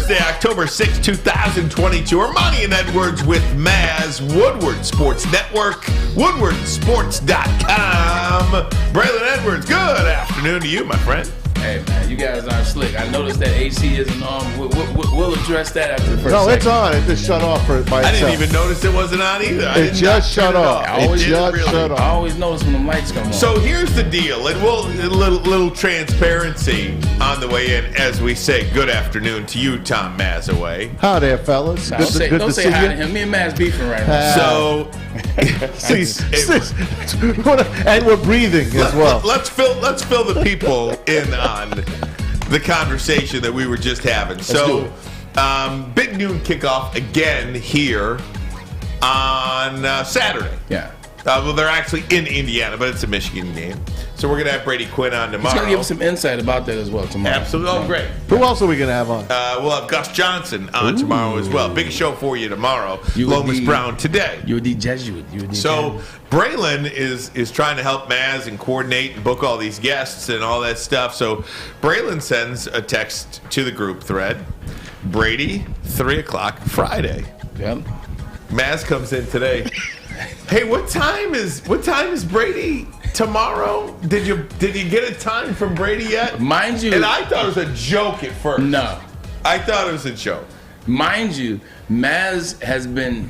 Thursday, October 6, 2022. Ermanni and Edwards with Maz, Woodward Sports Network, woodwardsports.com. Braylon Edwards, good afternoon to you, my friend. Hey, man, you guys aren't slick. I noticed that AC isn't on. We'll address that after the first No, segment. it's on. It just shut off by itself. I didn't even notice it wasn't on either. It just shut off. I always shut I off. always notice when the lights come on. So here's the deal, and we'll a little transparency on the way in as we say good afternoon to you, Tom Mazawey. Hi there, fellas. Nah, Good don't to say see hi you. to him. Me and Matt's beefing right now. So, And we're breathing as well. let's fill the people in on the conversation that we were just having. So, big noon kickoff again here on Saturday. Yeah. Well, they're actually in Indiana, but it's a Michigan game. So we're going to have Brady Quinn on tomorrow. He's going to give us some insight about that as well tomorrow. Absolutely. Oh, great. Who else are we going to have on? We'll have Gus Johnson on tomorrow as well. Big show for you tomorrow. Lomas Brown today. You're the Jesuit. So Braylon is trying to help Maz and coordinate and book all these guests and all that stuff. So Braylon sends a text to the group thread. Brady, 3 o'clock Friday. Yep. Maz comes in today. Hey, what time is Brady tomorrow? Did you get a time from Brady yet? Mind you. And I thought it was a joke at first. No. I thought it was a joke. Mind you, Maz has been,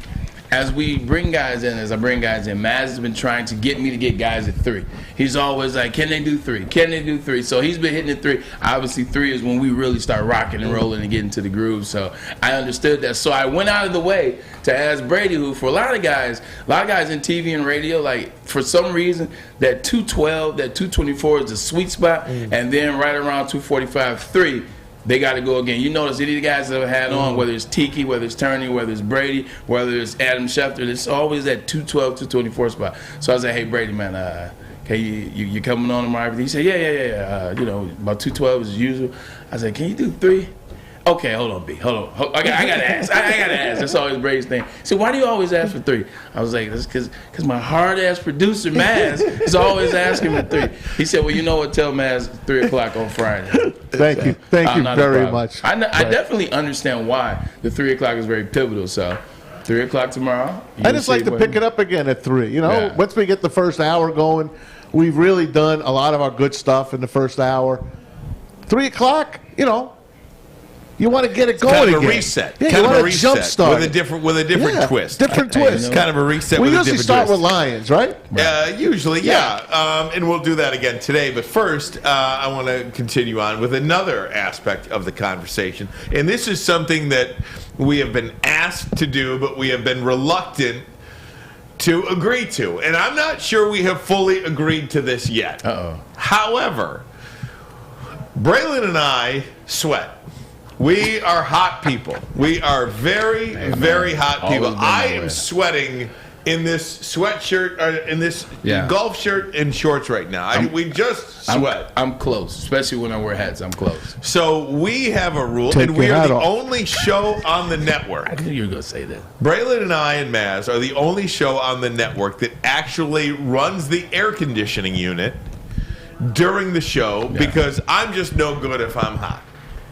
as I bring guys in, Maz has been trying to get me to get guys at 3. He's always like, can they do 3? Can they do 3? So he's been hitting at 3. Obviously, 3 is when we really start rocking and rolling and getting to the groove. So I understood that. So I went out of the way to ask Brady, who for a lot of guys in TV and radio, like for some reason, that 212, that 224 is the sweet spot. And then right around 245, 3, they got to go again. You notice any of the guys that have had on, whether it's Tiki, whether it's Turney, whether it's Brady, whether it's Adam Schefter, it's always that 212, 224 spot. So I was like, hey, Brady, man, okay, you coming on tomorrow? He said, yeah. About 212 as usual. I said, can you do 3? Okay, hold on, B. Hold on. I gotta ask. I gotta ask. That's always Brady's thing. So why do you always ask for 3? I was like, that's because my hard ass producer Maz is always asking for 3. He said, well, you know what? Tell Maz 3 o'clock on Friday. Thank you very much. I definitely understand why the 3 o'clock is very pivotal. So 3 o'clock tomorrow. I just like to pick it up again at 3. Yeah. Once we get the first hour going, we've really done a lot of our good stuff in the first hour. 3 o'clock, you want to get it going Kind of a again. reset. Yeah, Kind you of a want to jumpstart with a different twist. Different twist. Kind of a reset We with a usually different start twist. with Lions, right? Usually, yeah. And we'll do that again today. But first, I want to continue on with another aspect of the conversation. And this is something that we have been asked to do, but we have been reluctant to agree to. And I'm not sure we have fully agreed to this yet. Uh-oh. However, Braylon and I sweat. We are hot people. We are very, very hot people. I am sweating in this sweatshirt, in this golf shirt and shorts right now. We just sweat. I'm close, especially when I wear hats. I'm close. So we have a rule, Take and we your are hat the off. only show on the network. I knew you were going to say that. Braylon and I and Maz are the only show on the network that actually runs the air conditioning unit during the show because I'm just no good if I'm hot.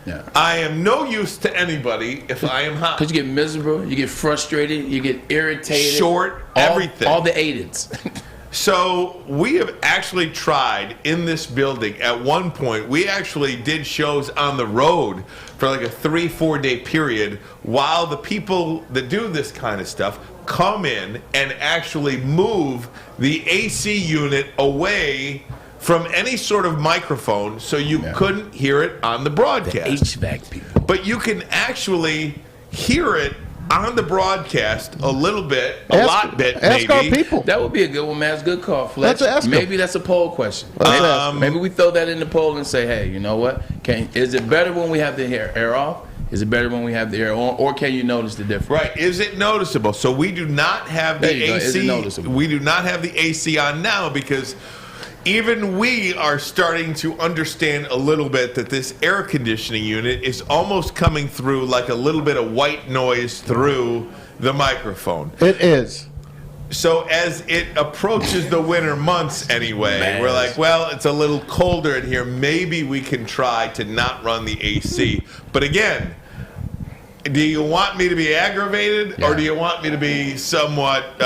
Yeah. I am no use to anybody if I am hot. Because you get miserable, you get frustrated, you get irritated. Short, everything. All the aids. So we have actually tried in this building at one point. We actually did shows on the road for like a 3-4 day period while the people that do this kind of stuff come in and actually move the AC unit away from any sort of microphone so you couldn't hear it on the broadcast. The HVAC people. But you can actually hear it on the broadcast a little bit, lot bit, maybe. Ask our people. That would be a good one, man. It's a good call, Fletch. Let's ask Maybe that's a poll question. Maybe we throw that in the poll and say, hey, you know what? Is it better when we have the air off? Is it better when we have the air on? Or can you notice the difference? Right. Is it noticeable? So we do not have the AC. Is it noticeable? We do not have the AC on now because even we are starting to understand a little bit that this air conditioning unit is almost coming through like a little bit of white noise through the microphone. It is. So as it approaches the winter months anyway, we're like, well, it's a little colder in here. Maybe we can try to not run the AC. But again, Do you want me to be aggravated, or do you want me to be somewhat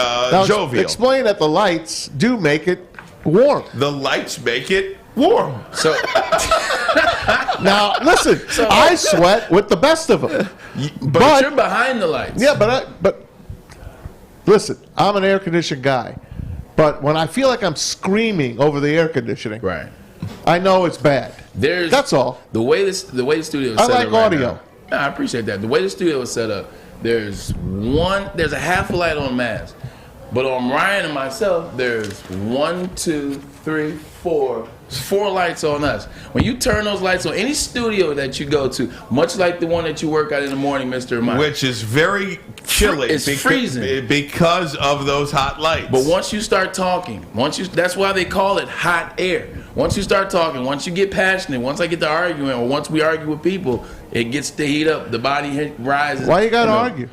jovial? Explain that the lights do make it warm. The lights make it warm. So Now, listen, I sweat with the best of them. but you're behind the lights. Yeah, but listen, I'm an air conditioned guy. But when I feel like I'm screaming over the air conditioning, Right. I know it's bad. That's all. The way the studio is I set like up right audio. now- I appreciate that. The way the studio is set up, there's a half a light on Maz. But on Ryan and myself, there's 1, 2, 3, 4. There's 4 lights on us. When you turn those lights on, any studio that you go to, much like the one that you work at in the morning, Mr. Ermanni, Which is very chilly. It's freezing. Because of those hot lights. But once you start talking, that's why they call it hot air. Once you start talking, once you get passionate, once I get to arguing, or once we argue with people, it gets to heat up. The body rises. Why you got to argue?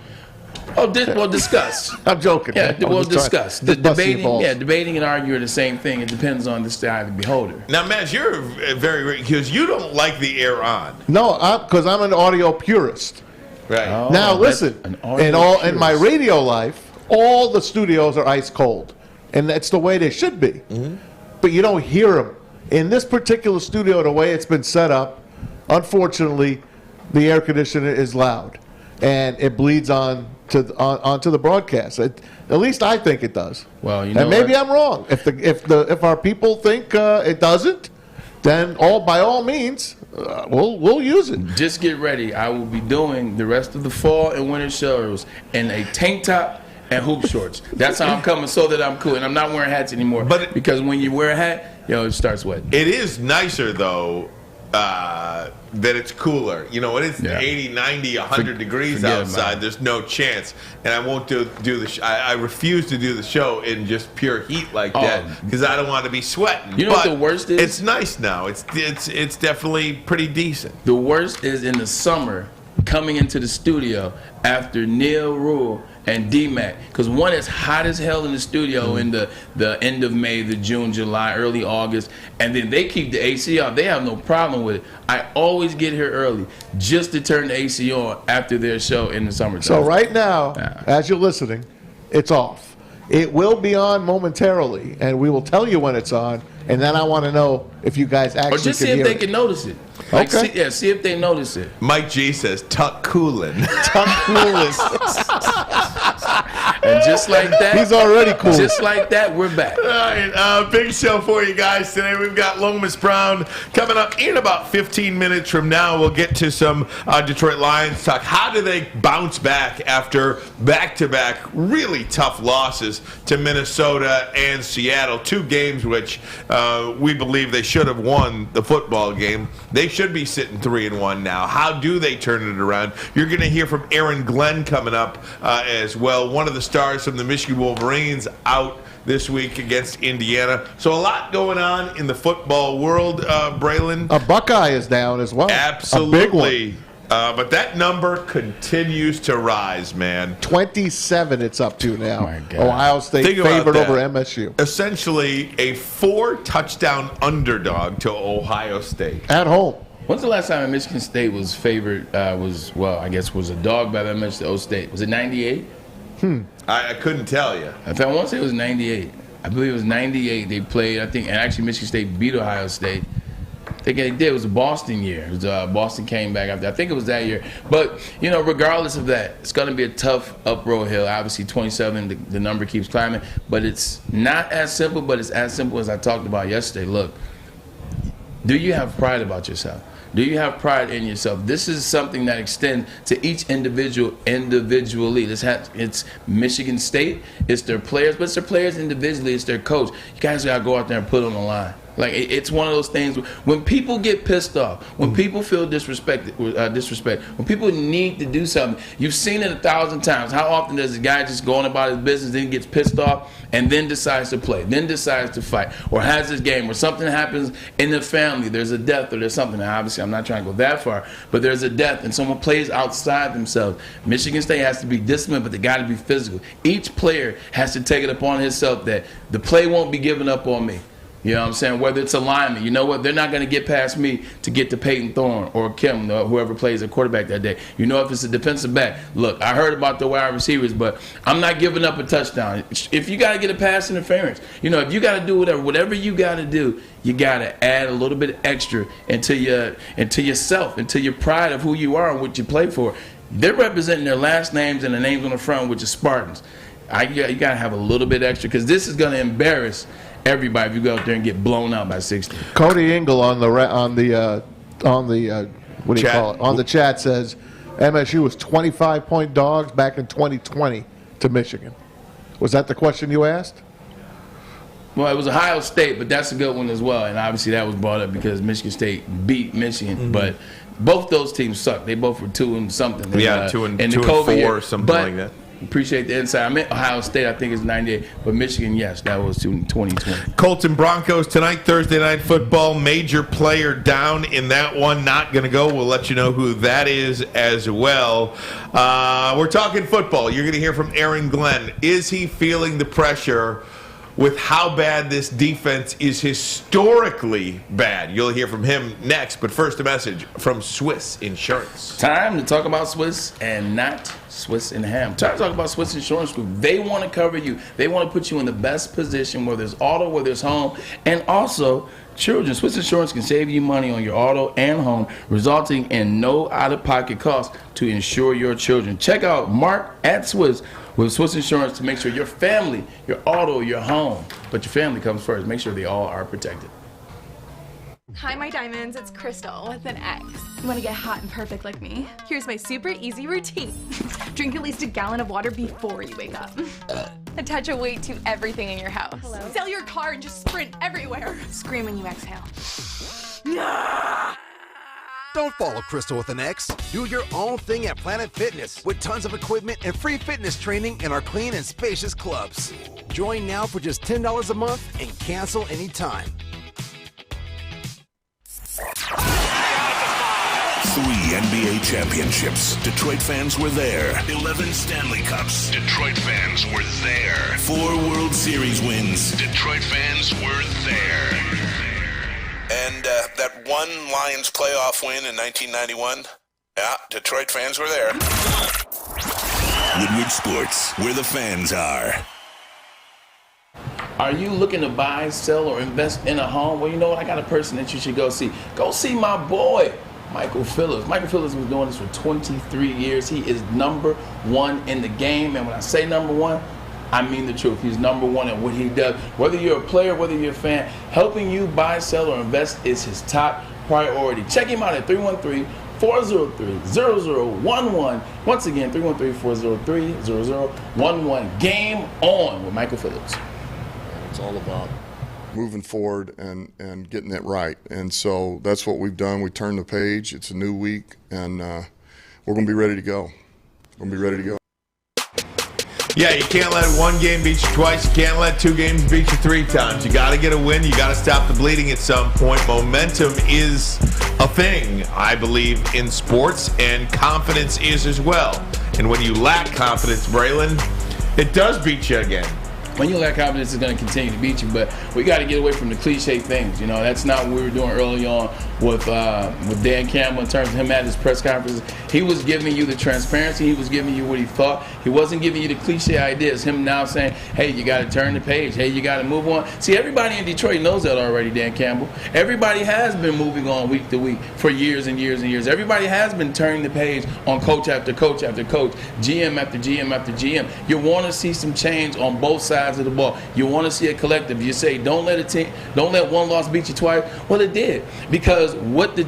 Oh, well, discuss. I'm joking. Yeah, I'm well, just trying discuss. to bust your Debating, balls. debating and arguing are the same thing. It depends on the style of the beholder. Now, Matt, you're very, because you don't like the air on. No, because I'm an audio purist. Right. Oh, Now that's listen, an audio in my purist. radio life, all the studios are ice cold, and that's the way they should be. Mm-hmm. But you don't hear them in this particular studio. The way it's been set up, unfortunately, the air conditioner is loud, and it bleeds onto the broadcast. At least I think it does. Well, you know and maybe what? I'm wrong. If our people think it doesn't, then by all means, we'll use it. Just get ready. I will be doing the rest of the fall and winter shows in a tank top and hoop shorts. That's how I'm coming, so that I'm cool. And I'm not wearing hats anymore. Because when you wear a hat, it starts sweating. It is nicer, though, that it's cooler. You know, when it's 80, 90, 100 degrees forget outside, there's no chance. And I won't do the I refuse to do the show in just pure heat like that, because I don't want to be sweating. You know what the worst is? It's nice now. It's definitely pretty decent. The worst is in the summer, coming into the studio after Neil Rule and D-Mac, because one is hot as hell in the studio in the end of May, the June, July, early August, and then they keep the AC on. They have no problem with it. I always get here early just to turn the AC on after their show in the summertime. So right now, as you're listening, it's off. It will be on momentarily, and we will tell you when it's on, and then I want to know if you guys actually or just see can if hear they it. can notice it. Like, Okay. see if they notice it. Mike G says, tuck coolin'. Tuck coolest. And just like that, He's already cool. Just like that, we're back. All right, big show for you guys today. We've got Lomas Brown coming up in about 15 minutes from now. We'll get to some Detroit Lions talk. How do they bounce back after back-to-back really tough losses to Minnesota and Seattle? 2 games which we believe they should have won the football game. They should be sitting 3-1 now. How do they turn it around? You're going to hear from Aaron Glenn coming up as well. One of the stars from the Michigan Wolverines out this week against Indiana. So a lot going on in the football world, Braylon. A Buckeye is down as well. Absolutely. A big one. But that number continues to rise, man. 27 it's up to now. my God. Ohio State Think about favored that. over MSU. Essentially a 4-touchdown underdog to Ohio State. At home. When's the last time Michigan State was favored? Was a dog by the Michigan State? Was it 98? I couldn't tell you. I want to say it was 98. I believe it was 98. They played, I think, and actually Michigan State beat Ohio State. I think they did. It was a Boston year. It was, Boston came back after. I think it was that year. But, regardless of that, it's going to be a tough uphill hill. Obviously, 27, the number keeps climbing. But it's not as simple, but it's as simple as I talked about yesterday. Look, do you have pride about yourself? Do you have pride in yourself? This is something that extends to each individual individually. It's Michigan State, it's their players, but it's their players individually, it's their coach. You guys got to go out there and put it on the line. Like, it's one of those things when people get pissed off, when people feel disrespect, when people need to do something. You've seen it 1,000 times. How often does a guy just go on about his business, then gets pissed off, and then decides to play, then decides to fight, or has this game where something happens in the family, there's a death or there's something. Now, obviously, I'm not trying to go that far, but there's a death and someone plays outside themselves. Michigan State has to be disciplined, but they got to be physical. Each player has to take it upon himself that the play won't be given up on me. You know what I'm saying? Whether it's alignment, you know what? They're not going to get past me to get to Peyton Thorne or Kim or whoever plays at quarterback that day. You know, if it's a defensive back, look, I heard about the wide receivers, but I'm not giving up a touchdown. If you got to get a pass interference, you know, if you got to do whatever you got to do, you got to add a little bit extra into yourself, into your pride of who you are and what you play for. They're representing their last names and the names on the front, which is Spartans. You got to have a little bit extra because this is going to embarrass everybody if you go out there and get blown out by 60. Cody Engel on the what do you call it? On the chat says MSU was 25-point dogs back in 2020 to Michigan. Was that the question you asked? Well, it was Ohio State, but that's a good one as well. And obviously that was brought up because Michigan State beat Michigan. Mm-hmm. But both those teams sucked. They both were 2 and something. Yeah, 2 and 4 or something like that. Appreciate the insight. I meant Ohio State, I think it's 98. But Michigan, yes, that was 2020. Colts and Broncos tonight, Thursday Night Football. Major player down in that one. Not going to go. We'll let you know who that is as well. We're talking football. You're going to hear from Aaron Glenn. Is he feeling the pressure with how bad this defense is historically bad? You'll hear from him next. But first, a message from Swiss Insurance. Time to talk about Swiss and not Swiss and Ham. Time to talk about Swiss Insurance Group. They want to cover you. They want to put you in the best position, whether it's auto, whether it's home, and also children. Swiss Insurance can save you money on your auto and home, resulting in no out-of-pocket costs to insure your children. Check out Mark at Swiss with Swiss Insurance to make sure your family, your auto, your home, but your family comes first. Make sure they all are protected. Hi, my diamonds. It's Crystal with an X. You want to get hot and perfect like me? Here's my super easy routine. Drink at least a gallon of water before you wake up. Attach a weight to everything in your house. Hello? Sell your car and just sprint everywhere. Scream when you exhale. Don't follow Crystal with an X. Do your own thing at Planet Fitness with tons of equipment and free fitness training in our clean and spacious clubs. Join now for just $10 a month and cancel anytime. 3 NBA championships. Detroit fans were there. 11 Stanley Cups. Detroit fans were there. 4 World Series wins. Detroit fans were there. And that one Lions playoff win in 1991. Yeah, Detroit fans were there. Woodward Sports, where the fans are. Are you looking to buy, sell, or invest in a home? Well, you know what? I got a person that you should go see. Go see my boy, Michael Phillips. Michael Phillips was doing this for 23 years. He is number 1 in the game. And when I say number 1, I mean the truth. He's number 1 at what he does. Whether you're a player, whether you're a fan, helping you buy, sell, or invest is his top priority. Check him out at 313-403-0011. Once again, 313-403-0011. Game on with Michael Phillips. It's all about moving forward and getting it right. And so that's what we've done. We turned the page. It's a new week, and we're going to be ready to go. We're going to be ready to go. Yeah, you can't let one game beat you twice. You can't let 2 games beat you 3 times. You got to get a win. You got to stop the bleeding at some point. Momentum is a thing, I believe, in sports, and confidence is as well. And when you lack confidence, Braylon, it does beat you again. When you lack confidence, it's going to continue to beat you. But we got to get away from the cliche things. You know, that's not what we were doing early on with Dan Campbell in terms of him at his press conferences. He was giving you the transparency. He was giving you what he thought. He wasn't giving you the cliche ideas. Him now saying, hey, you got to turn the page. Hey, you got to move on. See, everybody in Detroit knows that already, Dan Campbell. Everybody has been moving on week to week for years and years and years. Everybody has been turning the page on coach after coach after coach, GM after GM after GM. You want to see some change on both sides of the ball. You want to see a collective. You say don't let one loss beat you twice. Well, it did, because what the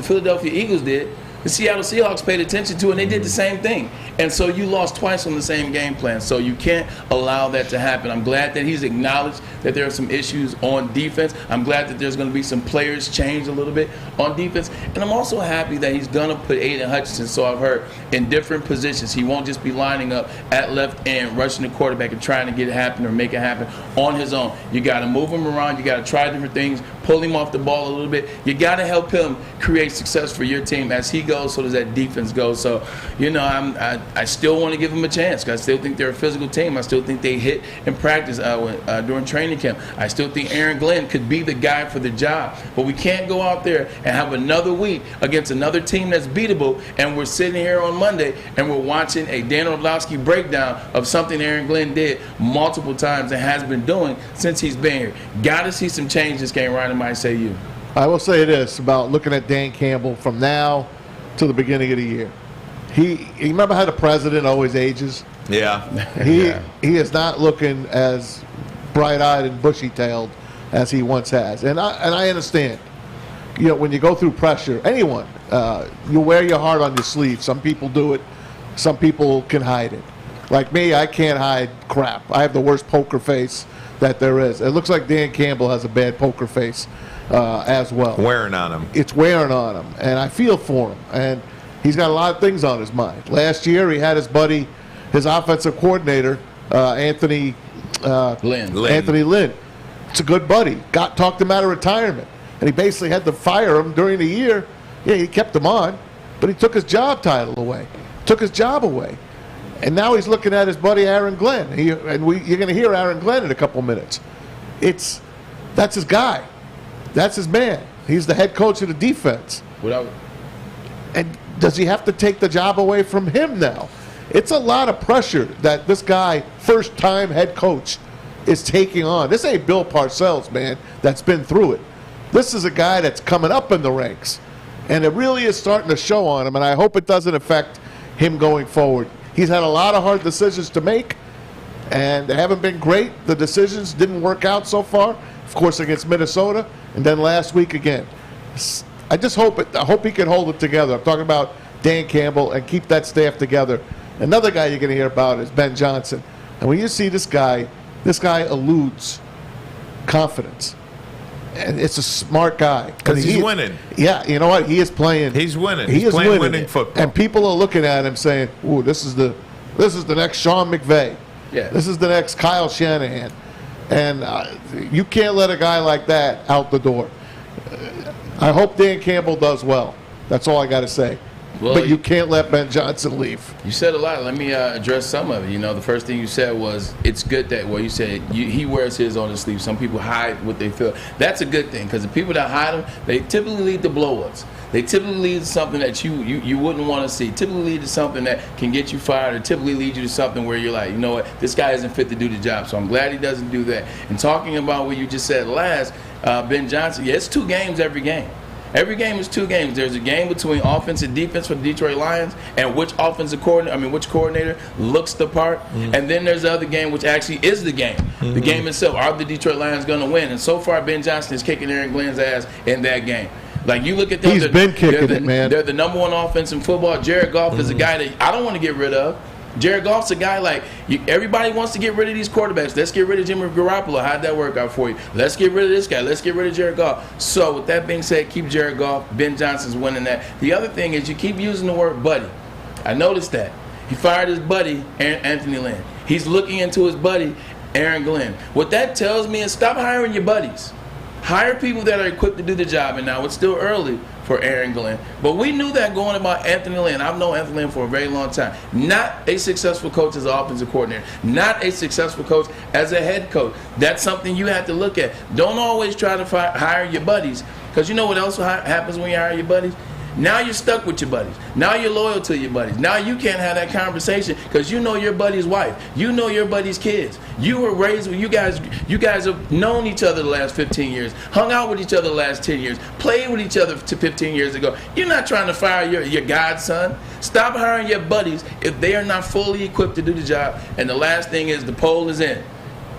Philadelphia Eagles did, the Seattle Seahawks paid attention to, and they did the same thing. And so you lost twice on the same game plan. So you can't allow that to happen. I'm glad that he's acknowledged that there are some issues on defense. I'm glad that there's going to be some players change a little bit on defense. And I'm also happy that he's going to put Aiden Hutchinson, so I've heard, in different positions. He won't just be lining up at left end, rushing the quarterback and trying to get it happen or make it happen on his own. You got to move him around. You got to try different things, pull him off the ball a little bit. You got to help him create success for your team as he goes, so does that defense go. So, I still want to give him a chance. I still think they're a physical team. I still think they hit in practice during training camp. I still think Aaron Glenn could be the guy for the job. But we can't go out there and have another week against another team that's beatable, and we're sitting here on Monday and we're watching a Dan Orlovsky breakdown of something Aaron Glenn did multiple times and has been doing since he's been here. Got to see some change this game. Ryan might say you. I will say this about looking at Dan Campbell from now to the beginning of the year. You remember how the president always ages? Yeah. He is not looking as bright-eyed and bushy-tailed as he once has. And I understand. When you go through pressure, anyone, you wear your heart on your sleeve. Some people do it. Some people can hide it. Like me, I can't hide crap. I have the worst poker face that there is. It looks like Dan Campbell has a bad poker face as well. Wearing on him. It's wearing on him, and I feel for him. And he's got a lot of things on his mind. Last year, he had his buddy, his offensive coordinator, Anthony Lynn. Anthony Lynn. It's a good buddy. Talked him out of retirement, and he basically had to fire him during the year. Yeah, he kept him on, but he took his job title away. Took his job away. And now he's looking at his buddy Aaron Glenn. You're going to hear Aaron Glenn in a couple minutes. That's his guy. That's his man. He's the head coach of the defense. And does he have to take the job away from him now? It's a lot of pressure that this guy, first-time head coach, is taking on. This ain't Bill Parcells, man, that's been through it. This is a guy that's coming up in the ranks. And it really is starting to show on him, and I hope it doesn't affect him going forward. He's had a lot of hard decisions to make, and they haven't been great. The decisions didn't work out so far, of course, against Minnesota, and then last week again. I just hope he can hold it together. I'm talking about Dan Campbell and keep that staff together. Another guy you're going to hear about is Ben Johnson. And when you see this guy eludes confidence. And it's a smart guy. Because he's winning. Yeah, you know what? He is playing. He's winning. He's playing winning football. And people are looking at him saying, "Ooh, this is the next Sean McVay. Yeah. This is the next Kyle Shanahan." And you can't let a guy like that out the door. I hope Dan Campbell does well. That's all I got to say. Well, but you can't let Ben Johnson leave. You said a lot. Let me address some of it. The first thing you said was it's good that, you said he wears his on his sleeve. Some people hide what they feel. That's a good thing because the people that hide them, they typically lead to blow-ups. They typically lead to something that you wouldn't want to see. Typically lead to something that can get you fired, or typically lead you to something where you're like, you know what, this guy isn't fit to do the job. So I'm glad he doesn't do that. And talking about what you just said last, Ben Johnson, it's 2 games every game. Every game is 2 games. There's a game between offense and defense for the Detroit Lions, and which coordinator looks the part. Mm-hmm. And then there's the other game, which actually is the game. Mm-hmm. The game itself. Are the Detroit Lions going to win? And so far, Ben Johnson is kicking Aaron Glenn's ass in that game. Like, you look at them. He's been kicking it, man. They're the number 1 offense in football. Jared Goff is a guy that I don't want to get rid of. Jared Goff's a guy everybody wants to get rid of these quarterbacks. Let's get rid of Jimmy Garoppolo. How'd that work out for you? Let's get rid of this guy. Let's get rid of Jared Goff. So with that being said, keep Jared Goff. Ben Johnson's winning that. The other thing is you keep using the word buddy. I noticed that. He fired his buddy, Anthony Lynn. He's looking into his buddy, Aaron Glenn. What that tells me is stop hiring your buddies. Hire people that are equipped to do the job. And now it's still early for Aaron Glenn. But we knew that going about Anthony Lynn. I've known Anthony Lynn for a very long time. Not a successful coach as an offensive coordinator. Not a successful coach as a head coach. That's something you have to look at. Don't always try to hire your buddies. Because you know what else happens when you hire your buddies? Now you're stuck with your buddies. Now you're loyal to your buddies. Now you can't have that conversation because you know your buddy's wife. You know your buddy's kids. You were raised with you guys have known each other the last 15 years, hung out with each other the last 10 years, played with each other 15 years ago. You're not trying to fire your godson. Stop hiring your buddies if they are not fully equipped to do the job. And the last thing is the poll is in.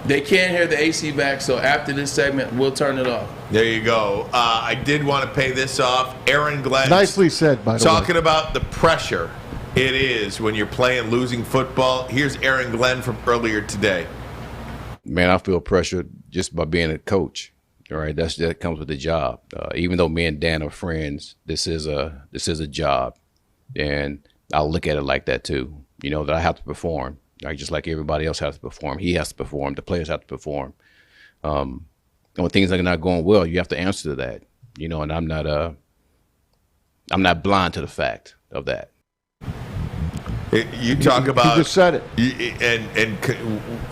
They can't hear the AC back, so after this segment, we'll turn it off. There you go. I did want to pay this off. Aaron Glenn. Nicely said, by the way. Talking about the pressure it is when you're playing losing football. Here's Aaron Glenn from earlier today. Man, I feel pressure just by being a coach. All right, that comes with the job. Even though me and Dan are friends, this is a job, and I'll look at it like that too. That I have to perform. Just like everybody else has to perform. He has to perform. The players have to perform. when things are not going well, you have to answer to that, and I'm not blind to the fact of that. You talk about. You just said it. And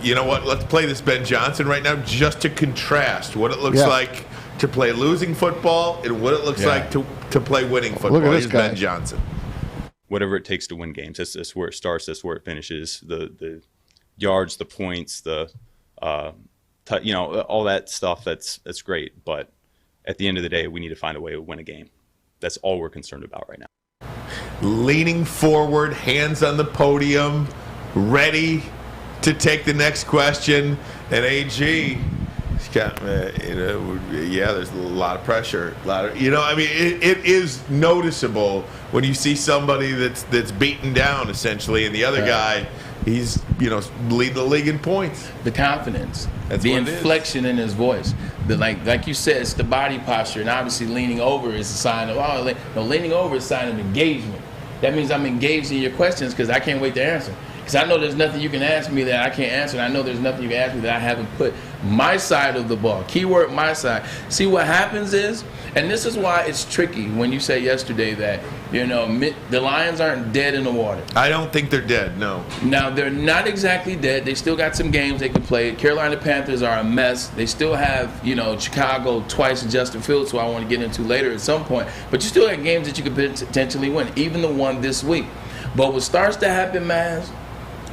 you know what? Let's play this Ben Johnson right now just to contrast what it looks like to play losing football and what it looks like to play winning football. Look at this Here's guy. Ben Johnson. Whatever it takes to win games. That's where it starts. That's where it finishes. The yards, the points, all that stuff. That's great. But at the end of the day, we need to find a way to win a game. That's all we're concerned about right now. Leaning forward, hands on the podium, ready to take the next question. And AG, he's got, there's a lot of pressure. It is noticeable when you see somebody that's beaten down essentially, and the other guy, he's lead the league in points. The confidence, That's the what it is. inflection in his voice, like you said, it's the body posture, and obviously leaning over is a sign of leaning over is a sign of engagement. That means I'm engaged in your questions because I can't wait to answer. Because I know there's nothing you can ask me that I can't answer, and I know there's nothing you can ask me that I haven't put my side of the ball. Keyword, my side. See, what happens is, and this is why it's tricky when you say yesterday that, the Lions aren't dead in the water. I don't think they're dead, no. Now, they're not exactly dead. They still got some games they can play. Carolina Panthers are a mess. They still have, Chicago twice and Justin Fields, who I want to get into later at some point. But you still have games that you could potentially win, even the one this week. But what starts to happen, Maz,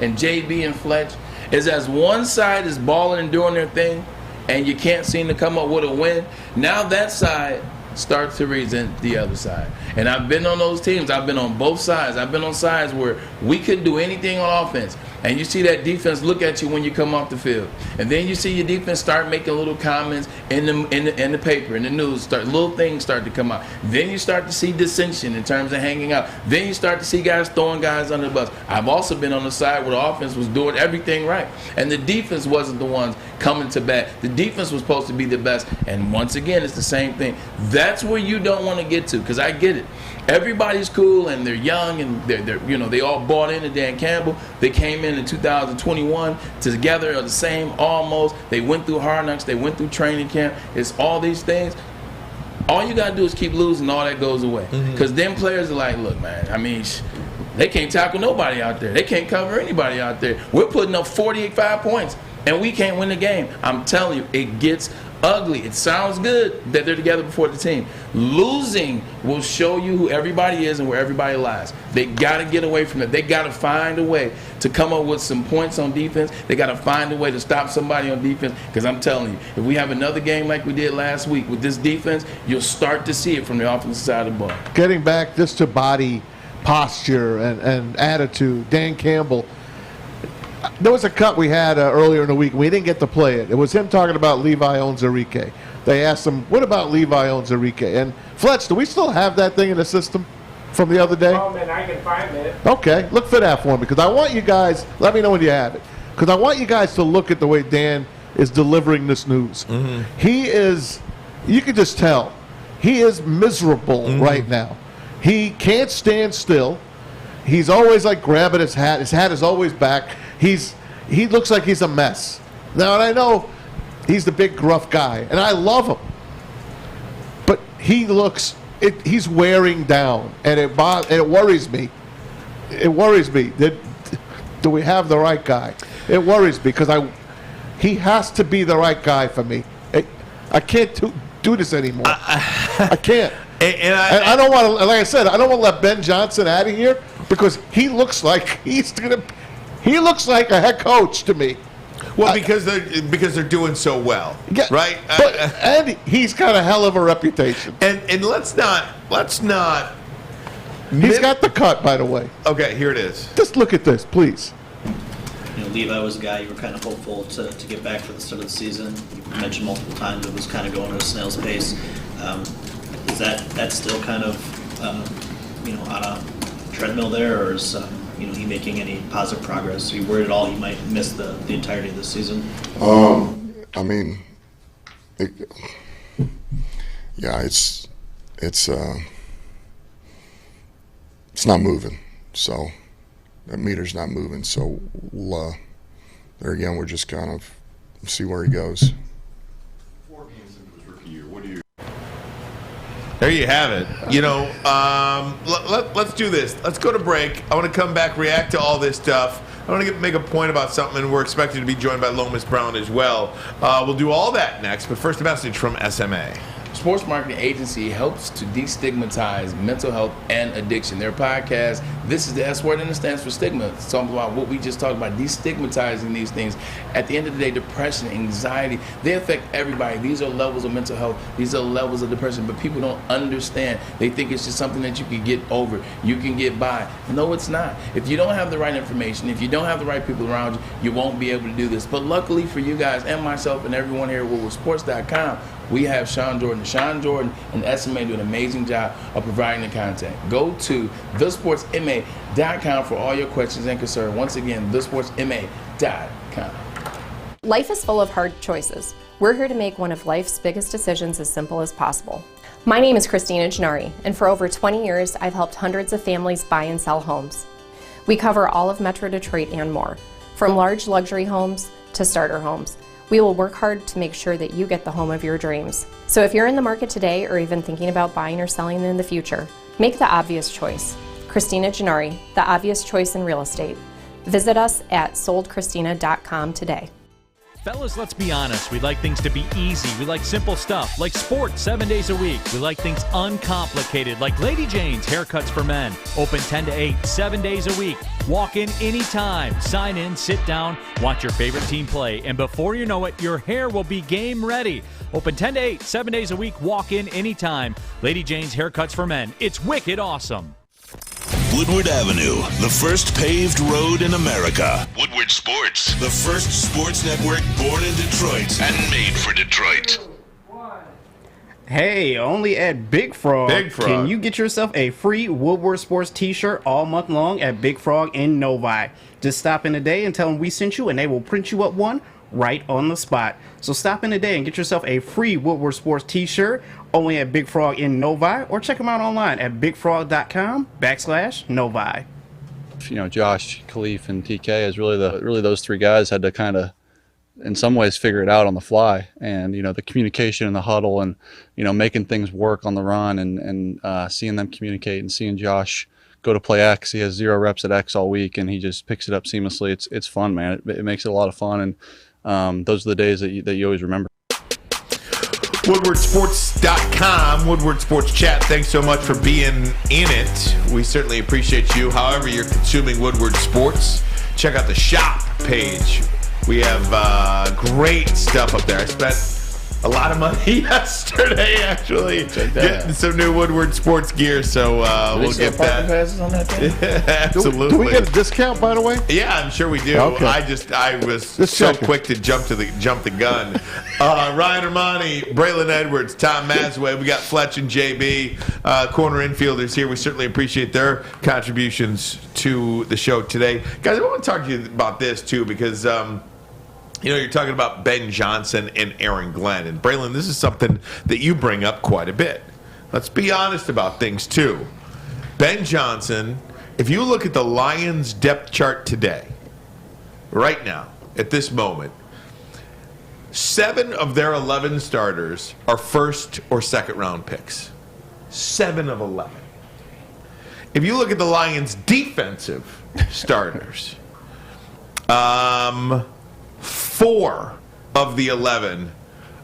and JB and Fletch, is as one side is balling and doing their thing and you can't seem to come up with a win, now that side starts to resent the other side. And I've been on those teams. I've been on both sides. I've been on sides where we couldn't do anything on offense. And you see that defense look at you when you come off the field. And then you see your defense start making little comments in the paper, in the news. Little things start to come out. Then you start to see dissension in terms of hanging out. Then you start to see guys throwing guys under the bus. I've also been on the side where the offense was doing everything right. And the defense wasn't the ones coming to bat. The defense was supposed to be the best. And once again, it's the same thing. That's where you don't want to get to, because I get it. Everybody's cool and they're young and they all bought into Dan Campbell. They came in 2021 together, are the same almost. They went through Hard Knocks. They went through training camp. It's all these things. All you got to do is keep losing, all that goes away. Because then players are like, look, man, they can't tackle nobody out there. They can't cover anybody out there. We're putting up 45 points and we can't win the game. I'm telling you, it gets ugly. It sounds good that they're together before the team. Losing will show you who everybody is and where everybody lies. They got to get away from that. They got to find a way to come up with some points on defense. They got to find a way to stop somebody on defense, because I'm telling you, if we have another game like we did last week with this defense, you'll start to see it from the offensive side of the ball. Getting back just to body posture and attitude, Dan Campbell, there was a cut we had earlier in the week. We didn't get to play it. It was him talking about Levi Onwuzurike. They asked him, what about Levi Onwuzurike? And Fletch, do we still have that thing in the system from the other day? Oh, man, I can find it. Okay, look for that for me, because I want you guys, let me know when you have it, because I want you guys to look at the way Dan is delivering this news. He is, you can just tell, he is miserable right now. He can't stand still. He's always like grabbing his hat. His hat is always back. He looks like he's a mess. Now, and I know he's the big gruff guy, and I love him. But he's wearing down, and it worries me. It worries me. Do we have the right guy? It worries me because he has to be the right guy for me. I can't do this anymore. I can't. And I don't want to, like I said, I don't want to let Ben Johnson out of here because he looks like he looks like a head coach to me. Well, because they're doing so well, right? And he's got a hell of a reputation. And let's not. He's got the cut, by the way. Okay, here it is. Just look at this, please. Levi was a guy you were kind of hopeful to get back for the start of the season. You mentioned multiple times it was kind of going at a snail's pace. Is that still kind of on a treadmill there, or is he making any positive progress? Are you worried at all he might miss the entirety of the season? It's not moving, so that meter's not moving. So there again, we're just kind of see where he goes. 4 games There you have it. Let's do this. Let's go to break. I want to come back, react to all this stuff. I want to make a point about something, and we're expected to be joined by Lomas Brown as well. We'll do all that next, but first a message from SMA. Sports Marketing Agency helps to destigmatize mental health and addiction. Their podcast, This is the S Word, and it stands for stigma. It's talking about what we just talked about, destigmatizing these things. At the end of the day, depression, anxiety, they affect everybody. These are levels of mental health. These are levels of depression, but people don't understand. They think it's just something that you can get over. You can get by. No, it's not. If you don't have the right information, if you don't have the right people around you, you won't be able to do this. But luckily for you guys and myself and everyone here at WoodwardSports.com, we have Sean Jordan. Sean Jordan and SMA do an amazing job of providing the content. Go to thesportsma.com for all your questions and concerns. Once again, thesportsma.com. Life is full of hard choices. We're here to make one of life's biggest decisions as simple as possible. My name is Christina Gennari, and for over 20 years, I've helped hundreds of families buy and sell homes. We cover all of Metro Detroit and more, from large luxury homes to starter homes. We will work hard to make sure that you get the home of your dreams. So if you're in the market today or even thinking about buying or selling in the future, make the obvious choice. Christina Gennari, the obvious choice in real estate. Visit us at soldchristina.com today. Fellas, let's be honest. We like things to be easy. We like simple stuff, like sports 7 days a week. We like things uncomplicated, like Lady Jane's Haircuts for Men. Open 10 to 8, 7 days a week. Walk in anytime. Sign in, sit down, watch your favorite team play, and before you know it, your hair will be game ready. Open 10 to 8, 7 days a week. Walk in anytime. Lady Jane's Haircuts for Men. It's wicked awesome. Woodward Avenue, the first paved road in America. Woodward Sports, the first sports network born in Detroit and made for Detroit. Hey, only at Big Frog. Big Frog. Can you get yourself a free Woodward Sports t-shirt all month long at Big Frog in Novi? Just stop in today and tell them we sent you, and they will print you up one right on the spot. So stop in today and get yourself a free Woodward Sports t-shirt only at Big Frog in Novi, or check them out online at bigfrog.com/Novi. Josh, Khalif, and TK is really those three guys had to kind of, in some ways, figure it out on the fly. And the communication in the huddle, and making things work on the run, and seeing them communicate, and seeing Josh go to play X. He has 0 reps at X all week, and he just picks it up seamlessly. It's fun, man. It makes it a lot of fun, and those are the days that you always remember. WoodwardSports.com, Woodward Sports Chat. Thanks so much for being in it. We certainly appreciate you. However you're consuming Woodward Sports, check out the shop page. We have great stuff up there. I spent a lot of money yesterday, actually, getting some new Woodward Sports gear, so we'll get that. Passes on that thing? Absolutely. Do we get a discount, by the way? Yeah, I'm sure we do. Okay. I was so quick to jump the gun. Ryan Ermanni, Braylon Edwards, Tom Mazawey. We got Fletch and JB, corner infielders here. We certainly appreciate their contributions to the show today. Guys, I want to talk to you about this, too, because you're talking about Ben Johnson and Aaron Glenn. And Braylon, this is something that you bring up quite a bit. Let's be honest about things, too. Ben Johnson, if you look at the Lions depth chart today, right now, at this moment, 7 of their 11 starters are first or second round picks. 7 of 11. If you look at the Lions defensive starters, 4 of the 11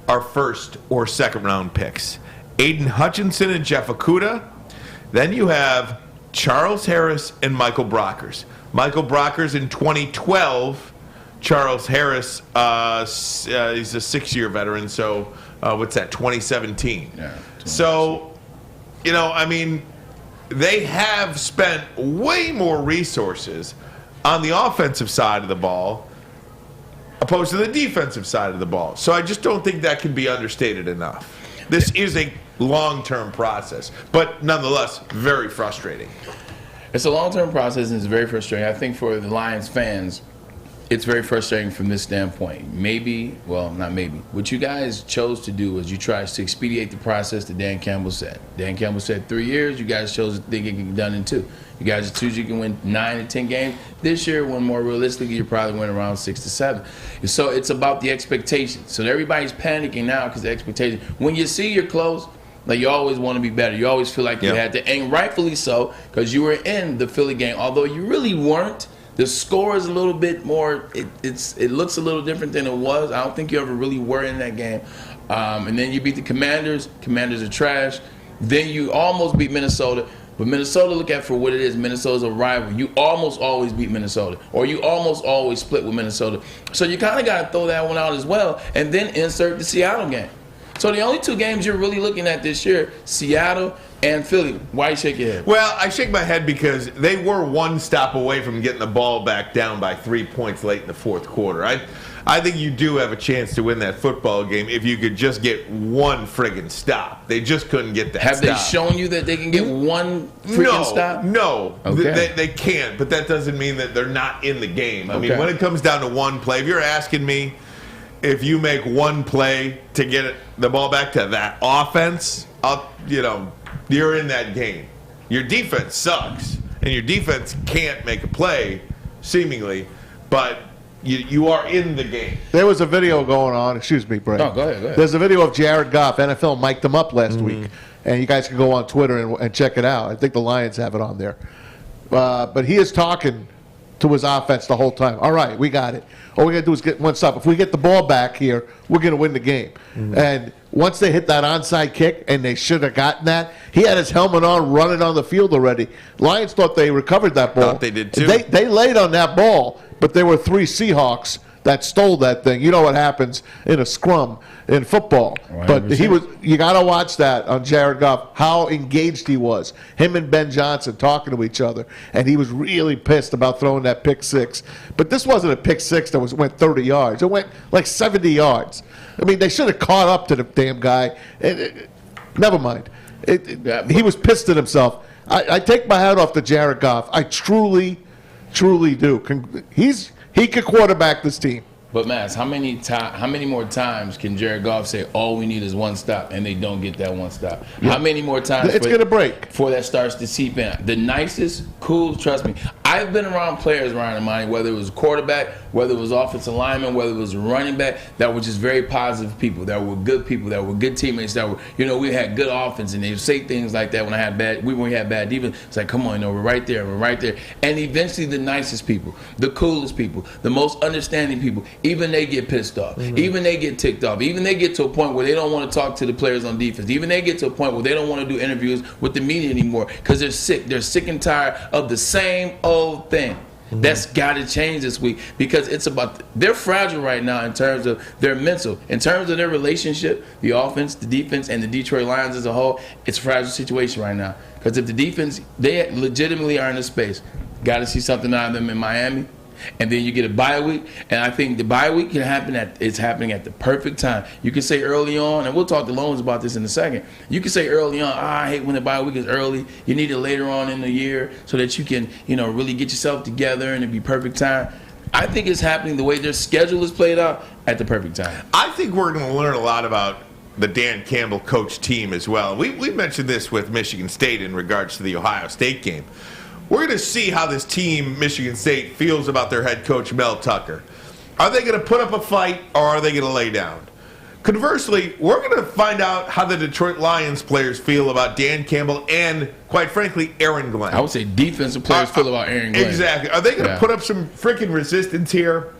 are first or second round picks. Aiden Hutchinson and Jeff Okudah. Then you have Charles Harris and Michael Brockers. Michael Brockers in 2012. Charles Harris, he's a 6-year veteran, so what's that, 2017? Yeah. So, they have spent way more resources on the offensive side of the ball opposed to the defensive side of the ball. So I just don't think that can be understated enough. This is a long-term process, but nonetheless, very frustrating. It's a long-term process, and it's very frustrating. I think for the Lions fans, it's very frustrating from this standpoint. Not maybe. What you guys chose to do was you tried to expedite the process that Dan Campbell said. Dan Campbell said 3 years. You guys chose to think it can be done in 2. You guys choose you can win 9 to 10 games. This year, when more realistically, you probably win around 6 to 7. So it's about the expectations. So everybody's panicking now because the expectation. When you see you're close, Like, you always want to be better. You always feel like you had to, and rightfully so, because you were in the Philly game. Although you really weren't. The score is a little bit more. It looks a little different than it was. I don't think you ever really were in that game. And then you beat the Commanders. Commanders are trash. Then you almost beat Minnesota. But Minnesota, look at for what it is. Minnesota's a rival. You almost always beat Minnesota. Or you almost always split with Minnesota. So you kind of got to throw that one out as well. And then insert the Seattle game. So the only two games you're really looking at this year, Seattle and Philly. Why you shake your head? Well, I shake my head because they were one stop away from getting the ball back down by 3 points late in the fourth quarter. I think you do have a chance to win that football game if you could just get one friggin' stop. They just couldn't get that Have stop. they shown you that they can get one freaking stop? No. Okay. They can't, but that doesn't mean that they're not in the game. I mean, Okay. when it comes down to one play, if you're asking me if you make one play to get the ball back to that offense, you're in that game. Your defense sucks, and your defense can't make a play, seemingly, but you are in the game. There was a video going on. Excuse me, Bray. No, go ahead. There's a video of Jared Goff. NFL mic'd him up last week, and you guys can go on Twitter and check it out. I think the Lions have it on there. But he is talking to his offense the whole time. All right, we got it. All we got to do is get one stop. If we get the ball back here, we're going to win the game. And once they hit that onside kick, and they should have gotten that, he had his helmet on, running on the field already. Lions thought they recovered that ball. Thought they did too. They laid on that ball, but there were 3 Seahawks that stole that thing. You know what happens in a scrum in football. But you got to watch that on Jared Goff, how engaged he was. Him and Ben Johnson talking to each other, and he was really pissed about throwing that pick six. But this wasn't a pick six that went 30 yards. It went like 70 yards. I mean, they should have caught up to the damn guy. Never mind. He was pissed at himself. I take my hat off to Jared Goff. I truly do. He could quarterback this team. But Mass, how many more times can Jared Goff say all we need is one stop and they don't get that one stop? Yeah. How many more times it's going to break before that starts to seep in? The nicest, cool, trust me. I've been around players, Ryan and Monty, whether it was quarterback, whether it was offensive lineman, whether it was running back, that were just very positive people, that were good people, that were good teammates, that were, we had good offense, and they would say things like that when we had bad defense. It's like, come on, we're right there. And eventually the nicest people, the coolest people, the most understanding people, even they get pissed off. Even they get ticked off. Even they get to a point where they don't want to talk to the players on defense. Even they get to a point where they don't want to do interviews with the media anymore because they're sick. They're sick and tired of the same old thing. That's got to change this week because it's about they're fragile right now in terms of their mental, in terms of their relationship, the offense, the defense, and the Detroit Lions as a whole. It's a fragile situation right now because if the defense, they legitimately are in a space. Got to see something out of them in Miami. And then you get a bye week, and I think the bye week can happen it's happening at the perfect time. You can say early on, and we'll talk to Lomas about this in a second. You can say early on, I hate when the bye week is early. You need it later on in the year so that you can, really get yourself together and it'd be perfect time. I think it's happening the way their schedule is played out at the perfect time. I think we're going to learn a lot about the Dan Campbell coach team as well. We mentioned this with Michigan State in regards to the Ohio State game. We're going to see how this team, Michigan State, feels about their head coach, Mel Tucker. Are they going to put up a fight or are they going to lay down? Conversely, we're going to find out how the Detroit Lions players feel about Dan Campbell and, quite frankly, Aaron Glenn. I would say defensive players feel about Aaron Glenn. Exactly. Are they going to put up some freaking resistance here?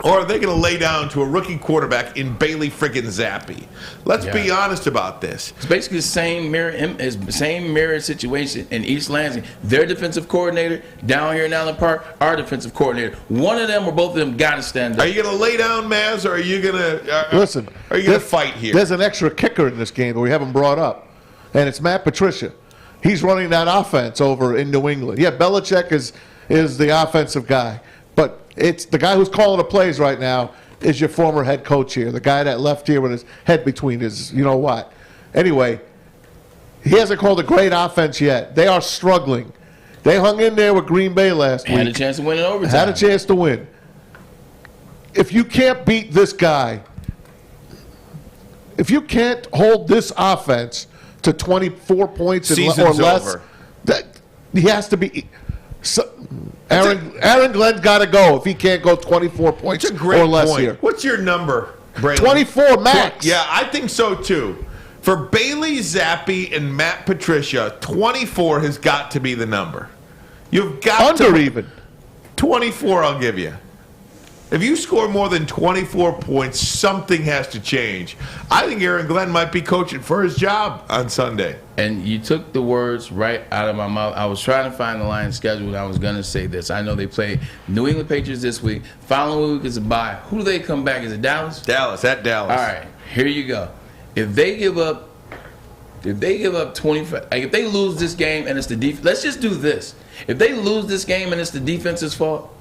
Or are they going to lay down to a rookie quarterback in Bailey freaking Zappi? Let's be honest about this. It's basically the same mirror situation in East Lansing. Their defensive coordinator down here in Allen Park, our defensive coordinator. One of them or both of them got to stand up. Are you going to lay down, Maz, or are you going to listen? Are you going to fight here? There's an extra kicker in this game that we haven't brought up, and it's Matt Patricia. He's running that offense over in New England. Yeah, Belichick is the offensive guy, but it's the guy who's calling the plays right now is your former head coach here, the guy that left here with his head between his, what. Anyway, he hasn't called a great offense yet. They are struggling. They hung in there with Green Bay last week. Had a chance to win in overtime. Had a chance to win. If you can't beat this guy, if you can't hold this offense to 24 points or less, he has to be. Aaron Glenn's got to go if he can't go 24 points or less here. What's your number, Braylon? 24 max. Yeah, I think so too. For Bailey Zappi and Matt Patricia, 24 has got to be the number. You've got Under even. 24, I'll give you. If you score more than 24 points, something has to change. I think Aaron Glenn might be coaching for his job on Sunday. And you took the words right out of my mouth. I was trying to find the Lions schedule, and I was going to say this. I know they play New England Patriots this week. Following week is a bye. Who do they come back? Is it Dallas? Dallas, at Dallas. All right, here you go. If they give up 25, like if they lose this game and it's the defense, let's just do this. If they lose this game and it's the defense's fault,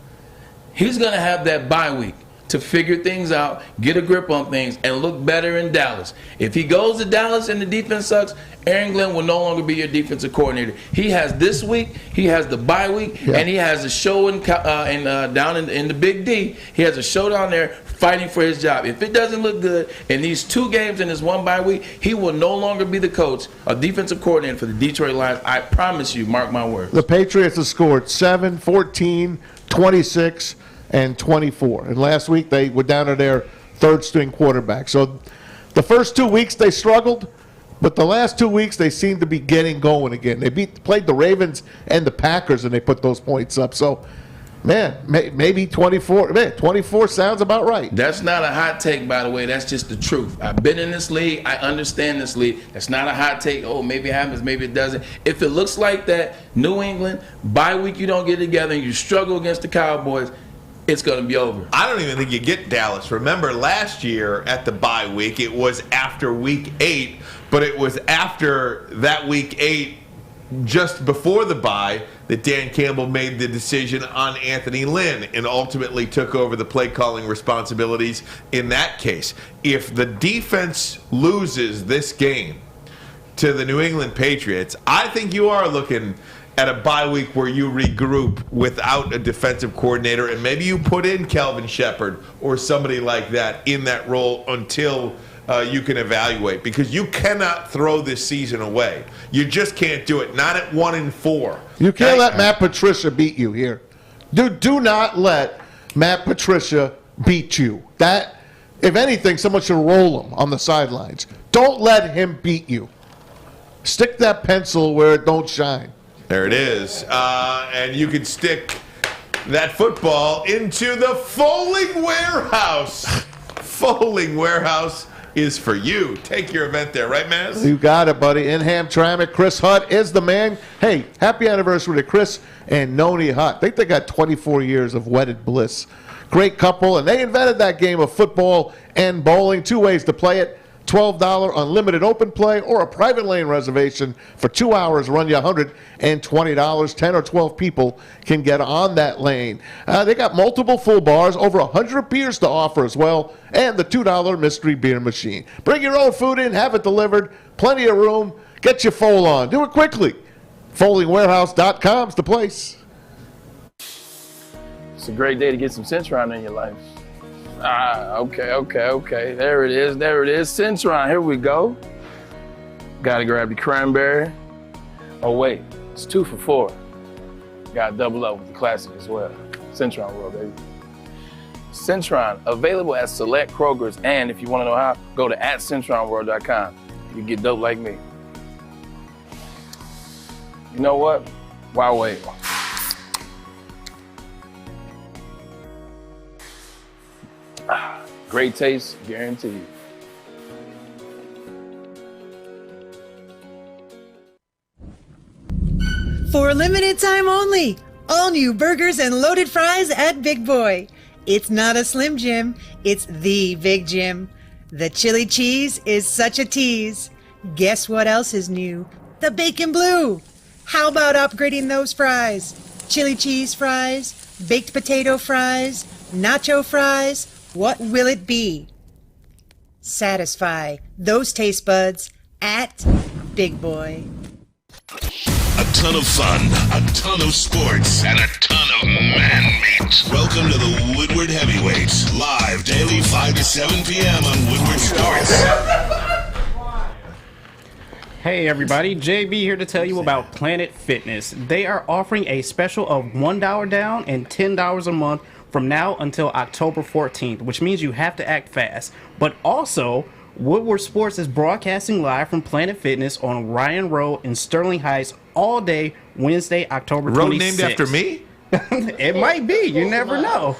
he's going to have that bye week to figure things out, get a grip on things, and look better in Dallas. If he goes to Dallas and the defense sucks, Aaron Glenn will no longer be your defensive coordinator. He has this week, he has the bye week, and he has a show down in the Big D. He has a show down there fighting for his job. If it doesn't look good in these 2 games in this one bye week, he will no longer be the coach or defensive coordinator for the Detroit Lions. I promise you, mark my words. The Patriots have scored 7, 14, 26, and 24. And last week they were down to their third-string quarterback. So the first 2 weeks they struggled, but the last 2 weeks they seem to be getting going again. They played the Ravens and the Packers, and they put those points up. So, man, maybe 24. Man, 24 sounds about right. That's not a hot take, by the way. That's just the truth. I've been in this league. I understand this league. That's not a hot take. Oh, maybe it happens, maybe it doesn't. If it looks like that, New England, bye week you don't get together and you struggle against the Cowboys, it's going to be over. I don't even think you get Dallas. Remember last year at the bye week, it was after week 8, but it was after that week 8, just before the bye, that Dan Campbell made the decision on Anthony Lynn and ultimately took over the play calling responsibilities in that case. If the defense loses this game to the New England Patriots, I think you are looking at a bye week where you regroup without a defensive coordinator, and maybe you put in Kelvin Shepard or somebody like that in that role until you can evaluate, because you cannot throw this season away. You just can't do it. Not at 1-4. You can't let Matt Patricia beat you here. Do not let Matt Patricia beat you. That, if anything, someone should roll him on the sidelines. Don't let him beat you. Stick that pencil where it don't shine. There it is. And you can stick that football into the Foaling Warehouse. Foaling Warehouse is for you. Take your event there, right, Maz? You got it, buddy. In Hamtramck, Chris Hutt is the man. Hey, happy anniversary to Chris and Noni Hutt. I think they got 24 years of wedded bliss. Great couple, and they invented that game of football and bowling. 2 ways to play it. $12 unlimited open play or a private lane reservation for 2 hours run you $120. 10 or 12 people can get on that lane. They got multiple full bars, over 100 beers to offer as well, and the $2 mystery beer machine. Bring your own food in, have it delivered, plenty of room, get your foal on. Do it quickly. FoalingWarehouse.com's the place. It's a great day to get some Centron in your life. Okay. There it is. Centron, here we go. Gotta grab the cranberry. Oh, wait, it's 2 for $4. Gotta double up with the classic as well. Centron World, baby. Centron, available at select Krogers, and if you wanna know how, go to @CentronWorld.com. You can get dope like me. You know what? Why wait? Great taste, guaranteed. For a limited time only, all new burgers and loaded fries at Big Boy. It's not a Slim Jim, it's the Big Jim. The chili cheese is such a tease. Guess what else is new? The bacon blue. How about upgrading those fries? Chili cheese fries, baked potato fries, nacho fries. What will it be? Satisfy those taste buds at Big Boy. A ton of fun, a ton of sports, and a ton of man-meat. Welcome to the Woodward Heavyweights, live daily 5 to 7 p.m. on Woodward Sports. Hey everybody, JB here to tell you about Planet Fitness. They are offering a special of $1 down and $10 a month from now until October 14th, which means you have to act fast. But also, Woodward Sports is broadcasting live from Planet Fitness on Ryan Road in Sterling Heights all day Wednesday, October 26th. Road named after me? It might be. You never know.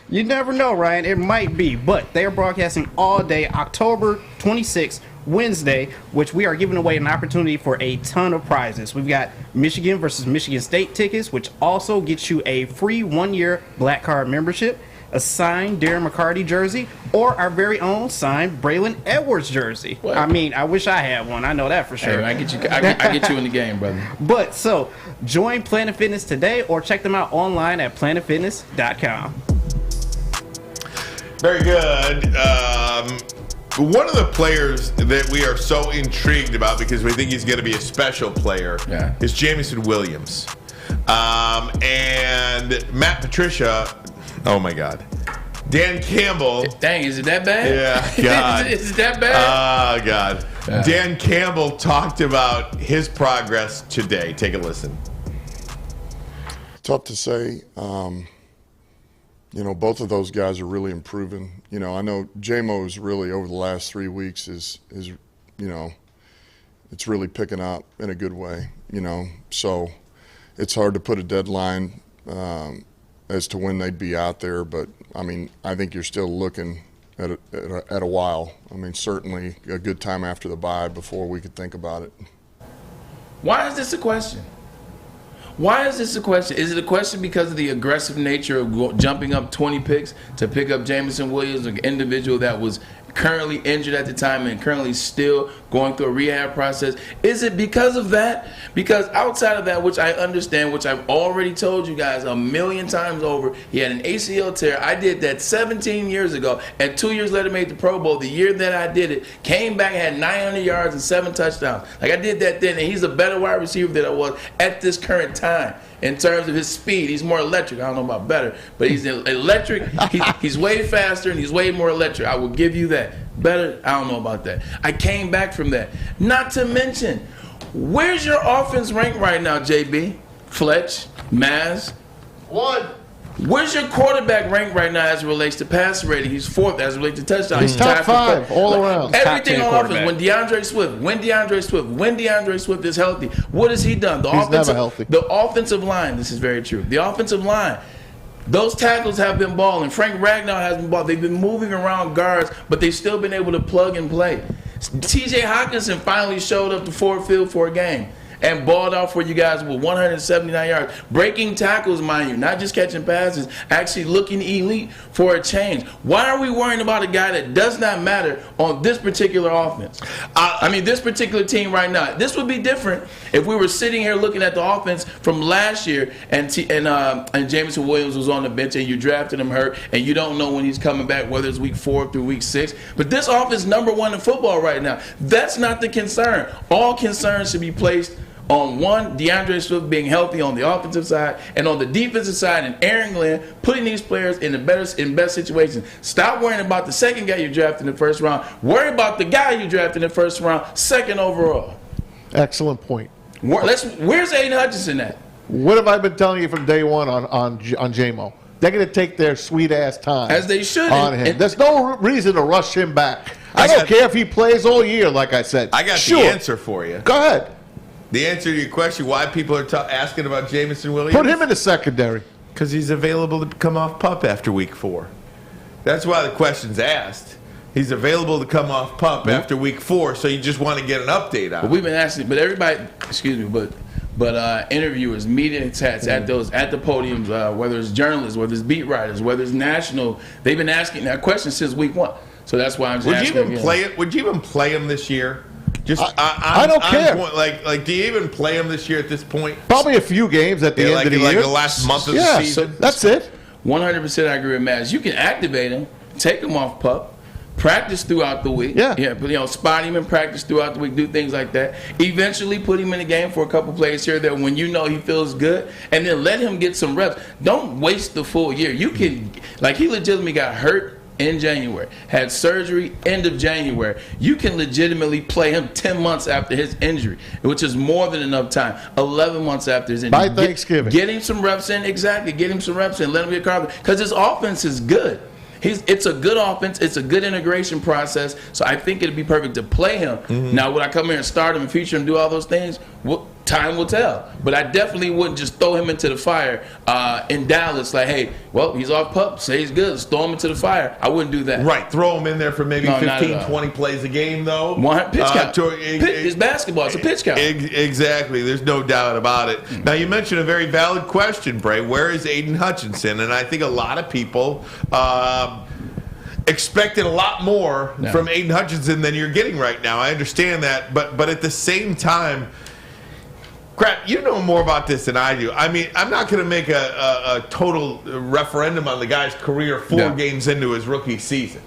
You never know, Ryan. It might be. But they are broadcasting all day October 26th, Wednesday, which we are giving away an opportunity for a ton of prizes. We've got Michigan versus Michigan State tickets, which also gets you a free 1-year Black Card membership, a signed Darren McCarty jersey, or our very own signed Braylon Edwards jersey. What? I mean, I wish I had one. I know that for sure. Hey, I get you in the game, brother. But so join Planet Fitness today or check them out online at planetfitness.com. Very good. One of the players that we are so intrigued about because we think he's going to be a special player is Jamison Williams. And Matt Patricia, oh my God. Dan Campbell. Dang, is it that bad? Yeah, God. Is it that bad? Oh, God. Dan Campbell talked about his progress today. Take a listen. Tough to say. Both of those guys are really improving. I know J-Mo's really over the last 3 weeks is it's really picking up in a good way, So it's hard to put a deadline as to when they'd be out there, but I think you're still looking at a while. Certainly a good time after the bye before we could think about it. Why is this a question? Why is this a question? Is it a question because of the aggressive nature of jumping up 20 picks to pick up Jamison Williams, an individual that was currently injured at the time and currently still going through a rehab process? Is it because of that? Because outside of that, which I understand, which I've already told you guys a million times over, he had an ACL tear. I did that 17 years ago, and 2 years later made the Pro Bowl. The year that I did it, came back, had 900 yards and 7 touchdowns. Like, I did that then, and he's a better wide receiver than I was at this current time. In terms of his speed, he's more electric. I don't know about better, but he's electric. He's way faster and he's way more electric. I will give you that. Better, I don't know about that. I came back from that. Not to mention, where's your offense ranked right now, JB? Fletch, Maz? 1. Where's your quarterback ranked right now as it relates to passer rating? He's 4th as it relates to touchdowns. He's top 5 all around. Everything on offense. When DeAndre Swift is healthy, what has he done? He's never healthy. The offensive line, this is very true. The offensive line, those tackles have been balling. Frank Ragnow has been balling. They've been moving around guards, but they've still been able to plug and play. TJ Hawkinson finally showed up to Ford Field for a game and balled out for you guys with 179 yards. Breaking tackles, mind you, not just catching passes, actually looking elite for a change. Why are we worrying about a guy that does not matter on this particular offense? This particular team right now. This would be different if we were sitting here looking at the offense from last year and Jamison Williams was on the bench and you drafted him hurt and you don't know when he's coming back, whether it's week 4 through week 6. But this offense is number 1 in football right now. That's not the concern. All concerns should be placed on one, DeAndre Swift being healthy on the offensive side, and on the defensive side, and Aaron Glenn putting these players in best situations. Stop worrying about the second guy you drafted in the first round. Worry about the guy you drafted in the first round, 2nd overall. Excellent point. Where's Aiden Hutchinson at? What have I been telling you from day one on J-Mo? They're going to take their sweet-ass time. As they should. On him. There's no reason to rush him back. I don't care if he plays all year, like I said. I got the answer for you. Go ahead. The answer to your question, why people are asking about Jamison Williams? Put him in the secondary. Because he's available to come off PUP after week 4. That's why the question's asked. He's available to come off PUP after week 4, so you just want to get an update on it. But we've been asking, but everybody, but interviewers, media hats at the podiums, whether it's journalists, whether it's beat writers, whether it's national, they've been asking that question since week 1. So that's why I'm just asking. Would you even play him this year? I don't care. Like, do you even play him this year at this point? Probably a few games at the end of the year. Like the last month of the season? So that's it. 100% I agree with Matt. You can activate him, take him off PUP, practice throughout the week. But spot him and practice throughout the week, do things like that. Eventually put him in the game for a couple plays here that when you know he feels good, and then let him get some reps. Don't waste the full year. You can, he legitimately got hurt in January, had surgery end of January. You can legitimately play him 10 months after his injury, which is more than enough time. 11 months after his injury. By Thanksgiving. Get him some reps in, exactly. Get him some reps in. Let him get carved. Because his offense is good. It's a good offense. It's a good integration process. So I think it'd be perfect to play him. Now, would I come here and start him and feature him and do all those things? Well, time will tell. But I definitely wouldn't just throw him into the fire in Dallas. Like, hey, well, he's off pup. Say he's good. Let's throw him into the fire. I wouldn't do that. Right. Throw him in there for maybe 15, 20 plays a game, though. Pitch count. It's basketball. It's a pitch count. Exactly. There's no doubt about it. Now, you mentioned a very valid question, Bray. Where is Aiden Hutchinson? And I think a lot of people expected a lot more from Aiden Hutchinson than you're getting right now. I understand that. But at the same time, Crap, you know more about this than I do. I mean, I'm not going to make a total referendum on the guy's career 4 games into his rookie season.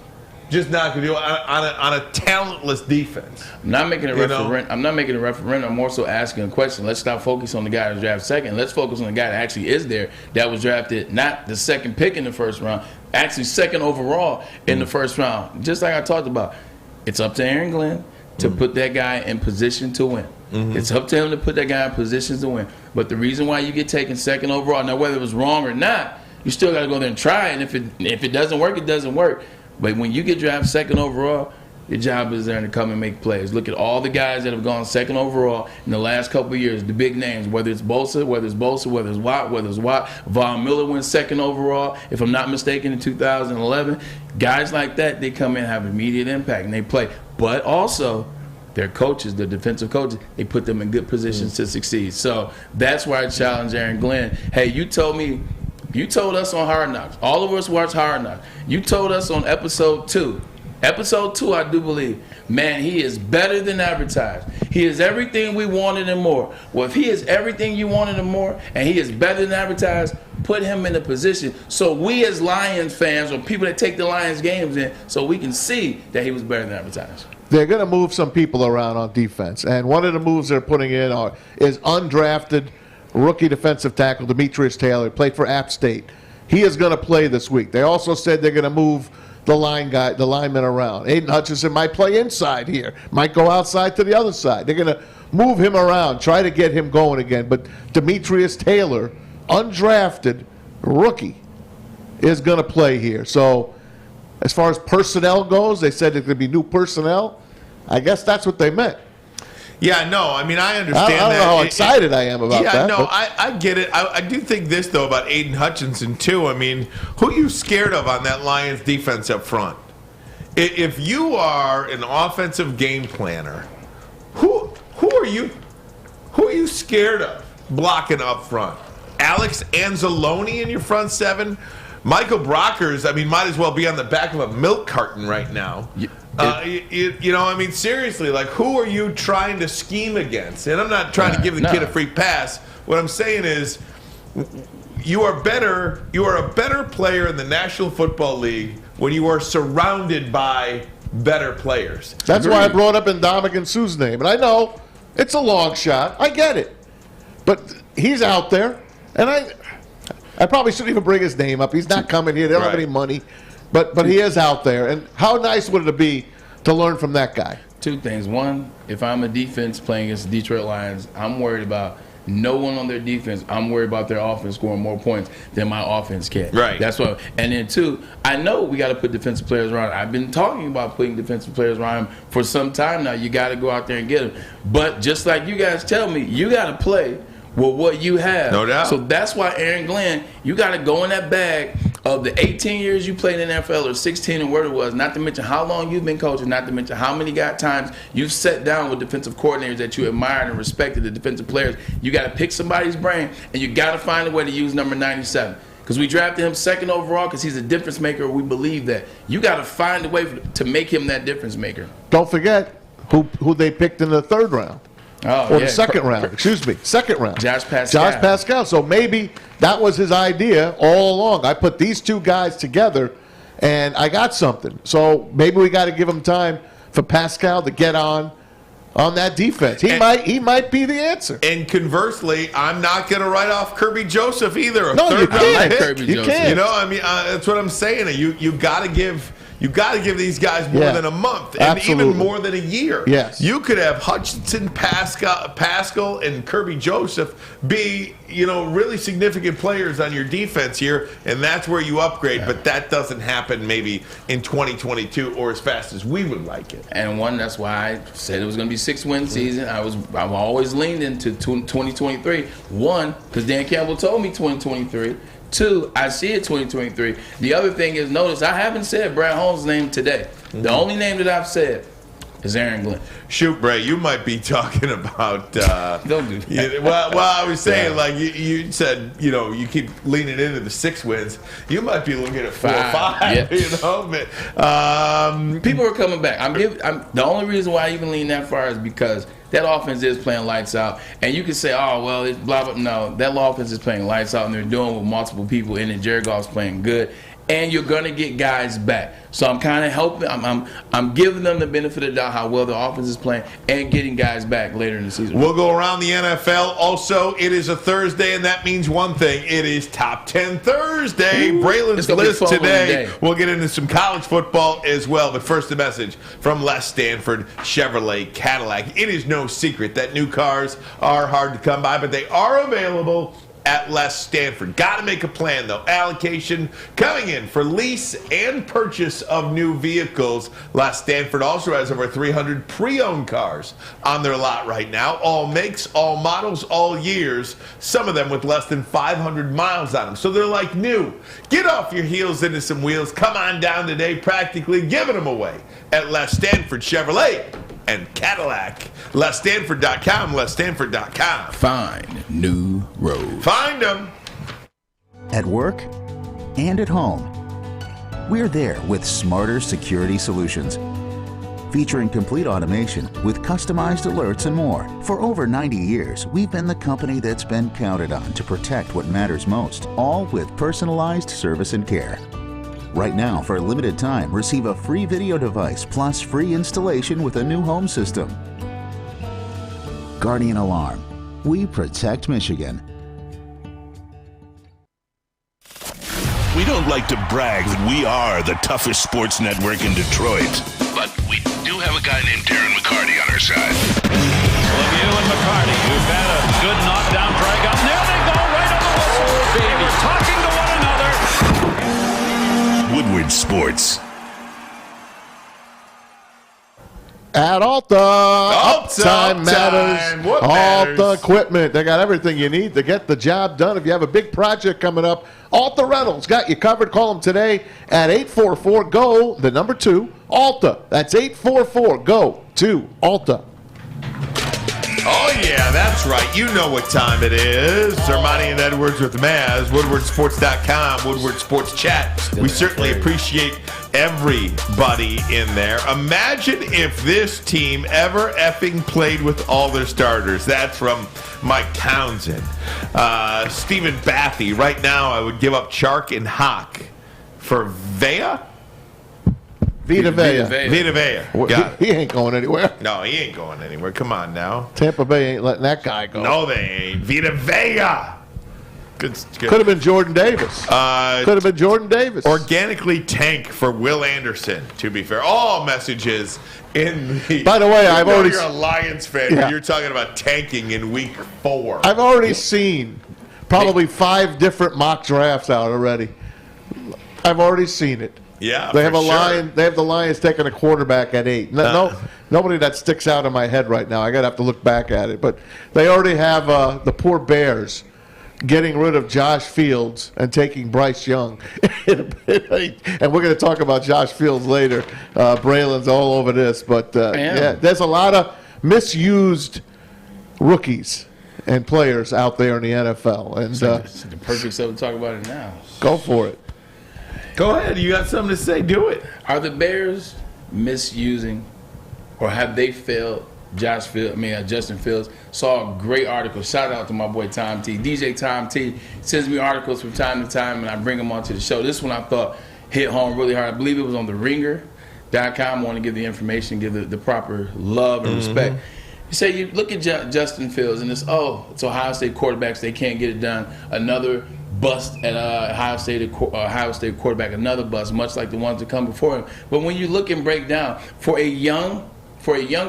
Just not going to do it on a talentless defense. I'm not making a referendum. I'm not making a referendum. I'm more so asking a question. Let's stop focusing on the guy that was drafted second. Let's focus on the guy that actually is there, that was drafted not the second pick in the first round, actually second overall in the first round. Just like I talked about, it's up to Aaron Glenn to put that guy in position to win. It's up to him to put that guy in positions to win. But the reason why you get taken second overall, now whether it was wrong or not, you still got to go there and try. And if it doesn't work, it doesn't work. But when you get drafted second overall, your job is there to come and make plays. Look at all the guys that have gone second overall in the last couple of years, the big names, whether it's Bosa, whether it's Watt. Von Miller went second overall, if I'm not mistaken, in 2011. Guys like that, they come in and have immediate impact, and they play. But also, their coaches, their defensive coaches, they put them in good positions to succeed. So that's why I challenge Aaron Glenn. Hey, you told us on Hard Knocks. All of us watch Hard Knocks. You told us on episode 2. Episode 2, I do believe. Man, he is better than advertised. He is everything we wanted and more. Well, if he is everything you wanted and more, and he is better than advertised, put him in a position so we as Lions fans or people that take the Lions games in, so we can see that he was better than advertised. They're going to move some people around on defense. And one of the moves they're putting in is undrafted rookie defensive tackle Demetrius Taylor, played for App State. He is going to play this week. They also said they're going to move the lineman around. Aiden Hutchinson might play inside here, might go outside to the other side. They're going to move him around, try to get him going again. But Demetrius Taylor, undrafted rookie, is going to play here. So as far as personnel goes, they said there could be new personnel. I guess that's what they meant. Yeah, no, I mean, I understand that. I don't know how excited I am about that. Yeah, no, I get it. I do think this, though, about Aiden Hutchinson, too. I mean, who are you scared of on that Lions defense up front? If you are an offensive game planner, who are you scared of blocking up front? Alex Anzalone in your front seven? Michael Brockers, I mean, might as well be on the back of a milk carton right now. You know, I mean, seriously, like, who are you trying to scheme against? And I'm not trying to give the kid a free pass. What I'm saying is, you are a better player in the National Football League when you are surrounded by better players. That's why I brought up Ndamukong Suh's name. And I know it's a long shot. I get it. But he's out there. And I probably shouldn't even bring his name up. He's not coming here. They don't have any money. But he is out there. And how nice would it be to learn from that guy? 2 things. One, if I'm a defense playing against the Detroit Lions, I'm worried about no one on their defense. I'm worried about their offense scoring more points than my offense can. Right. That's what. And then 2, I know we got to put defensive players around. I've been talking about putting defensive players around him for some time now. You got to go out there and get them. But just like you guys tell me, you got to play with what you have. No doubt. So that's why, Aaron Glenn, you got to go in that bag of the 18 years you played in the NFL, or 16 and whatever it was, not to mention how long you've been coaching, not to mention how many times you've sat down with defensive coordinators that you admired and respected, the defensive players. You got to pick somebody's brain, and you got to find a way to use number 97. Because we drafted him second overall because he's a difference maker. We believe that. You got to find a way to make him that difference maker. Don't forget who they picked in the 3rd round. The second round. Second round. Josh Pascal. So maybe that was his idea all along. I put these 2 guys together, and I got something. So maybe we got to give him time for Pascal to get on that defense. He might be the answer. And conversely, I'm not going to write off Kirby Joseph either. No, you can't. You can't. You know, I mean, that's what I'm saying. You got to give You got to give these guys more than a month, and absolutely. even more than a year. Yes. You could have Hutchinson, Pascal, and Kirby Joseph be, really significant players on your defense here, and that's where you upgrade. But that doesn't happen maybe in 2022 or as fast as we would like it. And that's why I said it was going to be 6-win season. I've always leaned into 2023. One, because Dan Campbell told me 2023. Two, I see it 2023. The other thing is, notice I haven't said Brad Holmes' name today. The only name that I've said is Aaron Glenn. Shoot, Bray, you might be talking about. Don't do that. Well, I was saying, like you said, you keep leaning into the 6 wins. You might be looking at 4 or 5. Yes. But, people are coming back. The only reason why I even lean that far is because that offense is playing lights out. And you can say, oh, well, it's blah, blah. No, that offense is playing lights out, and they're doing with multiple people in it. Jared Goff's playing good. And you're going to get guys back. So I'm kind of helping. I'm giving them the benefit of the doubt how well the offense is playing and getting guys back later in the season. We'll go around the NFL. Also, it is a Thursday, and that means one thing. It is Top 10 Thursday. Braylon's list today. We'll get into some college football as well. But first, a message from Les Stanford Chevrolet Cadillac. It is no secret that new cars are hard to come by, but they are available at Les Stanford. Got to make a plan, though. Allocation coming in for lease and purchase of new vehicles. Les Stanford also has over 300 pre-owned cars on their lot right now. All makes, all models, all years. Some of them with less than 500 miles on them. So they're like new. Get off your heels into some wheels. Come on down today, practically giving them away at Les Stanford Chevrolet and Cadillac. LesStanford.com, LesStanford.com. Find new roads. Find them. At work and at home. We're there with smarter security solutions. Featuring complete automation with customized alerts and more. For over 90 years, we've been the company that's been counted on to protect what matters most, all with personalized service and care. Right now, for a limited time, receive a free video device plus free installation with a new home system. Guardian Alarm. We protect Michigan. We don't like to brag that we are the toughest sports network in Detroit, but we do have a guy named Darren McCarty on our side. Lemieux and McCarty, who've had a good knockdown drag up. There they go, right on the whistle. They were talking to one another. Woodward Sports. At Alta, uptime matters. What matters? Alta Equipment. They got everything you need to get the job done. If you have a big project coming up, Alta Rentals got you covered. Call them today at 844-GO, the number 2, Alta. That's 844-GO-2, Alta. Oh, yeah, that's right. You know what time it is. Ermanni and Edwards with Maz, WoodwardSports.com, Woodward Sports Chat. We certainly appreciate everybody in there. Imagine if this team ever effing played with all their starters. That's from Mike Townsend. Stephen Bathy. Right now, I would give up Chark and Hawk for Vea. Vita Vea. Vita Vea. He ain't going anywhere. No, he ain't going anywhere. Come on now. Tampa Bay ain't letting that guy go. No, they ain't. Vita Vea. Good. Could have been Jordan Davis. Could have been Jordan Davis. Organically tank for Will Anderson, to be fair. All messages in the... By the way, I've already... You're a Lions fan, but you're talking about tanking in week 4. I've already seen probably 5 different mock drafts out already. I've already seen it. Yeah, they have for a Lion. They have the Lions taking a quarterback at 8. Nobody that sticks out in my head right now. I gotta have to look back at it. But they already have the poor Bears getting rid of Josh Fields and taking Bryce Young. And we're going to talk about Josh Fields later. Braylon's all over this, but yeah, there's a lot of misused rookies and players out there in the NFL. And it's the perfect stuff to talk about it now. Go for it. Go ahead. You got something to say. Do it. Are the Bears misusing, or have they failed Justin Fields? Saw a great article. Shout out to my boy Tom T. DJ Tom T. sends me articles from time to time, and I bring them onto the show. This one I thought hit home really hard. I believe it was on the ringer.com. I want to give the information, give the proper love and respect. You say, you look at Justin Fields, and it's Ohio State quarterbacks, they can't get it done. Another bust at Ohio State quarterback, another bust, much like the ones that come before him. But when you look and break down, for a young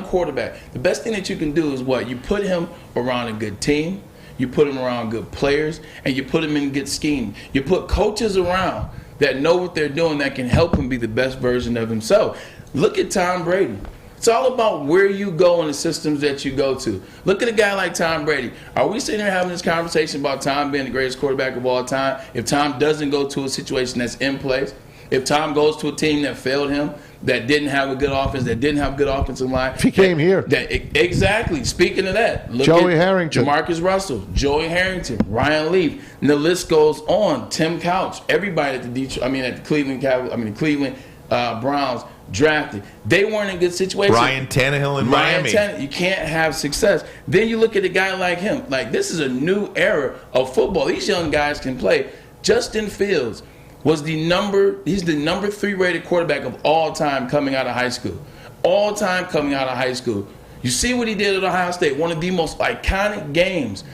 quarterback, the best thing that you can do is what? You put him around a good team, you put him around good players, and you put him in a good scheme. You put coaches around that know what they're doing, that can help him be the best version of himself. Look at Tom Brady. It's all about where you go and the systems that you go to. Look at a guy like Tom Brady. Are we sitting here having this conversation about Tom being the greatest quarterback of all time if Tom doesn't go to a situation that's in place? If Tom goes to a team that failed him, that didn't have a good offense, that didn't have a good offensive line. If he came here. Exactly. Speaking of that, look Joey at Harrington. Jamarcus Russell, Joey Harrington, Ryan Leaf, and the list goes on. Tim Couch, everybody at the Cleveland Browns drafted. They weren't in a good situation. Ryan Tannehill in Miami. You can't have success. Then you look at a guy like him. Like, this is a new era of football. These young guys can play. Justin Fields was he's the number 3 rated quarterback of all time coming out of high school. All time coming out of high school. You see what he did at Ohio State, one of the most iconic games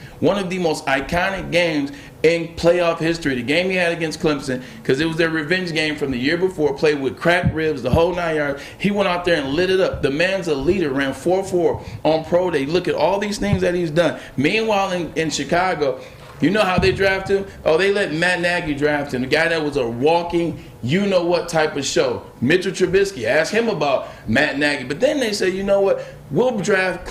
in playoff history. The game he had against Clemson, because it was their revenge game from the year before, played with cracked ribs, the whole 9 yards. He went out there and lit it up. The man's a leader, ran 4.4 on pro day. Look at all these things that he's done. Meanwhile, in Chicago, you know how they draft him? Oh, they let Matt Nagy draft him, the guy that was a walking you-know-what type of show. Mitchell Trubisky, ask him about Matt Nagy. But then they say, you know what? We'll draft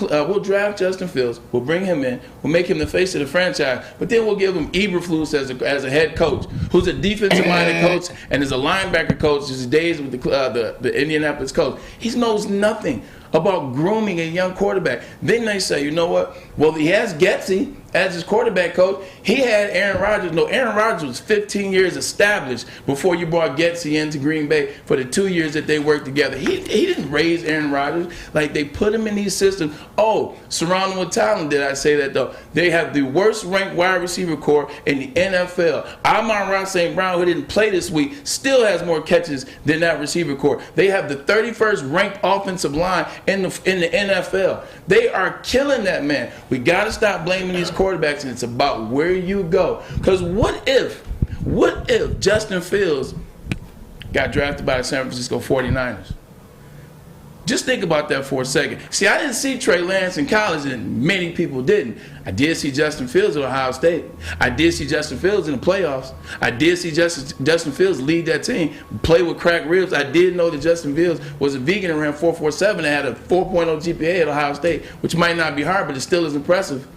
Justin Fields. We'll bring him in. We'll make him the face of the franchise. But then we'll give him Eberflus as a head coach, who's a defensive-minded coach and is a linebacker coach. His days with the Indianapolis Colts. He knows nothing about grooming a young quarterback. Then they say, you know what? Well, he has Getsy as his quarterback coach. He had Aaron Rodgers. No, Aaron Rodgers was 15 years established before you brought Getsy into Green Bay for the 2 years that they worked together. He didn't raise Aaron Rodgers. Like, they put him in these systems. Oh, surrounding with talent, did I say that, though? They have the worst ranked wide receiver corps in the NFL. Amon-Ra St. Brown, who didn't play this week, still has more catches than that receiver corps. They have the 31st ranked offensive line in the NFL. They are killing that man. We got to stop blaming these quarterbacks, and it's about where you go. Because what if Justin Fields got drafted by the San Francisco 49ers? Just think about that for a second. See, I didn't see Trey Lance in college, and many people didn't. I did see Justin Fields at Ohio State. I did see Justin Fields in the playoffs. I did see Justin Fields lead that team, play with cracked ribs. I did know that Justin Fields was a vegan and ran 4.47 and had a 4.0 GPA at Ohio State, which might not be hard, but it still is impressive.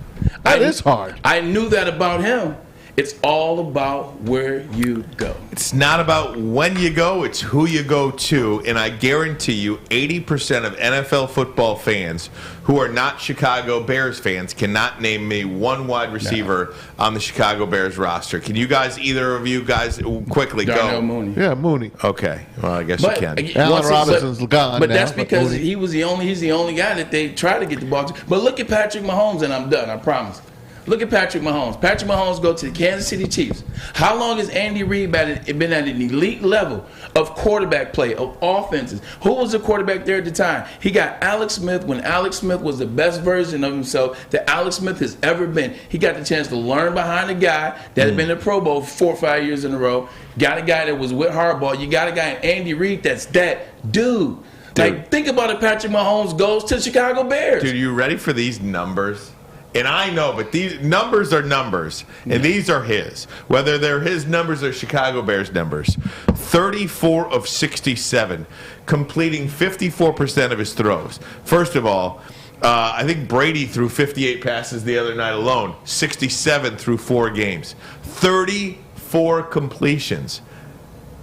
That is hard. I knew that about him. It's all about where you go. It's not about when you go, it's who you go to. And I guarantee you 80% of NFL football fans who are not Chicago Bears fans cannot name me one wide receiver on the Chicago Bears roster. Can you guys, either of you guys, quickly Darnell go? Mooney. Yeah, Mooney. Okay. Well, I guess you can. Allen Robinson's gone But now, that's because Mooney. he's the only guy that they try to get the ball to. But look at Patrick Mahomes, and I'm done, I promise. Look at Patrick Mahomes. Patrick Mahomes go to the Kansas City Chiefs. How long has Andy Reid been at an elite level of quarterback play, of offenses? Who was the quarterback there at the time? He got Alex Smith when Alex Smith was the best version of himself that Alex Smith has ever been. He got the chance to learn behind a guy that had been in the Pro Bowl 4 or 5 years in a row. Got a guy that was with Harbaugh. You got a guy in Andy Reid that's that dude. Like, think about it. Patrick Mahomes goes to the Chicago Bears. Dude, you ready for these numbers? And I know, but these numbers are numbers, and these are his. Whether they're his numbers or Chicago Bears numbers. 34 of 67, completing 54% of his throws. First of all, I think Brady threw 58 passes the other night alone, 67 through 4 games. 34 completions.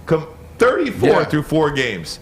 34 through 4 games.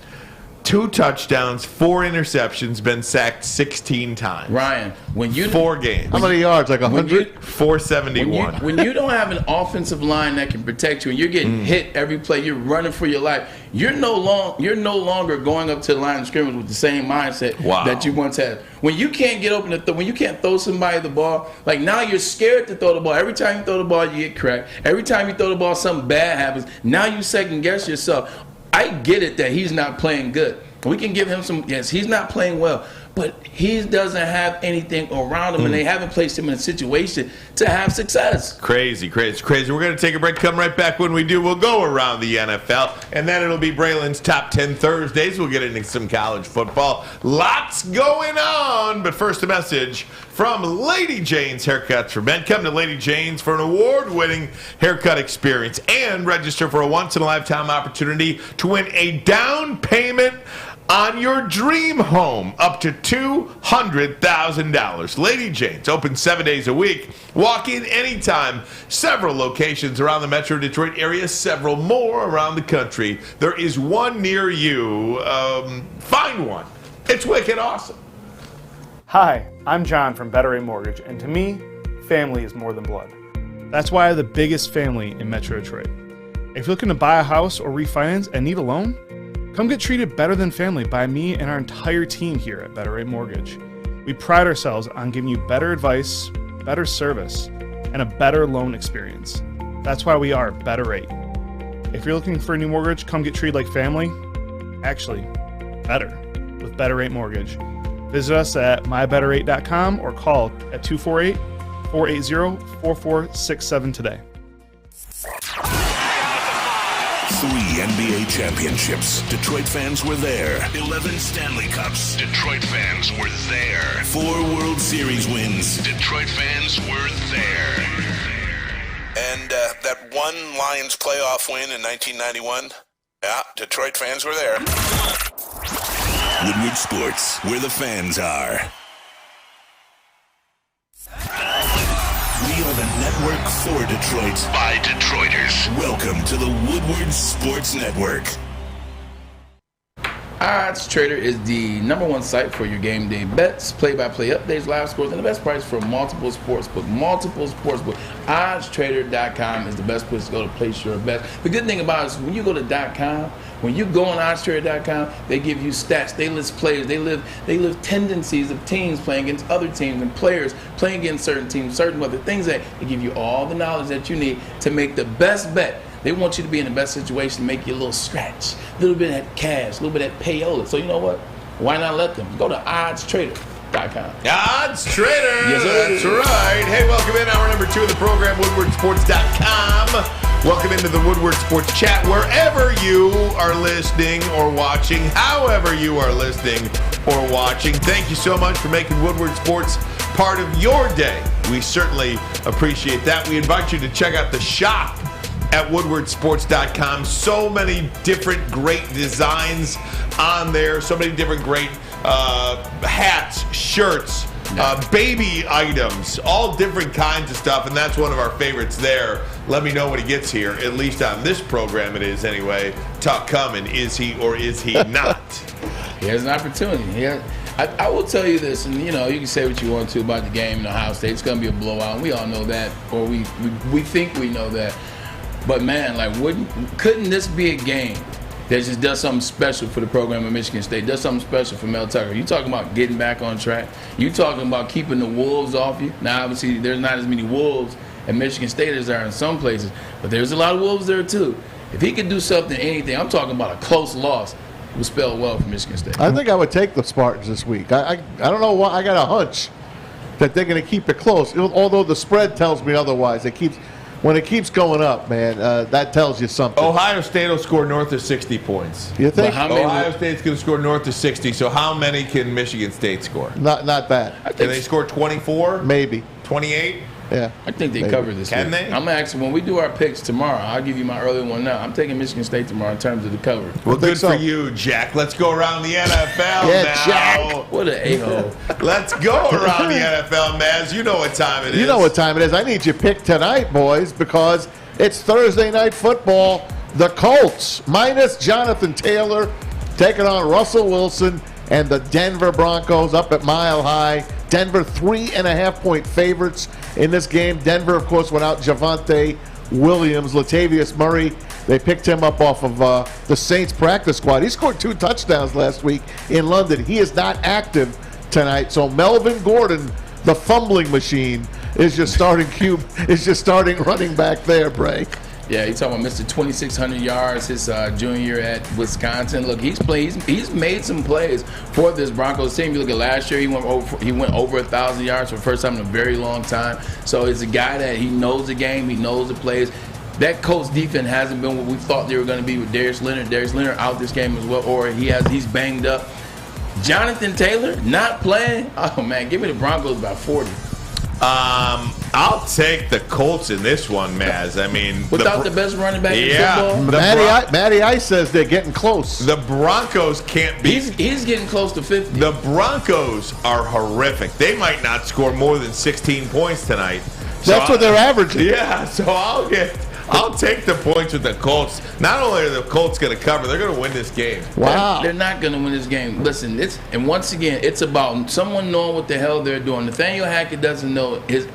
2 touchdowns, 4 interceptions, been sacked 16 times. Ryan, when you 4 games. How many yards? Like 100? 471. When you don't have an offensive line that can protect you, and you're getting hit every play, you're running for your life. You're no longer going up to the line of scrimmage with the same mindset that you once had. When you can't get open when you can't throw somebody the ball, like now you're scared to throw the ball. Every time you throw the ball, you get cracked. Every time you throw the ball, something bad happens. Now you second guess yourself. I get it that he's not playing good. We can give him some, yes, he's not playing well. but he doesn't have anything around him, and they haven't placed him in a situation to have success. Crazy. We're going to take a break. Come right back. When we do, we'll go around the NFL, and then it'll be Braylon's Top 10 Thursdays. We'll get into some college football. Lots going on, but first a message from Lady Jane's Haircuts for Men. Come to Lady Jane's for an award-winning haircut experience and register for a once-in-a-lifetime opportunity to win a down payment on your dream home up to $200,000. Lady Jane's, open 7 days a week. Walk in anytime. Several locations around the Metro Detroit area, several more around the country. There is one near you. Find one. It's wicked awesome. Hi, I'm John from Better Rate Mortgage, and to me, family is more than blood. That's why I have the biggest family in Metro Detroit. If you're looking to buy a house or refinance and need a loan, come get treated better than family by me and our entire team here at Better Rate Mortgage. We pride ourselves on giving you better advice, better service, and a better loan experience. That's why we are Better Rate. If you're looking for a new mortgage, come get treated like family. Actually, better with Better Rate Mortgage. Visit us at mybetterrate.com or call at 248-480-4467 today. 3 NBA championships. Detroit fans were there. 11 Stanley Cups. Detroit fans were there. 4 World Series wins. Detroit fans were there. And that one Lions playoff win in 1991. Yeah, Detroit fans were there. Woodward Sports, where the fans are. We are the network for Detroit by Detroiters. Welcome to the Woodward Sports Network. Odds Trader is the #1 site for your game day bets, play-by-play updates, live scores, and the best price for multiple sportsbook. OddsTrader.com is the best place to go to place your bets. The good thing about it is when you go to .com, when you go on OddsTrader.com, they give you stats. They list players. They live tendencies of teams playing against other teams and players playing against certain teams, certain other things that they give you all the knowledge that you need to make the best bet. They want you to be in the best situation to make you a little scratch, a little bit of that cash, a little bit of that payola. So you know what? Why not let them? Go to OddsTrader.com. Odds Trader. Yes, sir. That's right. Hey, welcome in hour number 2 of the program, WoodwardSports.com. Welcome into the Woodward Sports Chat, wherever you are listening or watching, however you are listening or watching. Thank you so much for making Woodward Sports part of your day. We certainly appreciate that. We invite you to check out the shop at WoodwardSports.com. So many different great designs on there. So many different great hats, shirts, baby items, all different kinds of stuff. And that's one of our favorites there. Let me know when he gets here. At least on this program it is anyway. Tuck coming. Is he or is he not? He has an opportunity. I will tell you this, and you can say what you want to about the game in Ohio State. It's going to be a blowout. We all know that, or we think we know that. But man, couldn't this be a game that just does something special for the program at Michigan State, does something special for Mel Tucker? You talking about getting back on track. You talking about keeping the wolves off you. Now, obviously, there's not as many wolves at Michigan State as there are in some places, but there's a lot of wolves there too. If he could do something, anything, I'm talking about a close loss, it would spell well for Michigan State. I think I would take the Spartans this week. I don't know why. I got a hunch that they're going to keep it close, although the spread tells me otherwise. When it keeps going up, man, that tells you something. Ohio State will score north of 60 points. You think? Ohio State's going to score north of 60, so how many can Michigan State score? Not bad. Can they score 24? Maybe. 28? Yeah. I think they cover this Can week. they? I'm actually, when we do our picks tomorrow, I'll give you my early one now. I'm taking Michigan State tomorrow in terms of the cover. Well, good for you, Jack. Let's go around the NFL now. Jack. What an a-hole. Let's go around the NFL, Maz. You know what time it is. You know what time it is. I need your pick tonight, boys, because it's Thursday Night Football. The Colts, minus Jonathan Taylor, taking on Russell Wilson and the Denver Broncos up at Mile High. Denver 3.5-point favorites in this game. Denver, of course, without Javonte Williams. Latavius Murray, they picked him up off of the Saints practice squad. He scored 2 touchdowns last week in London. He is not active tonight. So Melvin Gordon, the fumbling machine, is just starting running back there, Bray. Yeah, he's talking about Mr. 2,600 yards his junior year at Wisconsin. Look, he's made some plays for this Broncos team. You look at last year, he went over 1,000 yards for the first time in a very long time. So it's a guy that he knows the game, he knows the plays. That Colts defense hasn't been what we thought they were going to be with Darius Leonard. Darius Leonard out this game as well, or he's banged up. Jonathan Taylor not playing. Oh man, give me the Broncos by 40. I'll take the Colts in this one, Maz. I mean, without the best running back in football. Matty Ice says they're getting close. The Broncos can't be. He's getting close to 50. The Broncos are horrific. They might not score more than 16 points tonight. That's what they're averaging. Yeah, so I'll take the points with the Colts. Not only are the Colts going to cover, they're going to win this game. Wow. They're not going to win this game. Listen, and once again, it's about someone knowing what the hell they're doing. Nathaniel Hackett doesn't know his.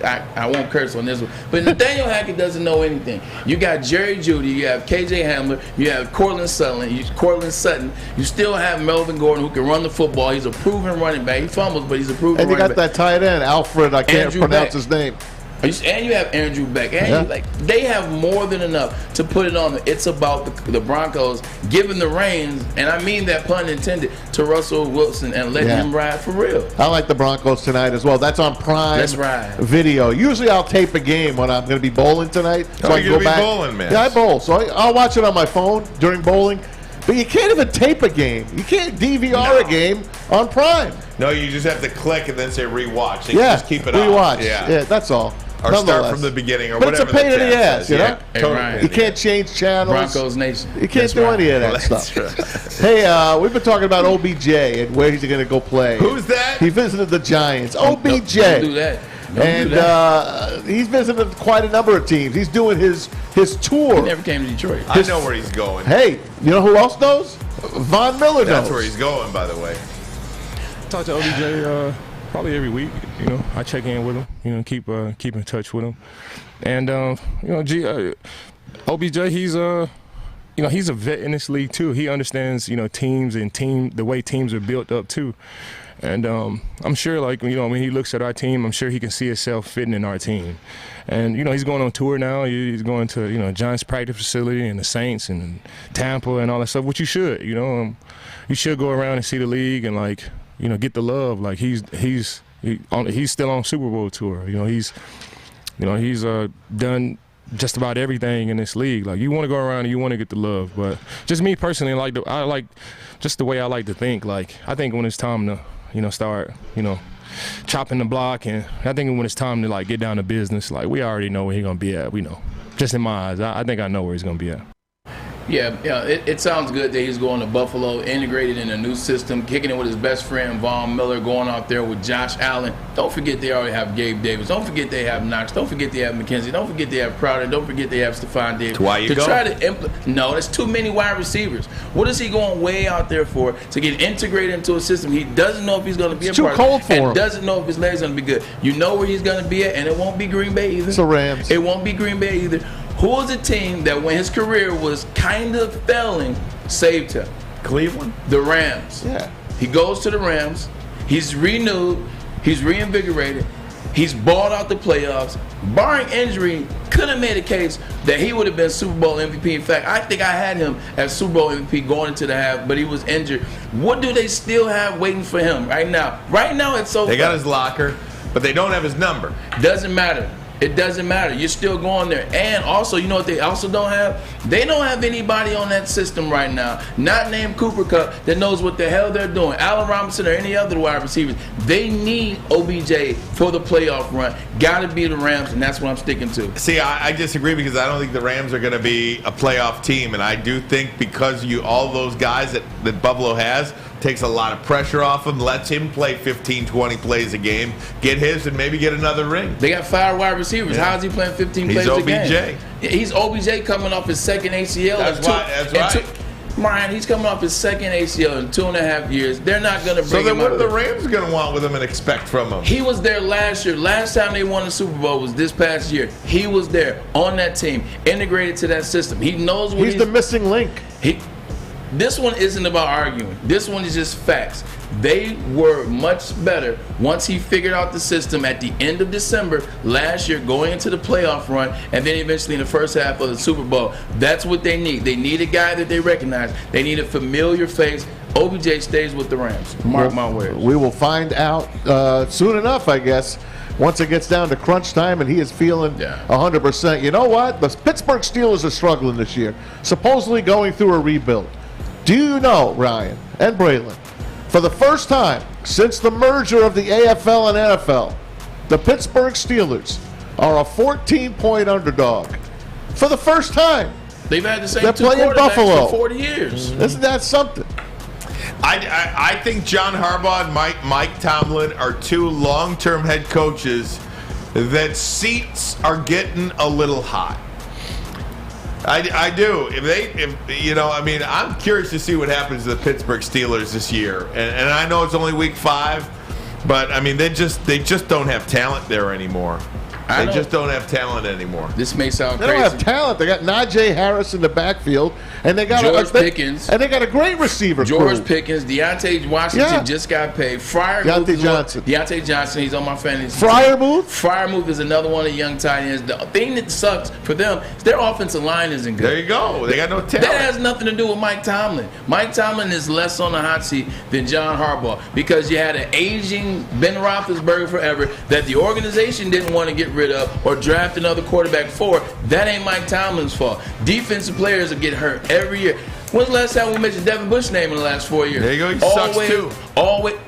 I won't curse on this one, but Nathaniel Hackett doesn't know anything. You got Jerry Jeudy, you have KJ Hamler, you have Cortland Sutton. You still have Melvin Gordon who can run the football. He's a proven running back. He fumbles, but he's a proven running back. And you got that tight end, Alfred. I can't pronounce his name. And you have Andrew Beck. They have more than enough to put it on. It's about the Broncos giving the reins, and I mean that pun intended, to Russell Wilson and letting him ride for real. I like the Broncos tonight as well. That's on Prime Video. Usually I'll tape a game when I'm going to be bowling tonight. So I can go back. Bowling, man. Yeah, I bowl. So I'll watch it on my phone during bowling. But you can't even tape a game. You can't DVR a game on Prime. No, you just have to click and then say rewatch. You just keep it rewatch. on. Yeah, that's all. Or start from the beginning or but whatever. But it's a pain in the ass, you know? Totally. You can't change channels. Broncos Nation. You can't do any of that stuff. Hey, we've been talking about OBJ and where he's going to go play. Who's that? He visited the Giants. OBJ. Don't do that. He's visited quite a number of teams. He's doing his tour. He never came to Detroit. I know where he's going. Hey, you know who else knows? Von Miller knows. That's where he's going, by the way. Talk to OBJ probably every week. You know, I check in with him. You know, keep in touch with him. And OBJ, he's he's a vet in this league too. He understands teams and the way teams are built up too. And I'm sure, when he looks at our team, I'm sure he can see himself fitting in our team. And, he's going on tour now. He's going to, Giants practice facility and the Saints and Tampa and all that stuff, which you should, you should go around and see the league and, get the love. Like, he's still on Super Bowl tour. He's done just about everything in this league. Like, you want to go around and you want to get the love. But just me personally, I like just the way I like to think. Like, I think when it's time to, start, chopping the block, and I think when it's time to get down to business, we already know where he's gonna be at. We know, just in my eyes, I think I know where he's gonna be at. Yeah, it sounds good that he's going to Buffalo, integrated in a new system, kicking it with his best friend Von Miller, going out there with Josh Allen. Don't forget they already have Gabe Davis. Don't forget they have Knox. Don't forget they have McKenzie. Don't forget they have Crowder. Don't forget they have Stephon Diggs. That's why you go. Try to no, there's too many wide receivers. What is he going way out there for? To get integrated into a system he doesn't know if he's going to be a part of. It's too cold for him. And doesn't know if his leg's going to be good. You know where he's going to be at, and it won't be Green Bay either. It's the Rams. It won't be Green Bay either. Who was a team that when his career was kind of failing, saved him? Cleveland? The Rams. Yeah. He goes to the Rams. He's renewed. He's reinvigorated. He's balled out the playoffs. Barring injury, could have made a case that he would have been Super Bowl MVP. In fact, I think I had him as Super Bowl MVP going into the half, but he was injured. What do they still have waiting for him right now? Right now, it's so. They got his locker, but they don't have his number. Doesn't matter. It doesn't matter. You're still going there. And also, you know what they also don't have? They don't have anybody on that system right now, not named Cooper Kupp, that knows what the hell they're doing. Allen Robinson or any other wide receivers. They need OBJ for the playoff run. Got to be the Rams, and that's what I'm sticking to. See, I disagree because I don't think the Rams are going to be a playoff team. And I do think because all those guys that Buffalo has, takes a lot of pressure off him, lets him play 15, 20 plays a game, get his, and maybe get another ring. They got 5 wide receivers. Yeah. How is he playing 15 plays a game? He's OBJ coming off his second ACL. That's right. Ryan, he's coming off his second ACL in 2.5 years. They're not going to bring him. So then what are the Rams going to want with him and expect from him? He was there last year. Last time they won the Super Bowl was this past year. He was there on that team, integrated to that system. He knows what he's the missing link. This one isn't about arguing. This one is just facts. They were much better once he figured out the system at the end of December last year, going into the playoff run, and then eventually in the first half of the Super Bowl. That's what they need. They need a guy that they recognize. They need a familiar face. OBJ stays with the Rams. Mark my words. We will find out soon enough, I guess, once it gets down to crunch time and he is feeling 100%. You know what? The Pittsburgh Steelers are struggling this year, supposedly going through a rebuild. Do you know, Ryan and Braylon, for the first time since the merger of the AFL and NFL, the Pittsburgh Steelers are a 14-point underdog. For the first time. They've had the same They're two playing quarterbacks Buffalo for 40 years. Isn't that something? I think John Harbaugh and Mike Tomlin are two long-term head coaches that seats are getting a little hot. I do. I'm curious to see what happens to the Pittsburgh Steelers this year. And I know it's only week 5, but I mean they just don't have talent there anymore. They just don't have talent anymore. This may sound They crazy. don't have talent. They got Najee Harris in the backfield, and they got George Pickens, and they got a great receiver. George crew. Pickens, Deontay Washington just got paid. Deontay Johnson. He's on my fantasy. Freiermuth is another one of the young tight ends. The thing that sucks for them is their offensive line isn't good. There you go. They got no talent. That has nothing to do with Mike Tomlin. Mike Tomlin is less on the hot seat than John Harbaugh because you had an aging Ben Roethlisberger forever that the organization didn't want to get rid of or draft another quarterback for. That ain't Mike Tomlin's fault. Defensive players will get hurt every year. When's the last time we mentioned Devin Bush's name in the last 4 years? There you go. He sucks too.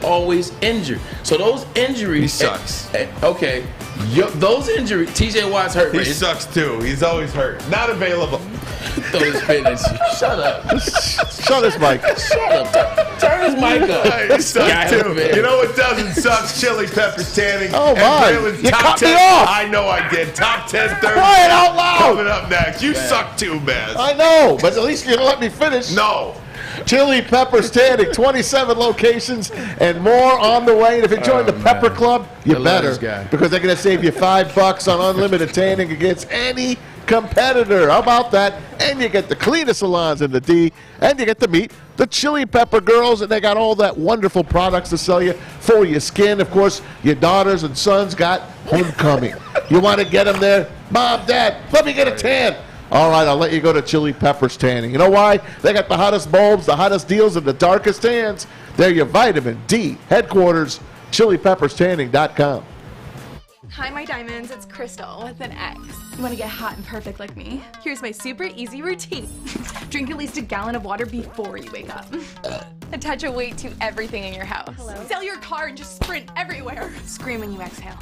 Always injured. So those injuries. He sucks. Okay. Those injuries. TJ Watt's hurt. He sucks too. He's always hurt. Not available. Shut up. Shut his mic. Shut up. Turn his mic up. He sucks too. You know what doesn't suck? Chili pepper tanning. Oh, and my. Braylon's You top cut 10. me off. I know I did. Top 10 Thursday. Quiet out loud. Coming up next. You suck too, Baz. I know, but at least you're gonna let me finish. No. Chili Peppers Tanning, 27 locations and more on the way. And if you join the Pepper Club, you better, because they're going to save you $5 on unlimited tanning against any competitor. How about that? And you get the cleanest salons in the D, and you get to meet the Chili Pepper girls, and they got all that wonderful products to sell you for your skin. Of course, your daughters and sons got homecoming. You want to get them there? Mom, Dad, let me get a tan. All right, I'll let you go to Chili Peppers Tanning. You know why? They got the hottest bulbs, the hottest deals, and the darkest tans. They're your vitamin D headquarters, chilipepperstanning.com. Hi, my diamonds. It's Crystal with an X. You want to get hot and perfect like me? Here's my super easy routine. Drink at least a gallon of water before you wake up. Attach a weight to everything in your house. Sell your car and just sprint everywhere. Scream when you exhale.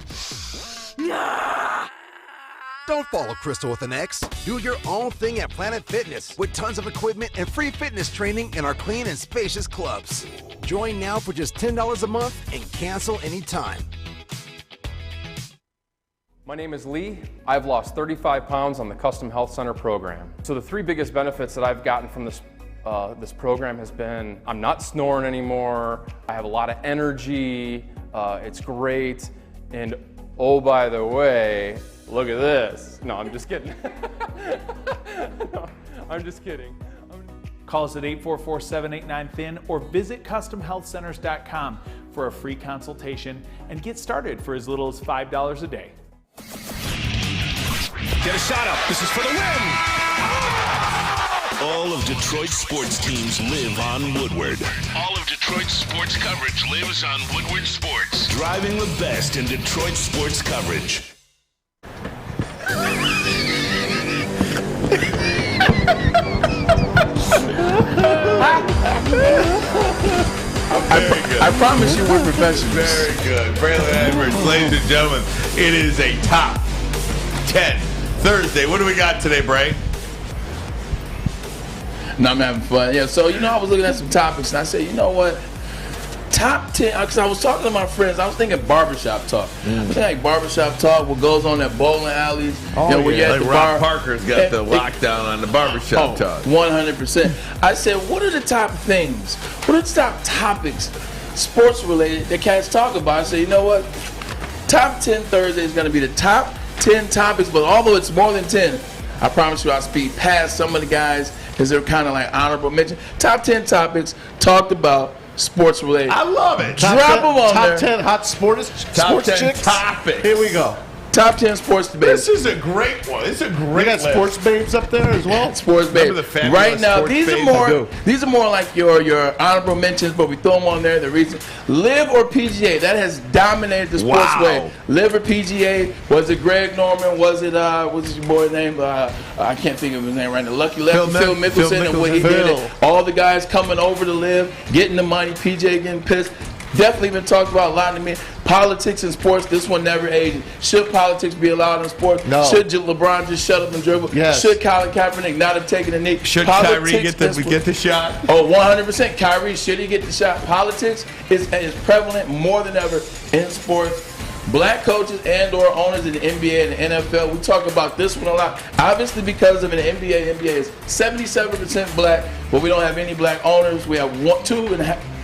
Don't follow Crystal with an X. Do your own thing at Planet Fitness with tons of equipment and free fitness training in our clean and spacious clubs. Join now for just $10 a month and cancel anytime. My name is Lee. I've lost 35 pounds on the Custom Health Center program. So the 3 biggest benefits that I've gotten from this program has been I'm not snoring anymore, I have a lot of energy, it's great, and oh, by the way, look at this. No, I'm just kidding. No, I'm just kidding. Call us at 844-789-THIN or visit CustomHealthCenters.com for a free consultation and get started for as little as $5 a day. Get a shot up. This is for the win. All of Detroit's sports teams live on Woodward. All of Detroit's sports coverage lives on Woodward Sports. Driving the best in Detroit sports coverage. I promise you we're professionals. Very good. Braylon Edwards, ladies and gentlemen, it is a top 10 Thursday. What do we got today, Bray? No, I'm having fun. Yeah, so, I was looking at some topics, and I said, you know what? Top 10, because I was talking to my friends, I was thinking barbershop talk. I was thinking like barbershop talk, what goes on at bowling alleys. Where you at the Rob Parker's got the lockdown on the barbershop talk. 100%. I said, what are the top things? What are the top topics, sports related, that cats talk about? I said, you know what? Top 10 Thursday is going to be the top 10 topics, but although it's more than 10, I promise you I'll speed past some of the guys Is there kind of like honorable mention? Top 10 topics talked about sports related. I love it. Drop them on there. Top 10 hot sports Top 10 chicks. topics. Here we go. Top 10 sports debates. This is a great one. This is a great We got list. sports babes up there as well. Sports Remember babes. the fabulous Right now, sports these babes? are I do. these are more like your honorable mentions, but we throw them on there. The reason, Live or PGA, that has dominated the sports Wow. way. Live or PGA? Was it Greg Norman? Was it what's your boy name? I can't think of his name right now. Lucky Lefty, Phil Mickelson, and what he did. Phil. It. All the guys coming over to Live, getting the money. PGA getting pissed. Definitely been talked about a lot to me. Politics and sports, this one never ages. Should politics be allowed in sports? No. Should LeBron just shut up and dribble? Yes. Should Colin Kaepernick not have taken a knee? Should Politics, Kyrie get the shot? Oh, 100%. Kyrie, should he get the shot? Politics is prevalent more than ever in sports. Black coaches and or owners in the NBA and the NFL, we talk about this one a lot. Obviously, because of an NBA, the NBA is 77% black, but we don't have any black owners. We have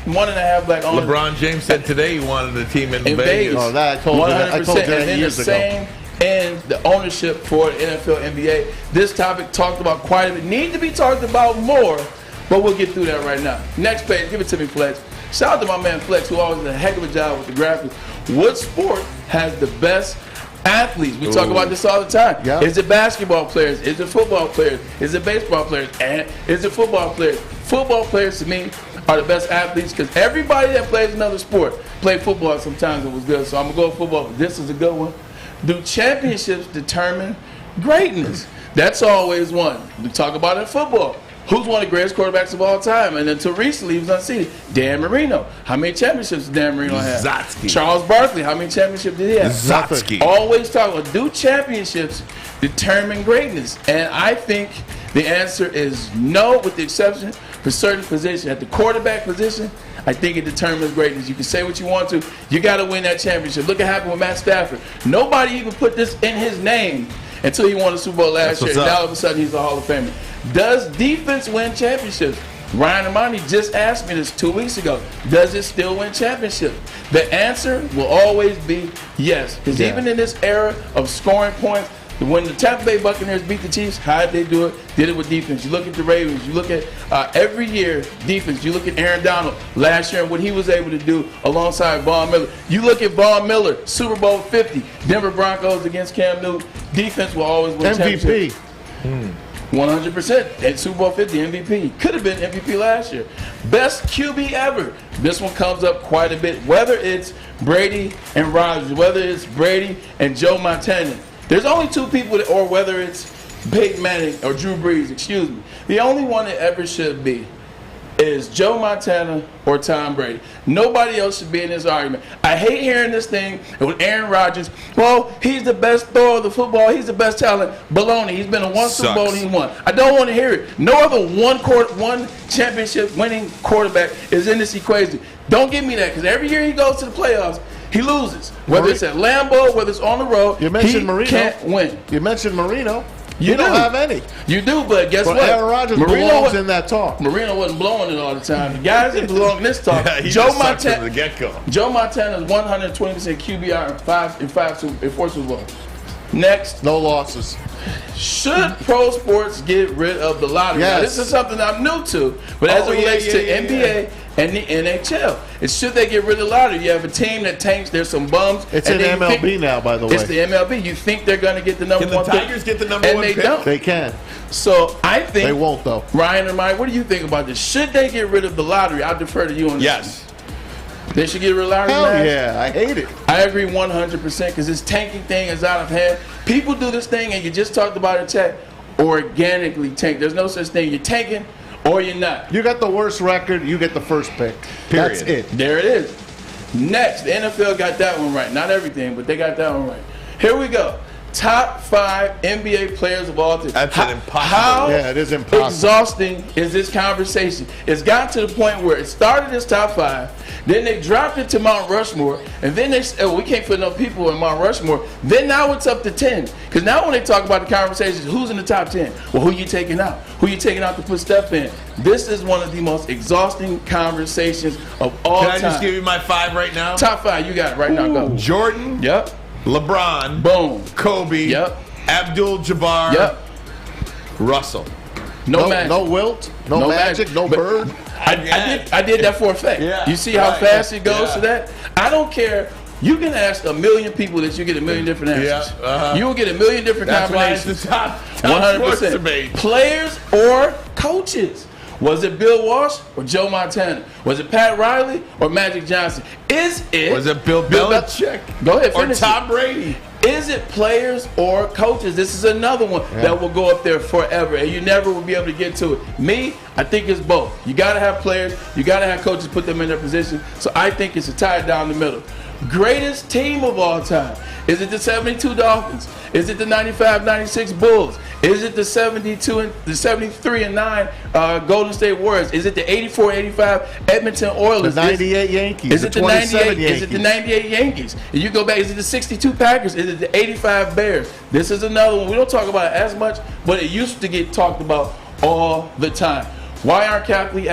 1.5 black owners. LeBron James said today he wanted a team in Vegas. Vegas. Oh, that I told you that. I told you that years ago. Same and the ownership for the NFL, NBA. This topic talked about quite a bit. Need to be talked about more, but we'll get through that right now. Next page, give it to me, Flex. Shout out to my man Flex, who always did a heck of a job with the graphics. What sport has the best athletes? We talk about this all the time. Yep. Is it basketball players? Is it football players? Is it baseball players? And is it football players? Football players, to me, are the best athletes because everybody that plays another sport played football sometimes it was good. So I'm going to go with football. This is a good one. Do championships determine greatness? That's always one. We talk about it in football. Who's one of the greatest quarterbacks of all time? And until recently, he was unseated. Dan Marino. How many championships did Dan Marino have? Zatsky. Charles Barkley. How many championships did he have? Zatsky. Always talk about, do championships determine greatness? And I think the answer is no, with the exception for certain positions. At the quarterback position, I think it determines greatness. You can say what you want to. You got to win that championship. Look at what happened with Matt Stafford. Nobody even put this in his name until he won the Super Bowl last year. Now all of a sudden he's a Hall of Famer. Does defense win championships? Ryan Ermanni just asked me this 2 weeks ago. Does it still win championships? The answer will always be yes. Because even in this era of scoring points, when the Tampa Bay Buccaneers beat the Chiefs, how did they do it? Did it with defense. You look at the Ravens. You look at every year defense. You look at Aaron Donald last year and what he was able to do alongside Von Miller. You look at Von Miller, Super Bowl 50, Denver Broncos against Cam Newton. Defense will always win MVP. championships. 100%. At Super Bowl 50, MVP. Could have been MVP last year. Best QB ever. This one comes up quite a bit. Whether it's Brady and Rodgers, whether it's Brady and Joe Montana. There's only two people, or whether it's Peyton Manning or Drew Brees, excuse me. The only one that ever should be is Joe Montana or Tom Brady. Nobody else should be in this argument. I hate hearing this thing with Aaron Rodgers. Well, he's the best thrower of the football. He's the best talent. Baloney. He's been in one Super Bowl and he won. I don't want to hear it. No other one championship winning quarterback is in this equation. Don't give me that because every year he goes to the playoffs, he loses. Whether it's at Lambeau, whether it's on the road, You mentioned Marino. Can't win. You mentioned Marino. You don't have any. You do, but guess But what? Aaron Rodgers belongs in that talk. Marino wasn't blowing it all the time. The guys that belong in this talk. He Joe just sucks from Montana. the get-go. Joe Montana's 120% QBR in four Super Bowls. Next, no losses. Should pro sports get rid of the lottery? Now, Yes. this is something I'm new to, but as it relates to NBA and the NHL, it's should they get rid of the lottery? You have a team that tanks. There's some bums. It's and in then you MLB think- now, by the way. It's the MLB. You think they're going to get the number Can the one Tigers pick? get the number and one they pick? don't. They can. So I think They won't, though. Ryan and Mike, what do you think about this? Should they get rid of the lottery? I'll defer to you on this. Yes. They should get rid of the lottery. Hell Max? yeah, I hate it. I agree 100% because this tanking thing is out of hand. People do this thing, and you just talked about it, chat, organically tank. There's no such thing. You're tanking or you're not. You got the worst record, you get the first pick. Period. That's it. There it is. Next, the NFL got that one right. Not everything, but they got that one right. Here we go. Top 5 NBA players of all time. That's an impossible. How Yeah, it is impossible. exhausting is this conversation? It's gotten to the point where it started as top 5, then they dropped it to Mount Rushmore, and then they said, oh, we can't put enough people in Mount Rushmore. Then now it's up to 10. Because now when they talk about the conversations, who's in the top 10? Well, who you taking out? Who you taking out to put Steph in? This is one of the most exhausting conversations of all Can time. I just give you my 5 right now? Top 5, you got it right now. Go. Jordan. Yep. LeBron. Boom. Kobe. Yep. Abdul-Jabbar. Yep. Russell. No Magic. No Wilt. No Magic. No But Bird. I did that for a fact. Yeah, You see how right. fast it goes Yeah. to that? I don't care. You can ask a million people that you get a million different answers. Yeah, uh-huh. You will get a million different That's why it's combinations. the top 100%. debate. Players or coaches? Was it Bill Walsh or Joe Montana? Was it Pat Riley or Magic Johnson? Was it Bill Belichick? Go ahead, Or finish Tom it. Brady? Is it players or coaches? This is another one that will go up there forever, and you never will be able to get to it. Me, I think it's both. You got to have players. You got to have coaches put them in their position. So I think it's a tie down the middle. Greatest team of all time. Is it the 72 Dolphins? Is it the 95-96 Bulls? Is it the 73-9 Golden State Warriors? Is it the 84-85 Edmonton Oilers? The 98 Yankees. Is it the 27 98? Yankees. Is it the 98 Yankees? And you go back. Is it the 62 Packers? Is it the 85 Bears? This is another one. We don't talk about it as much, but it used to get talked about all the time. Why aren't college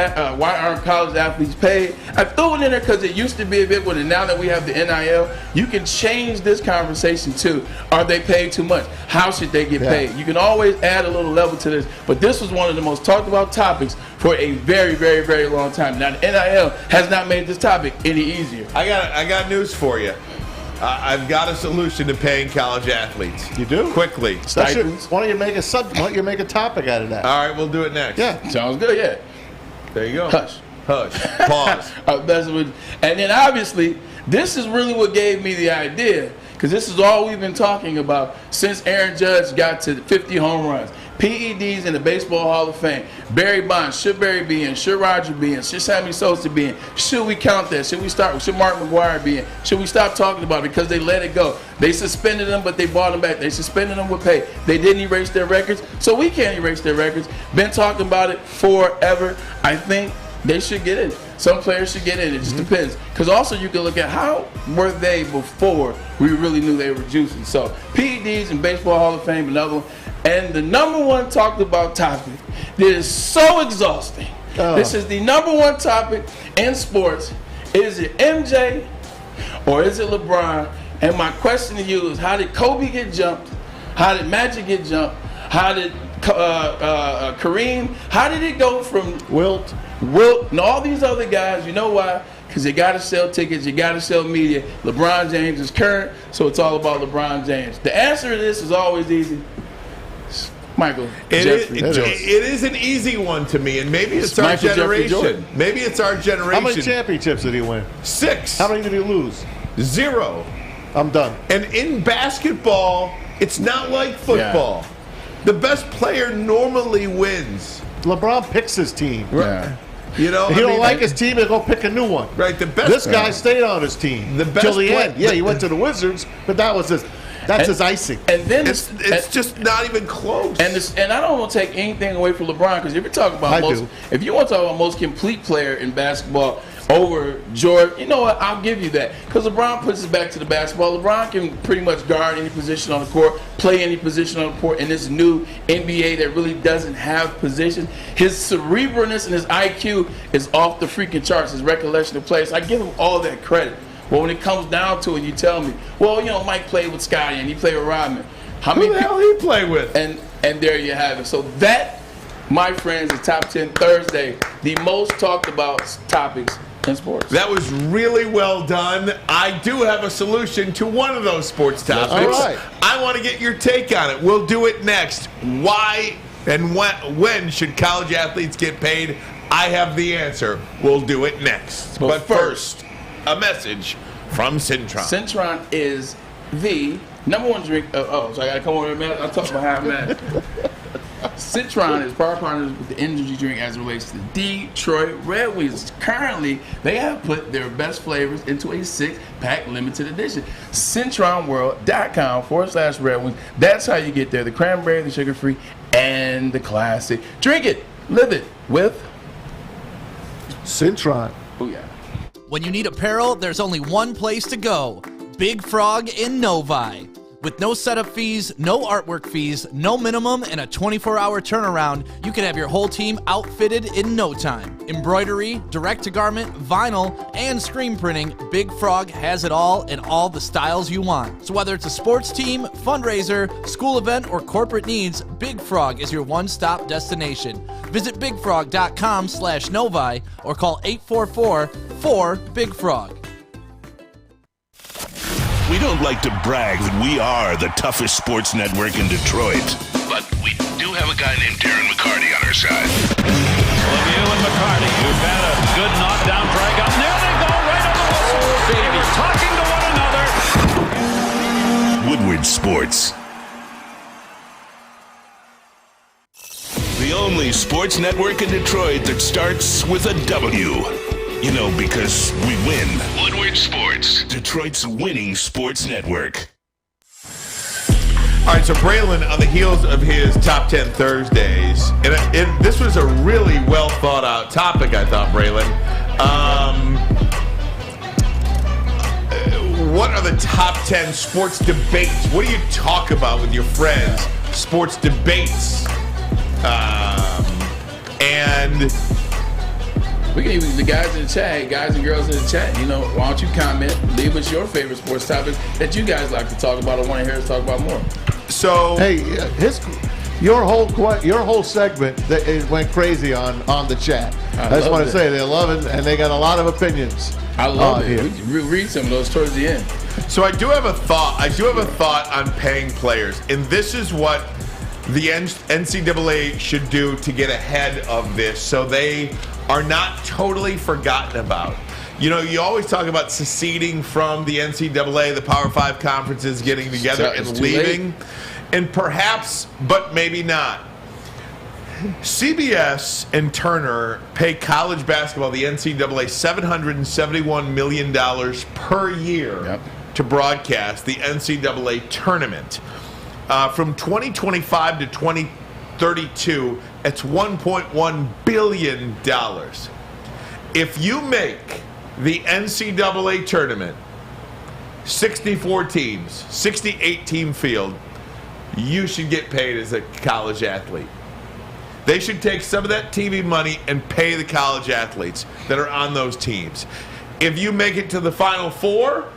athletes paid? I threw it in there because it used to be a big one, and now that we have the NIL, you can change this conversation to: are they paid too much? How should they get paid? You can always add a little level to this, but this was one of the most talked about topics for a very, very, very long time. Now the NIL has not made this topic any easier. I got news for you. I've got a solution to paying college athletes. You do? Quickly. Why don't you make a topic out of that? All right, we'll do it next. Yeah. Sounds good, yeah. There you go. Hush. Pause. And then obviously, this is really what gave me the idea, because this is all we've been talking about since Aaron Judge got to 50 home runs. PEDs in the Baseball Hall of Fame. Barry Bonds, should Barry be in? Should Roger be in? Should Sammy Sosa be in? Should we count that? Should Mark McGwire be in? Should we stop talking about it because they let it go? They suspended them, but they brought them back. They suspended them with pay. They didn't erase their records, so we can't erase their records. Been talking about it forever. I think they should get in. Some players should get in. It just depends. Because also you can look at how were they before we really knew they were juicing. So PEDs and Baseball Hall of Fame, another one. And the number one talked about topic that is so exhausting. This is the number one topic in sports. Is it MJ or is it LeBron? And my question to you is, how did Kobe get jumped? How did Magic get jumped? How did Kareem? How did it go from Wilt, and all these other guys? You know why? Because you got to sell tickets, you got to sell media. LeBron James is current, so it's all about LeBron James. The answer to this is always easy. Michael Jeffrey Jordan. It is an easy one to me, and maybe it's our Michael Jeffrey generation. Jordan. Maybe it's our generation. How many championships did he win? 6. How many did he lose? 0. I'm done. And in basketball, it's not like football. Yeah. The best player normally wins. LeBron picks his team. Right. You know, if you don't like his team, he'll go pick a new one. Right. The best. This guy stayed on his team. The best till the play- end. Yeah, he went to the Wizards, but that was his. That's his icing. And then it's just not even close. And I don't want to take anything away from LeBron, because if you're talking about if you want to talk about most complete player in basketball over Jordan, you know what? I'll give you that, because LeBron puts it back to the basketball. LeBron can pretty much guard any position on the court, play any position on the court in this new NBA that really doesn't have position. His cerebralness and his IQ is off the freaking charts. His recollection of plays, I give him all that credit. But when it comes down to it, you tell me, well, you know, Mike played with Scotty and he played with Rodman. Who the hell he play with? And there you have it. So that, my friends, is Top 10 Thursday, the most talked about topics in sports. That was really well done. I do have a solution to one of those sports topics. All right. I want to get your take on it. We'll do it next. Why and when should college athletes get paid? I have the answer. We'll do it next. But first, a message from Cintron. Cintron is the number one drink. So I got to come over here, man. I'll talk about how I'm mad. Cintron is power partners with the energy drink as it relates to Detroit Red Wings. Currently, they have put their best flavors into a 6-pack limited edition. CintronWorld.com/Red Wings. That's how you get there. The cranberry, the sugar-free, and the classic. Drink it, live it with Cintron. Oh yeah. When you need apparel, there's only one place to go. Big Frog in Novi. With no setup fees, no artwork fees, no minimum, and a 24-hour turnaround, you can have your whole team outfitted in no time. Embroidery, direct-to-garment, vinyl, and screen printing, Big Frog has it all in all the styles you want. So whether it's a sports team, fundraiser, school event, or corporate needs, Big Frog is your one-stop destination. Visit bigfrog.com/Novi or call 844-4-BIG-FROG. We don't like to brag that we are the toughest sports network in Detroit, but we do have a guy named Darren McCarty on our side. Lemieux and McCarty, who've had a good knockdown drag up. There they go, right on the whistle. They were talking to one another. Woodward Sports. The only sports network in Detroit that starts with a W. You know, because we win. Woodward Sports, Detroit's winning sports network. All right, so Braylon, on the heels of his Top 10 Thursdays, and this was a really well thought out topic, I thought, Braylon. What are the top 10 sports debates? What do you talk about with your friends? Sports debates. And we can even, the guys in the chat, guys and girls in the chat, you know, why don't you comment, leave us your favorite sports topics that you guys like to talk about or want to hear us talk about more. So, hey, your whole segment that it went crazy on the chat. I just want to say they love it and they got a lot of opinions. I love it. We read some of those towards the end. So I do have a thought. On paying players, and this is what the NCAA should do to get ahead of this, so they are not totally forgotten about. You know, you always talk about seceding from the NCAA, the Power 5 conferences getting together and leaving. And perhaps, but maybe not. CBS and Turner pay college basketball, the NCAA, $771 million per year to broadcast the NCAA tournament. From 2025 to 2032, it's $1.1 billion. If you make the NCAA tournament 64 teams, 68 team field, you should get paid as a college athlete. They should take some of that TV money and pay the college athletes that are on those teams. If you make it to the Final Four,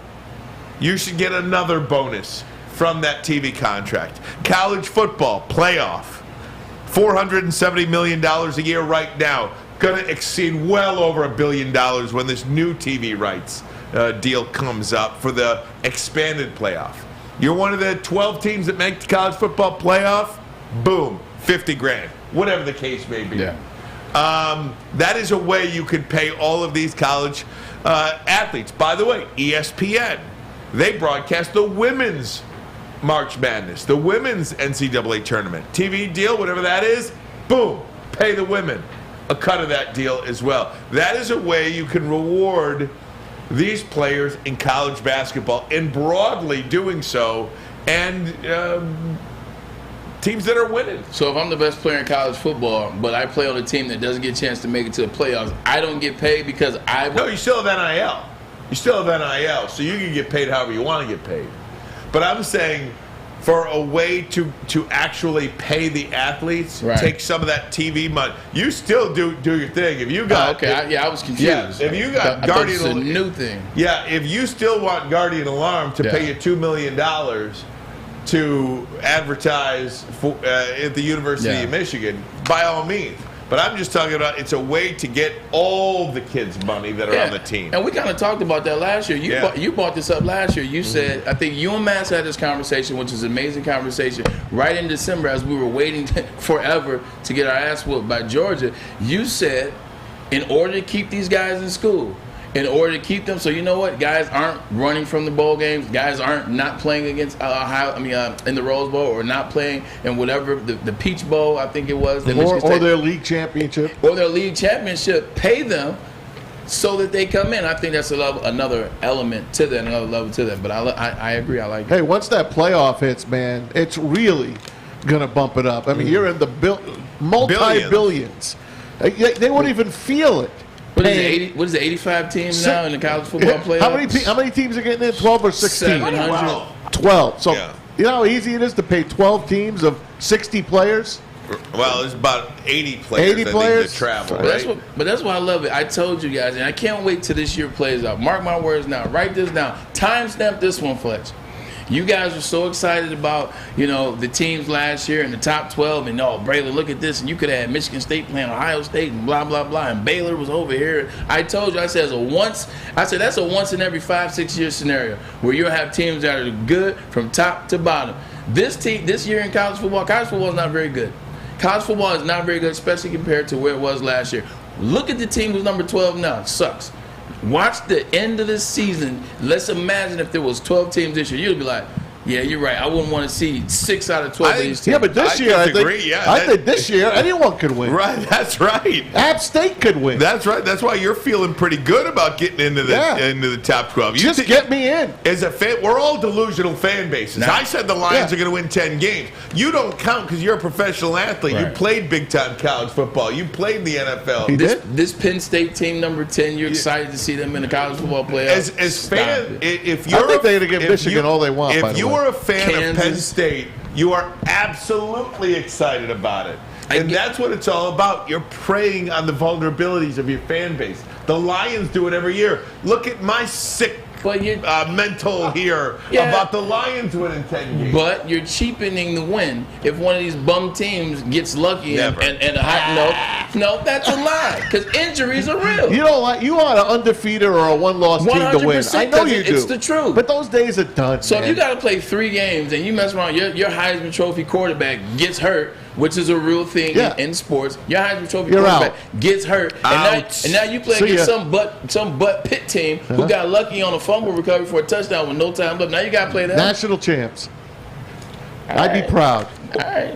you should get another bonus from that TV contract. College football playoff, $470 million a year right now. Going to exceed well over $1 billion when this new TV rights deal comes up for the expanded playoff. You're one of the 12 teams that make the college football playoff, boom, 50 grand, whatever the case may be. Yeah. That is a way you could pay all of these college athletes. By the way, ESPN, they broadcast the women's March Madness, the women's NCAA tournament. TV deal, whatever that is, boom, pay the women a cut of that deal as well. That is a way you can reward these players in college basketball, and broadly doing so, and teams that are winning. So if I'm the best player in college football, but I play on a team that doesn't get a chance to make it to the playoffs, I don't get paid because No, you still have NIL. You still have NIL, so you can get paid however you want to get paid. But I'm saying for a way to actually pay the athletes, take some of that TV money. You still do your thing. If you got I was confused. Yeah, if you got Guardian, it's a new thing. Yeah, if you still want Guardian Alarm to pay you $2 million to advertise at the University of Michigan, by all means. But I'm just talking about it's a way to get all the kids' money that are on the team. And we kind of talked about that last year. You brought this up last year. You said, I think you and Mass had this conversation, which is an amazing conversation, right in December as we were waiting forever to get our ass whooped by Georgia. You said, in order to keep these guys in school, in order to keep them, so you know what, guys aren't running from the bowl games, guys aren't not playing against in the Rose Bowl, or not playing in whatever the Peach Bowl, I think it was, or their league championship, pay them so that they come in. I think that's another element to that, another level to that. But I agree, I like it. Hey, once that playoff hits, man, it's really gonna bump it up. I mean, you're in the multi-billions. They won't even feel it. What is it, 85 teams now in the college football playoffs? How many teams are getting in? 12 or 16? 700. 12. So You know how easy it is to pay 12 teams of 60 players? Well, there's about 80 players, 80 players? that travel, But right? that's why I love it. I told you guys, and I can't wait till this year plays out. Mark my words now. Write this down. Timestamp this one, Fletch. You guys were so excited about, the teams last year in the top 12, and Braylon, look at this, and you could have had Michigan State playing Ohio State and blah blah blah, and Baylor was over here. I told you, I said that's a once in every 5-6 year scenario where you'll have teams that are good from top to bottom. This year in college football is not very good. College football is not very good, especially compared to where it was last year. Look at the team who's number 12 now. It sucks. Watch the end of this season. Let's imagine if there was 12 teams this year. You'd be like, yeah, you're right. I wouldn't want to see 6 out of 12 of these teams. Yeah, but this year, I think this year anyone could win. Right, that's right. App State could win. That's right. That's why you're feeling pretty good about getting into the top 12. Just get me in. As a fan, we're all delusional fan bases. I said the Lions are going to win 10 games. You don't count because you're a professional athlete. Right. You played big-time college football. You played in the NFL. This Penn State team, number 10, you're excited to see them in the college football playoffs? As fan, if you're I think they're going to give Michigan all they want, by If the you way. were a fan Kansas. of Penn State, you are absolutely excited about it. And that's what it's all about. You're preying on the vulnerabilities of your fan base. The Lions do it every year. Look at my sick mental here about the Lions winning 10 games. But you're cheapening the win if one of these bum teams gets lucky and a hot no, that's a lie because injuries are real. You don't like you want an undefeated or a one-loss team to win. 100%, I know you do. It's the truth. But those days are done. So man. if you got to play 3 games and you mess around, your Heisman Trophy quarterback gets hurt, which is a real thing in sports. Your Heisman Trophy quarterback gets hurt, and now you play against some butt Pitt team who got lucky on a fumble recovery for a touchdown with no time left. Now you got to play that. National champs. I'd be proud.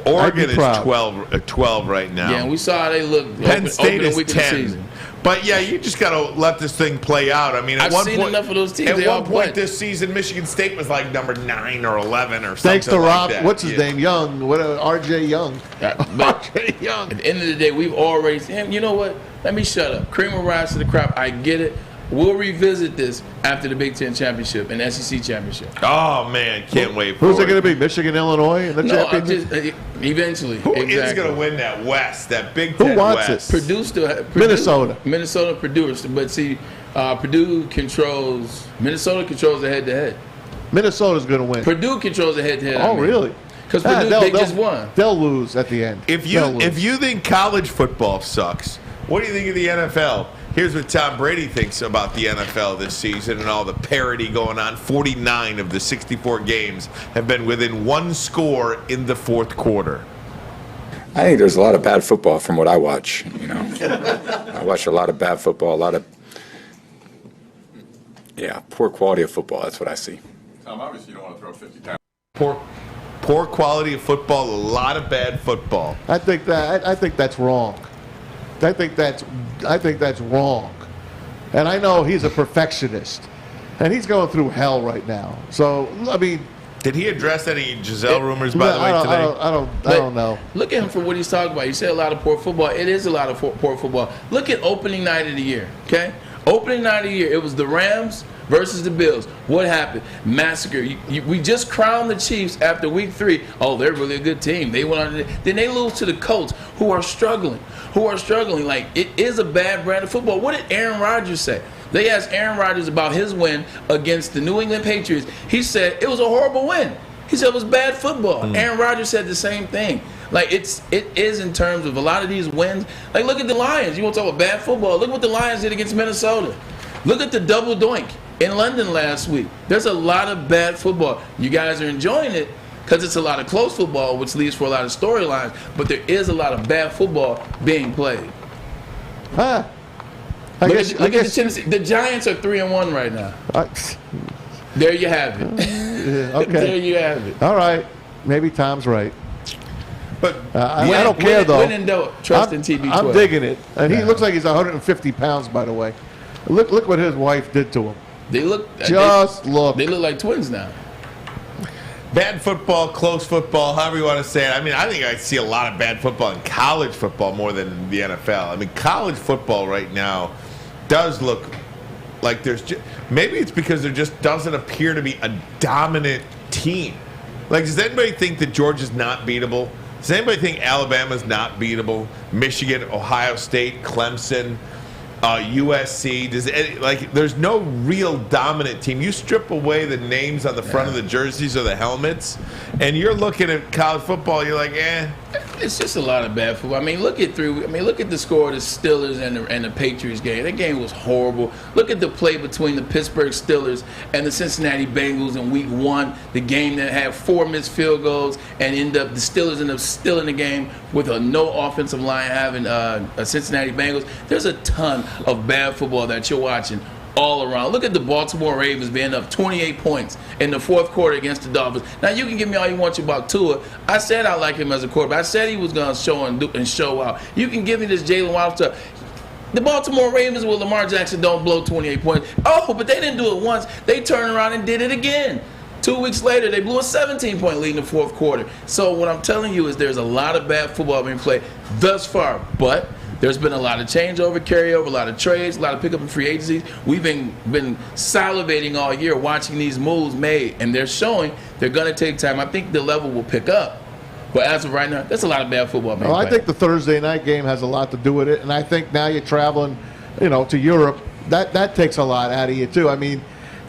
Oregon is 12 right now. Yeah, and we saw how they look. Penn State is week of the 10. season. But yeah, you just got to let this thing play out. I mean, I've seen enough of those teams. At They all one point play. this season, Michigan State was like number 9 or 11 or something. Thanks to like Rob. that. What's his name? Young. R.J. Young. R.J. Young. At the end of the day, we've already. You know what? Let me shut up. Cream will rise to the crop. I get it. We'll revisit this after the Big Ten championship and SEC championship. Oh man, can't wait. Who's for it going to be? Michigan, Illinois, in the championship? Eventually. Who is exactly. going to win that West? That Big Ten Who wants West? it? Minnesota. Minnesota. Purdue. But see, Minnesota controls the head-to-head. Minnesota's going to win. Purdue controls the head-to-head. Oh, really? Because Purdue, they just won. They'll lose at the end. If you think college football sucks, what do you think of the NFL? Here's what Tom Brady thinks about the NFL this season and all the parity going on. 49 of the 64 games have been within 1 score in the fourth quarter. I think there's a lot of bad football from what I watch. I watch a lot of bad football, a lot of poor quality of football. That's what I see. Tom, obviously you don't want to throw 50 times. Poor quality of football, a lot of bad football. I think that's wrong. I think that's wrong. And I know he's a perfectionist. And he's going through hell right now. So, I mean, did he address any Giselle rumors, by the way, today? I don't know. Look at him for what he's talking about. You said a lot of poor football. It is a lot of poor football. Look at opening night of the year, okay? Opening night of the year, it was the Rams versus the Bills. What happened? Massacre. We just crowned the Chiefs after week 3. Oh, they're really a good team. They went on. Then they lose to the Colts, who are struggling. Like, it is a bad brand of football. What did Aaron Rodgers say? They asked Aaron Rodgers about his win against the New England Patriots. He said it was a horrible win. He said it was bad football. Aaron Rodgers said the same thing. Like, it is in terms of a lot of these wins. Like, look at the Lions. You want to talk about bad football? Look what the Lions did against Minnesota. Look at the double doink in London last week. There's a lot of bad football. You guys are enjoying it because it's a lot of close football, which leads for a lot of storylines. But there is a lot of bad football being played. I guess the Tennessee. The Giants are 3-1 right now. There you have it. Okay. There you have it. All right. Maybe Tom's right. But I don't care, though. When in doubt, trust in TB12. I'm digging it. And he looks like he's 150 pounds, by the way. Look what his wife did to him. They look. They look like twins now. Bad football, close football, however you want to say it. I mean, I think I see a lot of bad football in college football more than the NFL. I mean, college football right now does look like maybe it's because there just doesn't appear to be a dominant team. Like, does anybody think that Georgia's not beatable? Does anybody think Alabama's not beatable? Michigan, Ohio State, Clemson, USC. There's no real dominant team. You strip away the names on the front of the jerseys or the helmets, and you're looking at college football. You're like, eh. It's just a lot of bad football. Look at the score of the Steelers and the Patriots game. That game was horrible. Look at the play between the Pittsburgh Steelers and the Cincinnati Bengals in Week 1. The game that had 4 missed field goals and the Steelers end up still in the game with no offensive line having a Cincinnati Bengals. There's a ton of bad football that you're watching all around. Look at the Baltimore Ravens being up 28 points in the fourth quarter against the Dolphins. Now, you can give me all you want about Tua. I said I like him as a quarterback. I said he was going to show out. You can give me this Jalen Waddle stuff. The Baltimore Ravens with Lamar Jackson don't blow 28 points. Oh, but they didn't do it once. They turned around and did it again. 2 weeks later, they blew a 17-point lead in the fourth quarter. So what I'm telling you is there's a lot of bad football being played thus far, but there's been a lot of changeover, carryover, a lot of trades, a lot of pickup and free agencies. We've been salivating all year watching these moves made, and they're showing they're going to take time. I think the level will pick up. But as of right now, there's a lot of bad football being played. I think the Thursday night game has a lot to do with it, and I think now you're traveling, to Europe. That takes a lot out of you, too.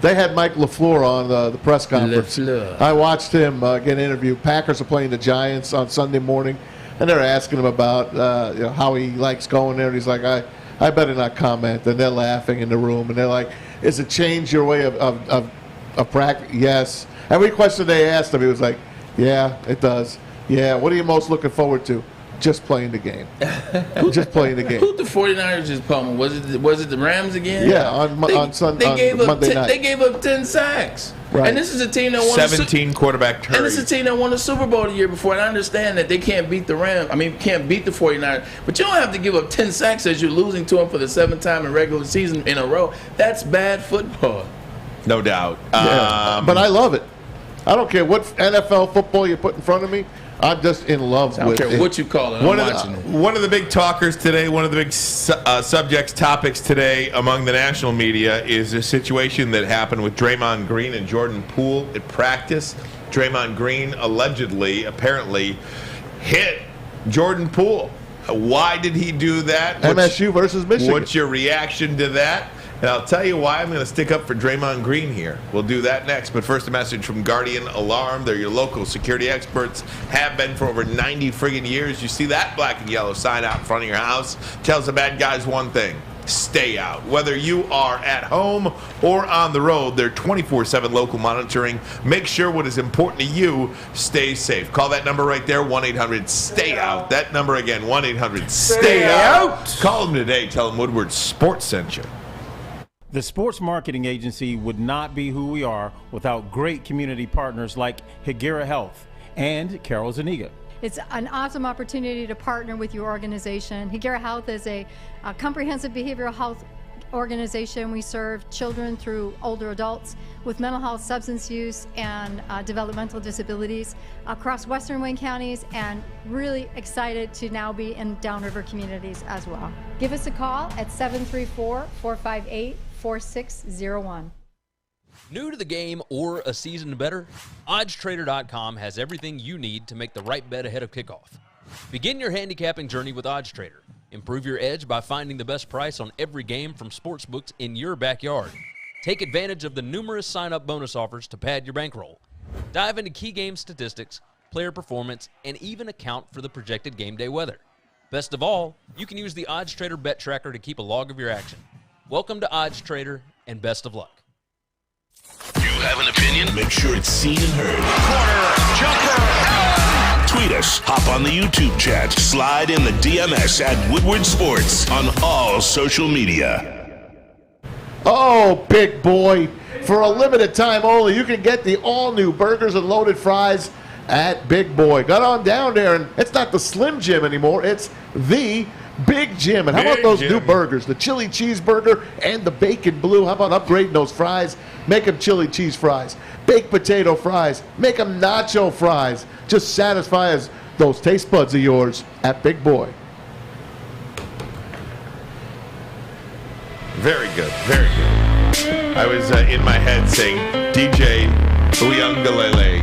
They had Mike LaFleur on the press conference. I watched him get interviewed. Packers are playing the Giants on Sunday morning. And they're asking him about how he likes going there. And he's like, I better not comment. And they're laughing in the room. And they're like, does it change your way of practice? Yes. Every question they asked him, he was like, yeah, it does. Yeah, what are you most looking forward to? Just playing the game. Just playing the game. Who the 49ers just pummeled? Was it the Rams again? Yeah, on Monday night. They gave up 10 sacks. Right. And this is a team that won 17 quarterback turns. And this is a team that won the Super Bowl the year before. And I understand that they can't beat the Rams. Can't beat the 49ers. But you don't have to give up 10 sacks as you're losing to them for the 7th time in regular season in a row. That's bad football. No doubt. Yeah. But I love it. I don't care what NFL football you put in front of me. I'm just in love with it. I don't care what you call it. One of the big talkers today, one of the big topics today among the national media is a situation that happened with Draymond Green and Jordan Poole at practice. Draymond Green apparently hit Jordan Poole. Why did he do that? MSU versus Michigan. What's your reaction to that? And I'll tell you why I'm going to stick up for Draymond Green here. We'll do that next. But first, a message from Guardian Alarm. They're your local security experts. Have been for over 90 friggin' years. You see that black and yellow sign out in front of your house. Tells the bad guys one thing. Stay out. Whether you are at home or on the road, they're 24/7 local monitoring. Make sure what is important to you stays safe. Call that number right there, 1-800-STAY-OUT. That number again, 1-800-STAY-OUT. Call them today. Tell them Woodward Sports sent you. The sports marketing agency would not be who we are without great community partners like Higuera Health and Carol Zuniga. It's an awesome opportunity to partner with your organization. Higuera Health is a comprehensive behavioral health organization. We serve children through older adults with mental health, substance use, and developmental disabilities across Western Wayne counties, and really excited to now be in downriver communities as well. Give us a call at 734-458-4601. New to the game or a season better? OddsTrader.com has everything you need to make the right bet ahead of kickoff. Begin your handicapping journey with OddsTrader. Improve your edge by finding the best price on every game from sportsbooks in your backyard. Take advantage of the numerous sign-up bonus offers to pad your bankroll. Dive into key game statistics, player performance, and even account for the projected game day weather. Best of all, you can use the OddsTrader bet tracker to keep a log of your action. Welcome to OddsTrader, and best of luck. You have an opinion? Make sure it's seen and heard. Corner, jumper, tweet us, hop on the YouTube chat, slide in the DMS at Woodward Sports on all social media. Oh, big boy. For a limited time only, you can get the all-new burgers and loaded fries at Big Boy. Got on down there, and it's not the Slim Jim anymore. It's the Big Jim. And how about those new burgers? The chili cheeseburger and the bacon blue. How about upgrading those fries? Make them chili cheese fries. Baked potato fries. Make them nacho fries. Just satisfy those taste buds of yours at Big Boy. Very good. Very good. I was in my head saying, DJ Uyunglele.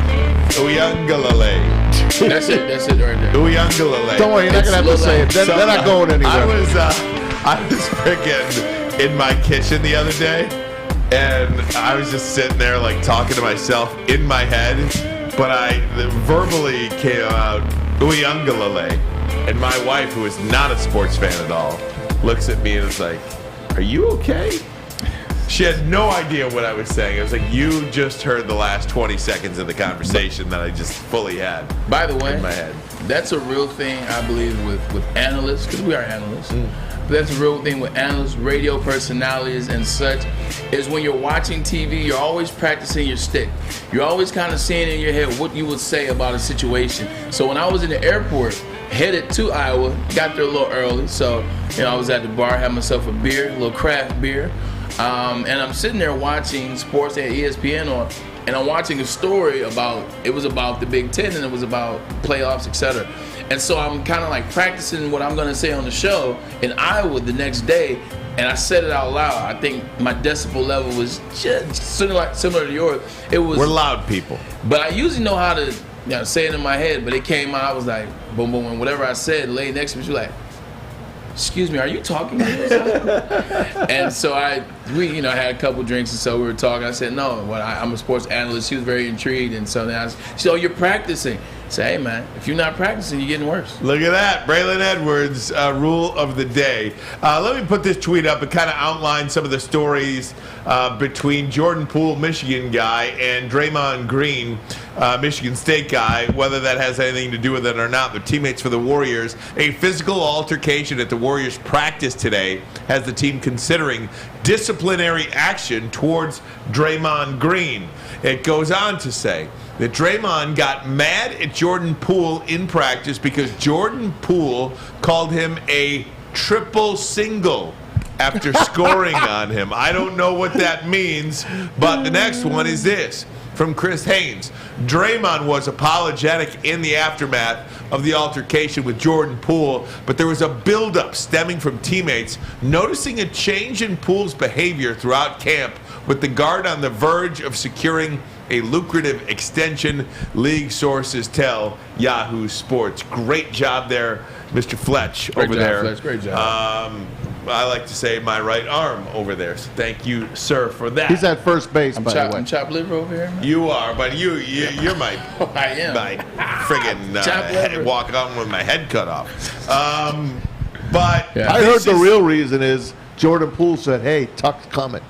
Uyunglele. That's it right there. Uyunglele. Don't worry, you're not going to have to say it. They're not going anywhere. I was freaking in my kitchen the other day, and I was just sitting there like talking to myself in my head, but I verbally came out Uyunglele, and my wife, who is not a sports fan at all, looks at me and is like, "Are you okay?" She had no idea what I was saying. It was like, you just heard the last 20 seconds of the conversation that I just fully had. By the way, in my head. That's a real thing, I believe, with analysts, because we are analysts. But that's a real thing with analysts, radio personalities, and such, is when you're watching TV, you're always practicing your stick. You're always kind of seeing in your head what you would say about a situation. So when I was in the airport, headed to Iowa, got there a little early, so I was at the bar, had myself a beer, a little craft beer. And I'm sitting there watching sports at ESPN on, and I'm watching a story about the Big Ten, and it was about playoffs, etc. And so I'm kind of like practicing what I'm going to say on the show in Iowa the next day, and I said it out loud. I think my decibel level was just similar to yours. We're loud people. But I usually know how to say it in my head, but it came out, I was like, boom, boom, and whatever I said, the lady next to me, she was like, "Excuse me, are you talking to me?" And so we had a couple drinks, and so we were talking. I said, "No, I'm a sports analyst." She was very intrigued, and so now she said, "Oh, you're practicing." I said, "Hey, man, if you're not practicing, you're getting worse." Look at that. Braylon Edwards, rule of the day. Let me put this tweet up. It kind of outlines some of the stories between Jordan Poole, Michigan guy, and Draymond Green, Michigan State guy, whether that has anything to do with it or not. They're teammates for the Warriors. A physical altercation at the Warriors practice today has the team considering disciplinary action towards Draymond Green. It goes on to say that Draymond got mad at Jordan Poole in practice because Jordan Poole called him a triple single after scoring on him. I don't know what that means, but the next one is this. From Chris Haynes, Draymond was apologetic in the aftermath of the altercation with Jordan Poole, but there was a buildup stemming from teammates noticing a change in Poole's behavior throughout camp, with the guard on the verge of securing a lucrative extension, league sources tell Yahoo Sports. Great job there, Mr. Fletch over there. Fletch. Great job. I like to say my right arm over there. So thank you, sir, for that. He's at first base, by the way. I'm chopped liver over here, man. You are, but you're my I am. my friggin' walk on with my head cut off. But I heard the real reason is Jordan Poole said, "Hey, Tuck's coming."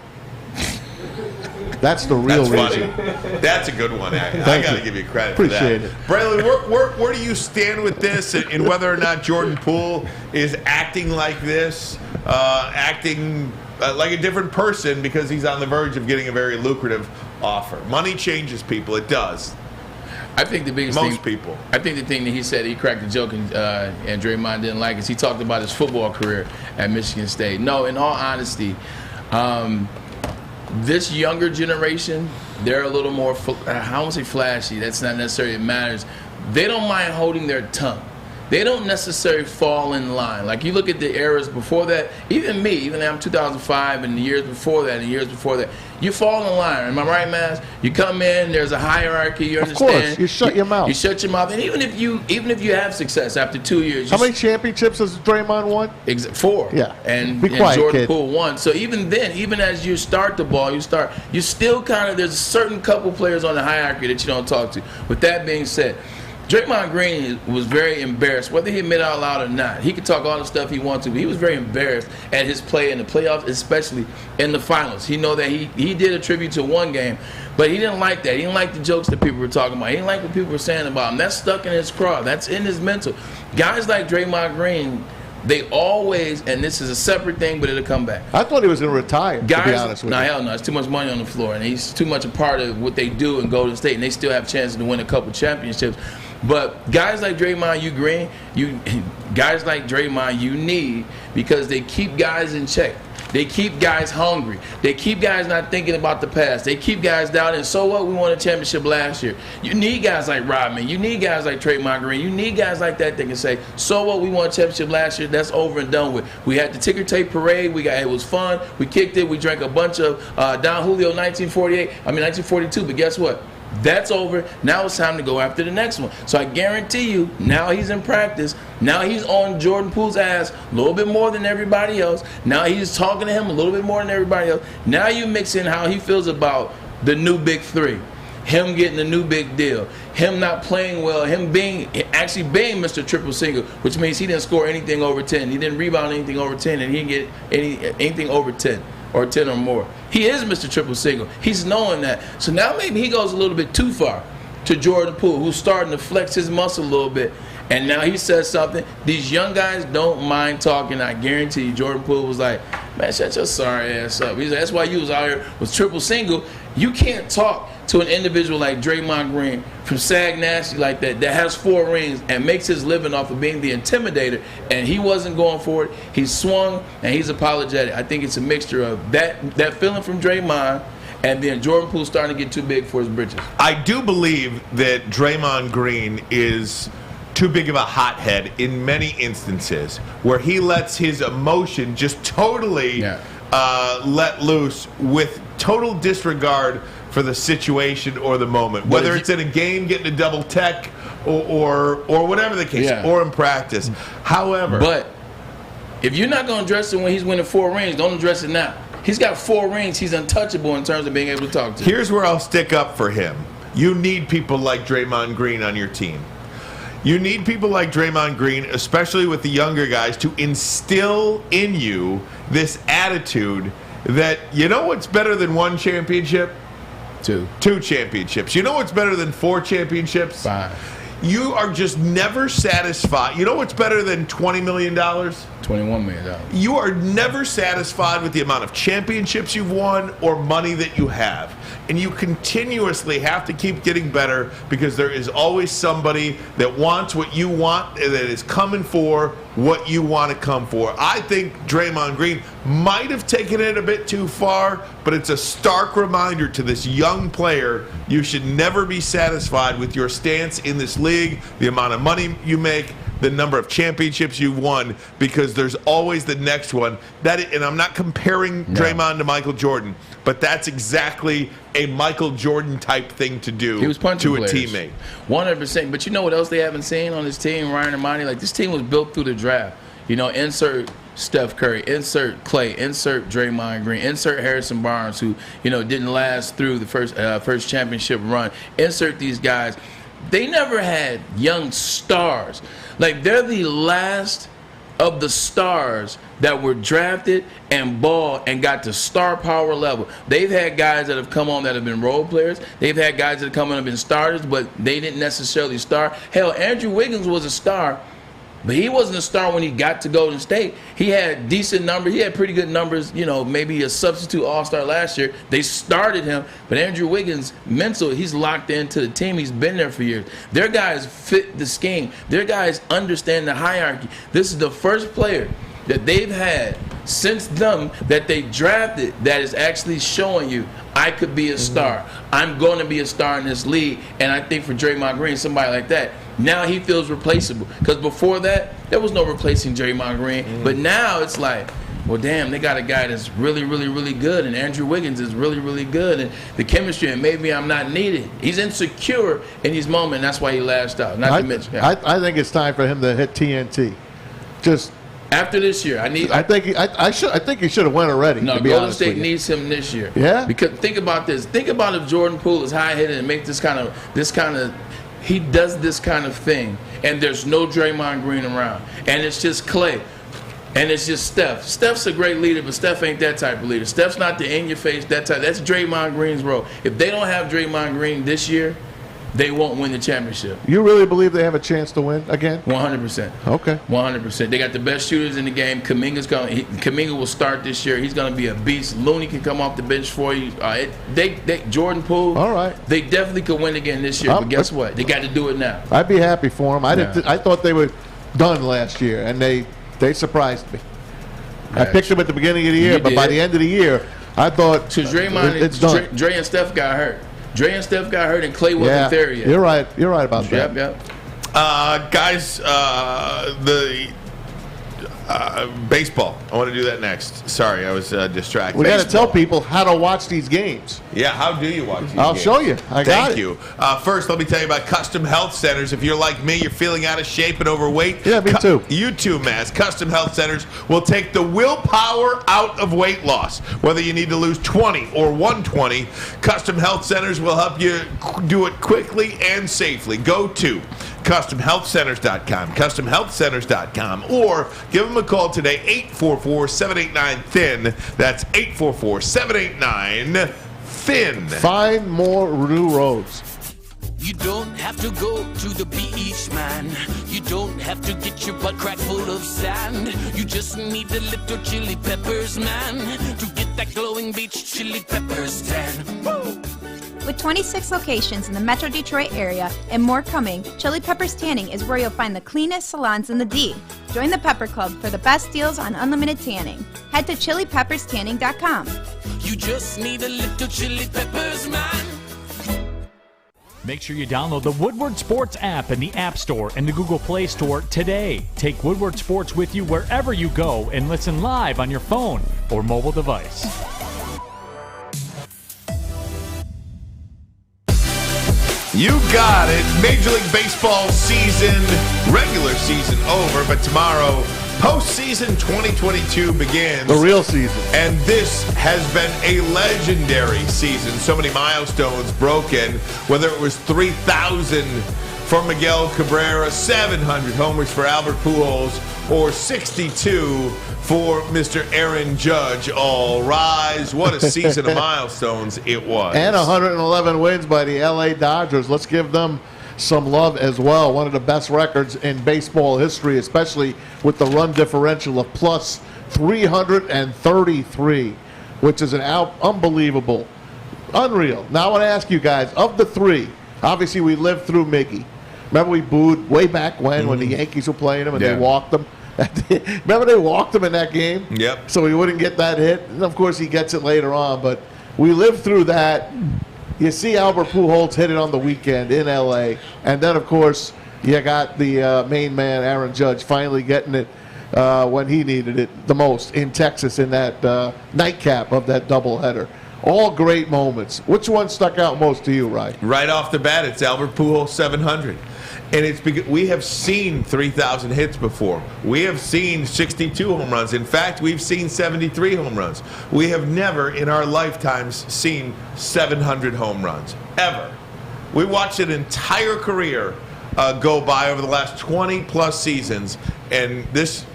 That's the real reason. That's a good one. I got to give you credit Appreciate for that. Braylon, where do you stand with this and whether or not Jordan Poole is acting like this, acting like a different person because he's on the verge of getting a very lucrative offer? Money changes people. It does. I think the biggest Most people. I think the thing that he said, he cracked a joke and Draymond didn't like, is he talked about his football career at Michigan State. No, in all honesty, this younger generation, they're a little more, I won't say flashy, that's not necessarily it matters. They don't mind holding their tongue. They don't necessarily fall in line. Like you look at the eras before that, even me, even I'm 2005 and the years before that, you fall in line. Am I right, Maz? You come in, there's a hierarchy, you understand. Of course, you shut your mouth. You shut your mouth. And even if you have success after 2 years. How many championships has Draymond won? 4. Yeah. And quiet, Jordan kid. Poole won. So even then, even as you start the ball, you still kind of, there's a certain couple players on the hierarchy that you don't talk to. With that being said, Draymond Green was very embarrassed, whether he admit it out loud or not. He could talk all the stuff he wanted to, but he was very embarrassed at his play in the playoffs, especially in the finals. He know that he did a tribute to one game, but he didn't like that. He didn't like the jokes that people were talking about. He didn't like what people were saying about him. That's stuck in his craw. That's in his mental. Guys like Draymond Green, they always, and this is a separate thing, but it'll come back. I thought he was going to retire, to be honest with you. No, hell no. It's too much money on the floor, and he's too much a part of what they do in Golden State, and they still have chances to win a couple championships. But guys like Draymond, you need, because they keep guys in check. They keep guys hungry. They keep guys not thinking about the past. They keep guys down. And so what? We won a championship last year. You need guys like Rodman. You need guys like Draymond Green. You need guys like that can say, so what? We won a championship last year. That's over and done with. We had the ticker tape parade. It was fun. We kicked it. We drank a bunch of Don Julio 1942. But guess what? That's over. Now it's time to go after the next one. So I guarantee you, now he's in practice. Now he's on Jordan Poole's ass a little bit more than everybody else. Now he's talking to him a little bit more than everybody else. Now you mix in how he feels about the new big three. Him getting the new big deal, him not playing well, him actually being Mr. Triple Single, which means he didn't score anything over 10. He didn't rebound anything over 10, and he didn't get anything over 10 or 10 or more. He is Mr. Triple Single. He's knowing that. So now maybe he goes a little bit too far to Jordan Poole, who's starting to flex his muscle a little bit. And now he says something. These young guys don't mind talking. I guarantee you, Jordan Poole was like, man, shut your sorry ass up. He's like, that's why you was out here with Triple Single. You can't talk to an individual like Draymond Green from Sag Nasty like that has 4 rings and makes his living off of being the intimidator, and he wasn't going for it. He swung, and he's apologetic. I think it's a mixture of that feeling from Draymond and then Jordan Poole starting to get too big for his britches. I do believe that Draymond Green is too big of a hothead in many instances where he lets his emotion just totally let loose with total disregard for the situation or the moment, whether it's in a game getting a double tech or whatever the case, or in practice. However, but if you're not going to address it when he's winning 4 rings, don't address it now. He's got 4 rings. He's untouchable in terms of being able to talk to. Here's where I'll stick up for him. You need people like Draymond Green on your team. You need people like Draymond Green, especially with the younger guys, to instill in you this attitude that, you know what's better than 1 championship? 2 championships. You know what's better than 4 championships? 5. You are just never satisfied. You know what's better than $20 million? $21 million. You are never satisfied with the amount of championships you've won or money that you have. And you continuously have to keep getting better because there is always somebody that wants what you want and that is coming for what you want to come for. I think Draymond Green might have taken it a bit too far, but it's a stark reminder to this young player, you should never be satisfied with your stance in this league, the amount of money you make, the number of championships you've won, because there's always the next one. And I'm not comparing Draymond to Michael Jordan, but that's exactly a Michael Jordan type thing to do he was punching to players. A teammate. 100%. But you know what else they haven't seen on this team, Ryan and Monty? Like, this team was built through the draft. You know, insert Steph Curry, insert Clay, insert Draymond Green, insert Harrison Barnes, who, you know, didn't last through the first championship run. Insert these guys. They never had young stars. Like, they're the last of the stars that were drafted and balled and got to star power level. They've had guys that have come on that have been role players. They've had guys that have come on and been starters, but they didn't necessarily star. Hell, Andrew Wiggins was a star, but he wasn't a star when he got to Golden State. He had decent numbers. He had pretty good numbers, you know, maybe a substitute all-star last year. They started him, but Andrew Wiggins, he's locked into the team. He's been there for years. Their guys fit the scheme. Their guys understand the hierarchy. This is the first player that they've had since them that they drafted that is actually showing you, I could be a star. I'm going to be a star in this league. And I think for Draymond Green, somebody like that, now he feels replaceable. Because before that, there was no replacing Draymond Green. But now it's like, well, damn, they got a guy that's really, really, really good. And Andrew Wiggins is really, really good. And the chemistry, and maybe I'm not needed. He's insecure in his moment. That's why he lashed out. Not to mention. I think it's time for him to hit TNT. Just after this year, I think he should have went already. No, to be Golden State with you. needs him this year. Yeah. Because think about this. Think about if Jordan Poole is high hitting and make this kind of, he does this kind of thing, and there's no Draymond Green around, and it's just Clay, and it's just Steph. Steph's a great leader, but Steph ain't that type of leader. Steph's not the in your face that type. That's Draymond Green's role. If they don't have Draymond Green this year, they won't win the championship. You really believe they have a chance to win again? 100%. Okay. 100%. They got the best shooters in the game. Kuminga will start this year. He's going to be a beast. Looney can come off the bench for you. Jordan Poole. All right. They definitely could win again this year. But guess what? They got to do it now. I'd be happy for them. I thought they were done last year, and they surprised me. I picked them at the beginning of the year, but by the end of the year, I thought it's done. Dre and Steph got hurt. Dre and Steph got hurt, and Clay wasn't there yet. You're right. You're right about that. Yep. Guys, Baseball. I want to do that next. Sorry, I was distracted. We got to tell people how to watch these games. Yeah, how do you watch these I'll games? show you. I got Thank it. you. First, let me tell you about Custom Health Centers. If you're like me, you're feeling out of shape and overweight. Yeah, me too. You too, Maz. Custom Health Centers will take the willpower out of weight loss. Whether you need to lose 20 or 120, Custom Health Centers will help you do it quickly and safely. Go to CustomHealthCenters.com, CustomHealthCenters.com, or give them a call today, 844-789-THIN. That's 844-789-THIN. Find more new roads. You don't have to go to the beach, man. You don't have to get your butt crack full of sand. You just need a little chili peppers, man, to get that glowing beach chili peppers tan. Woo! With 26 locations in the Metro Detroit area and more coming, Chili Peppers Tanning is where you'll find the cleanest salons in the D. Join the Pepper Club for the best deals on unlimited tanning. Head to chilipepperstanning.com. You just need a little chili peppers, man. Make sure you download the Woodward Sports app in the App Store and the Google Play Store today. Take Woodward Sports with you wherever you go and listen live on your phone or mobile device. You got it. Major League Baseball season, regular season over, but tomorrow, postseason 2022 begins. The real season. And this has been a legendary season. So many milestones broken, whether it was 3,000 for Miguel Cabrera, 700 homers for Albert Pujols, or 62 for Mr. Aaron Judge. All rise. What a season of milestones it was. And 111 wins by the LA Dodgers. Let's give them some love as well. One of the best records in baseball history, especially with the run differential of plus 333, which is an unbelievable, unreal. Now I want to ask you guys, of the three, obviously we lived through Miggy. Remember we booed way back when the Yankees were playing him and they walked him? Remember they walked him in that game? Yep. So he wouldn't get that hit. And of course he gets it later on, but we lived through that. You see Albert Pujols hit it on the weekend in LA, and then of course you got the main man Aaron Judge finally getting it when he needed it the most in Texas in that nightcap of that doubleheader. All great moments. Which one stuck out most to you, Ryan? Right off the bat, it's Albert Pujols 700. And it's because we have seen 3,000 hits before. We have seen 62 home runs. In fact, we've seen 73 home runs. We have never in our lifetimes seen 700 home runs, ever. We watched an entire career go by over the last 20-plus seasons, and this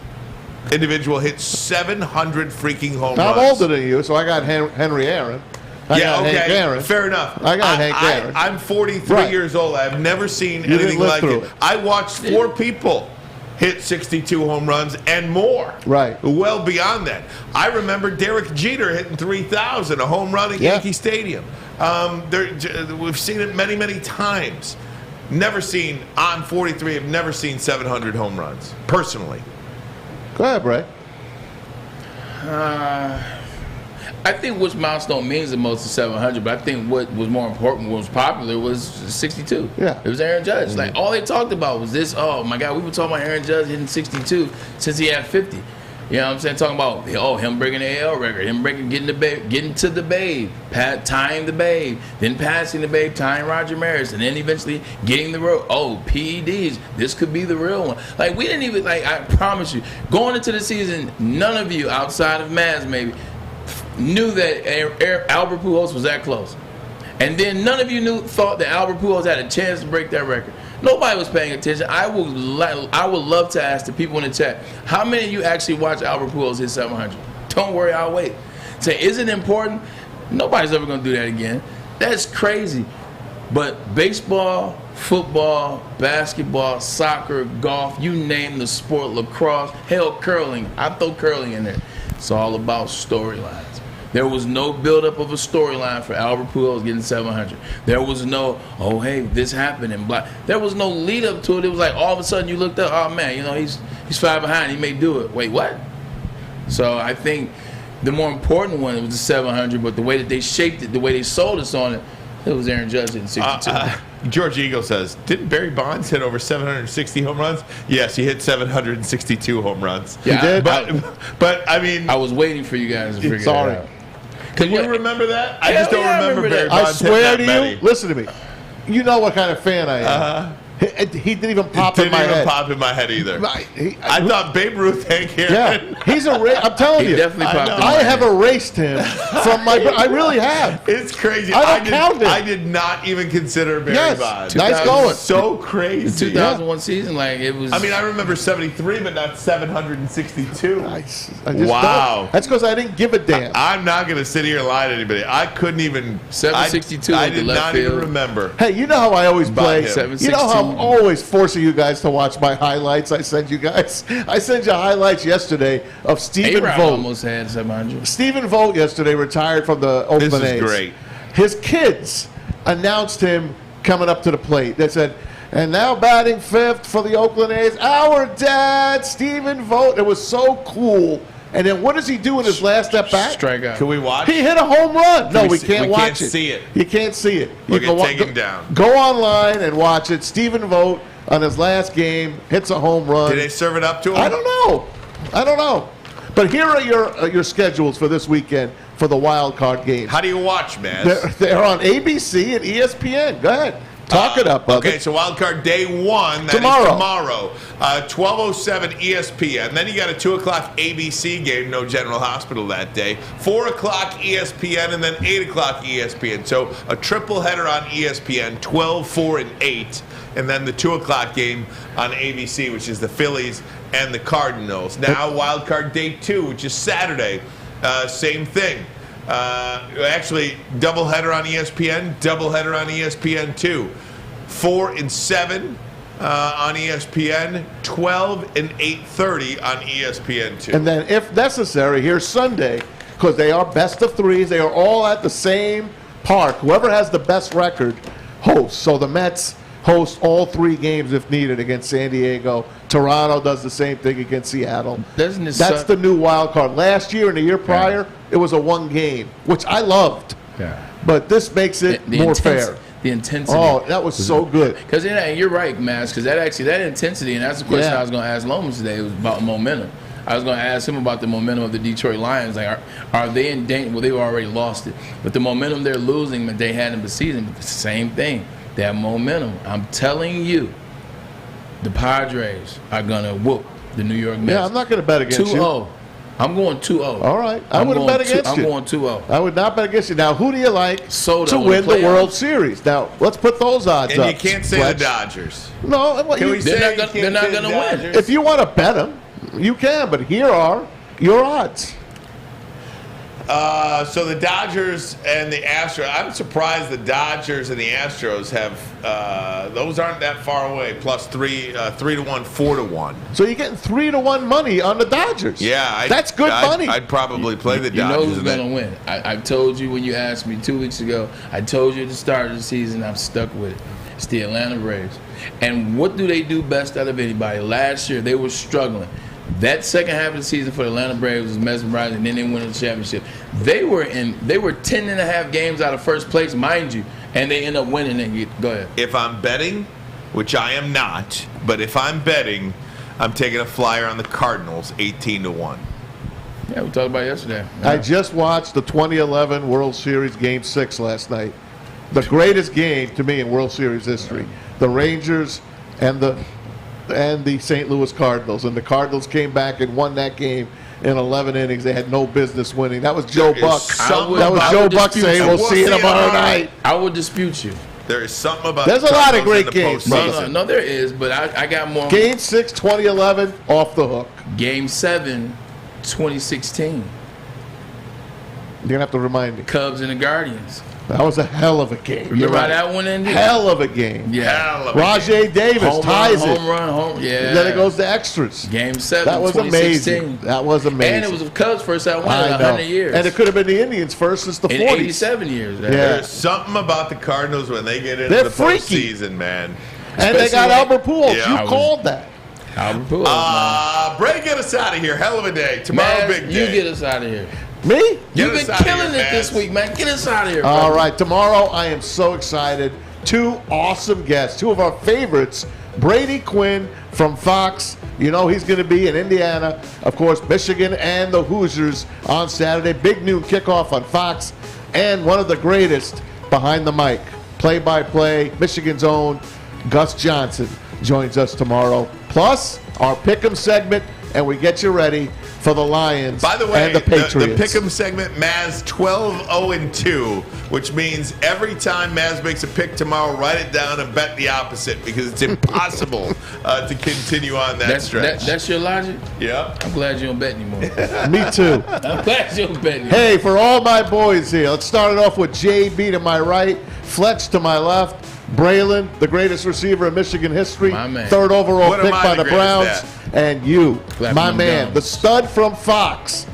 individual hit 700 freaking home runs. I'm older than you, so I got Henry Aaron. I got Hank Aaron. Fair enough. I got Hank Aaron. I'm 43 years old. I've never seen anything like it. I watched 4 people hit 62 home runs and more. Right. Well beyond that. I remember Derek Jeter hitting 3,000, a home run at Yankee Stadium. We've seen it many, many times. Never seen, on 43, I've never seen 700 home runs, personally. Go ahead, Bray. I think which milestone means the most is 700, but I think what was more important, what was popular, was 62. Yeah. It was Aaron Judge. Like, all they talked about was this, oh my God, we were talking about Aaron Judge hitting 62 since he had 50. You know what I'm saying? Talking about, him breaking the AL record, him getting to the Babe, tying the Babe, then passing the Babe, tying Roger Maris, and then eventually getting the road. Oh, PEDs, this could be the real one. Like, we didn't even, I promise you, going into the season, none of you, outside of Maz maybe, knew that Albert Pujols was that close. And then none of you thought that Albert Pujols had a chance to break that record. Nobody was paying attention. I would love to ask the people in the chat, how many of you actually watch Albert Pujols hit 700? Don't worry, I'll wait. Say, is it important? Nobody's ever going to do that again. That's crazy. But baseball, football, basketball, soccer, golf, you name the sport, lacrosse, hell, curling. I throw curling in there. It's all about storylines. There was no buildup of a storyline for Albert Pujols getting 700. There was no, oh, hey, this happened and blah. There was no lead up to it. It was like all of a sudden you looked up, oh, man, he's 5 behind. He may do it. Wait, what? So I think the more important one was the 700, but the way that they shaped it, the way they sold us on it, it was Aaron Judge in 62. George Eagle says, didn't Barry Bonds hit over 760 home runs? Yes, he hit 762 home runs. Yeah, he did? But I mean, I was waiting for you guys to figure that out. Can you remember that? I just don't remember Barry Bonds. I swear to hit that many. you, listen to me. You know what kind of fan I am. He didn't even pop in my head. Didn't even pop in my head either. I thought Babe Ruth, Hank Aaron. Yeah, he's I'm telling you. Definitely popped in my I head. have erased him from my. I really have. It's crazy. I don't count him. I did not even consider Barry Bonds. Nice going. So crazy. The 2001 season, like it was. I mean, I remember 73, but not 762. I just wow. don't. That's because I didn't give a damn. I'm not going to sit here and lie to anybody. I couldn't even. 762. I did not even remember. Hey, you know how I always play. You know how I'm always forcing you guys to watch my highlights. I send you guys. I sent you highlights yesterday of Stephen A-Rod Vogt. almost had 700. Stephen Vogt yesterday retired from the Oakland A's. This is great. His kids announced him coming up to the plate. They said, and now batting fifth for the Oakland A's, our dad, Stephen Vogt. It was so cool. And then what does he do in his last at bat? Strikeout. Can we watch? He hit a home run. No, we can't watch it. We can't see it. You can't see it. We're You going can to take him down. Go online and watch it. Stephen Vogt on his last game hits a home run. Did they serve it up to him? I don't know. But here are your schedules for this weekend for the wild card games. How do you watch, man? They're on ABC and ESPN. Go ahead. Talk it up, brother. Okay, so wild card day one. That is tomorrow. 12:07 ESPN. Then you got a 2 o'clock ABC game. No General Hospital that day. 4 o'clock ESPN, and then 8 o'clock ESPN. So a triple header on ESPN. 12, 4, and 8. And then the 2 o'clock game on ABC, which is the Phillies and the Cardinals. Now wild card day 2, which is Saturday. Same thing. Actually, doubleheader on ESPN, doubleheader on ESPN2. 4 and 7 on ESPN, 12 and 8:30 on ESPN2. And then, if necessary, here's Sunday, because they are best of threes. They are all at the same park. Whoever has the best record hosts. So the Mets host all 3 games if needed against San Diego. Toronto does the same thing against Seattle. That's the new wild card. Last year and the year prior, it was a 1 game, which I loved. Yeah. But this makes it more fair. The intensity. Oh, that was so good. Because you're right, Max. Because that intensity, and that's the question I was going to ask Lomas today. It was about momentum. I was going to ask him about the momentum of the Detroit Lions. Like, are they in danger? Well, they've already lost it. But the momentum they're losing that they had in the season, the same thing. That momentum. I'm telling you, the Padres are going to whoop the New York Mets. Yeah, I'm not going to bet against 2-0. you. I'm going 2-0. All right. I wouldn't bet against you. I'm going 2-0. I would not bet against you. Now, who do you like Soto to win the playoffs. World Series? Now, let's put those odds up. And you can't say Fletch. the Dodgers. No. They're not going to win. If you want to bet them, you can. But here are your odds. So the Dodgers and the Astros. I'm surprised the Dodgers and the Astros have. Those aren't that far away. Plus 3 to 1, 4 to 1. So you're getting 3 to 1 money on the Dodgers. Yeah, that's good money. I'd probably play the Dodgers. You know who's going to win. I told you when you asked me 2 weeks ago. I told you at the start of the season. I'm stuck with it. It's the Atlanta Braves. And what do they do best out of anybody? Last year they were struggling. That second half of the season for the Atlanta Braves was mesmerizing, and then they won the championship. They were 10.5 games out of first place, mind you, and they end up winning it. Go ahead. If I'm betting, which I am not, but if I'm betting, I'm taking a flyer on the Cardinals, 18 to 1. Yeah, we talked about it yesterday. I just watched the 2011 World Series Game 6 last night. The greatest game to me in World Series history. The Rangers and the St. Louis Cardinals. And the Cardinals came back and won that game in 11 innings. They had no business winning. That was Joe Buck. That was Joe Buck saying, we'll see you tomorrow night. I would dispute you. There is something about There's the a lot of Cardinals great in the games. postseason. No, there is, but I got more. Game 6, 2011, off the hook. Game 7, 2016. You're going to have to remind me. Cubs and the Guardians. That was a hell of a game. Remember how that one ended? Hell of a game. Yeah. Rajay Davis ties it. Home run. Yeah. Then it goes to extras. Game 7, That was 2016. amazing. That was amazing. And it was the Cubs' first time winning I in know. 100 years. And it could have been the Indians' first since the in 40s. 87 years. Yeah. There's something about the Cardinals when they get into They're the freaky. postseason, man. And they got Albert Pujols. Yeah. You called that. Albert Pujols. Bray, get us out of here. Hell of a day. Tomorrow, big day. You get us out of here. Me? You've been killing it this week, man. Get us out of here, All brother. right. Tomorrow, I am so excited two awesome guests, two of our favorites. Brady Quinn from Fox. You know he's going to be in Indiana. Of course, Michigan and the Hoosiers on Saturday. Big noon kickoff on Fox. And one of the greatest behind the mic, play-by-play, Michigan's own Gus Johnson joins us tomorrow. Plus, our Pick'em segment, and we get you ready for the Lions By the way, and the Patriots. The Pick'em segment, Maz 12-0-2, which means every time Maz makes a pick tomorrow, write it down and bet the opposite because it's impossible to continue on that stretch. That's your logic? Yeah. I'm glad you don't bet anymore. Me too. I'm glad you don't bet anymore. Hey, for all my boys here, let's start it off with JB to my right, Fletch to my left, Braylon, the greatest receiver in Michigan history, third overall pick by the Browns, and you, my man, the stud from Fox,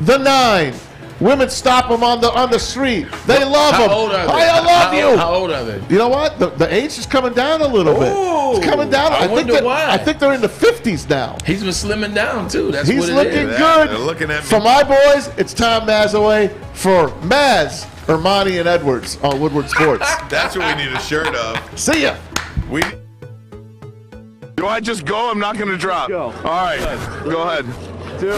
the 9. Women stop him on the street. They love him. How old are they? I love you. How old are they? You know what? The age is coming down a little bit. It's coming down. I wonder why. I think they're in the 50s now. He's been slimming down too. That's He's what it looking is. good. They're looking at me. For my boys, it's Tom Mazawey. For Maz, Ermanni and Edwards on Woodward Sports. That's what we need a shirt of. See ya. Do I just go? I'm not going to drop. Go. All right. Go ahead. 2,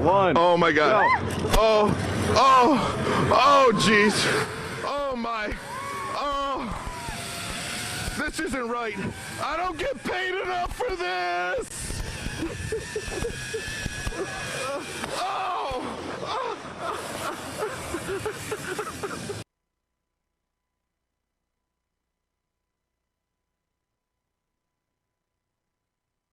1. Oh, my God. Go. Oh, jeez. Oh, my. Oh. This isn't right. I don't get paid enough for this.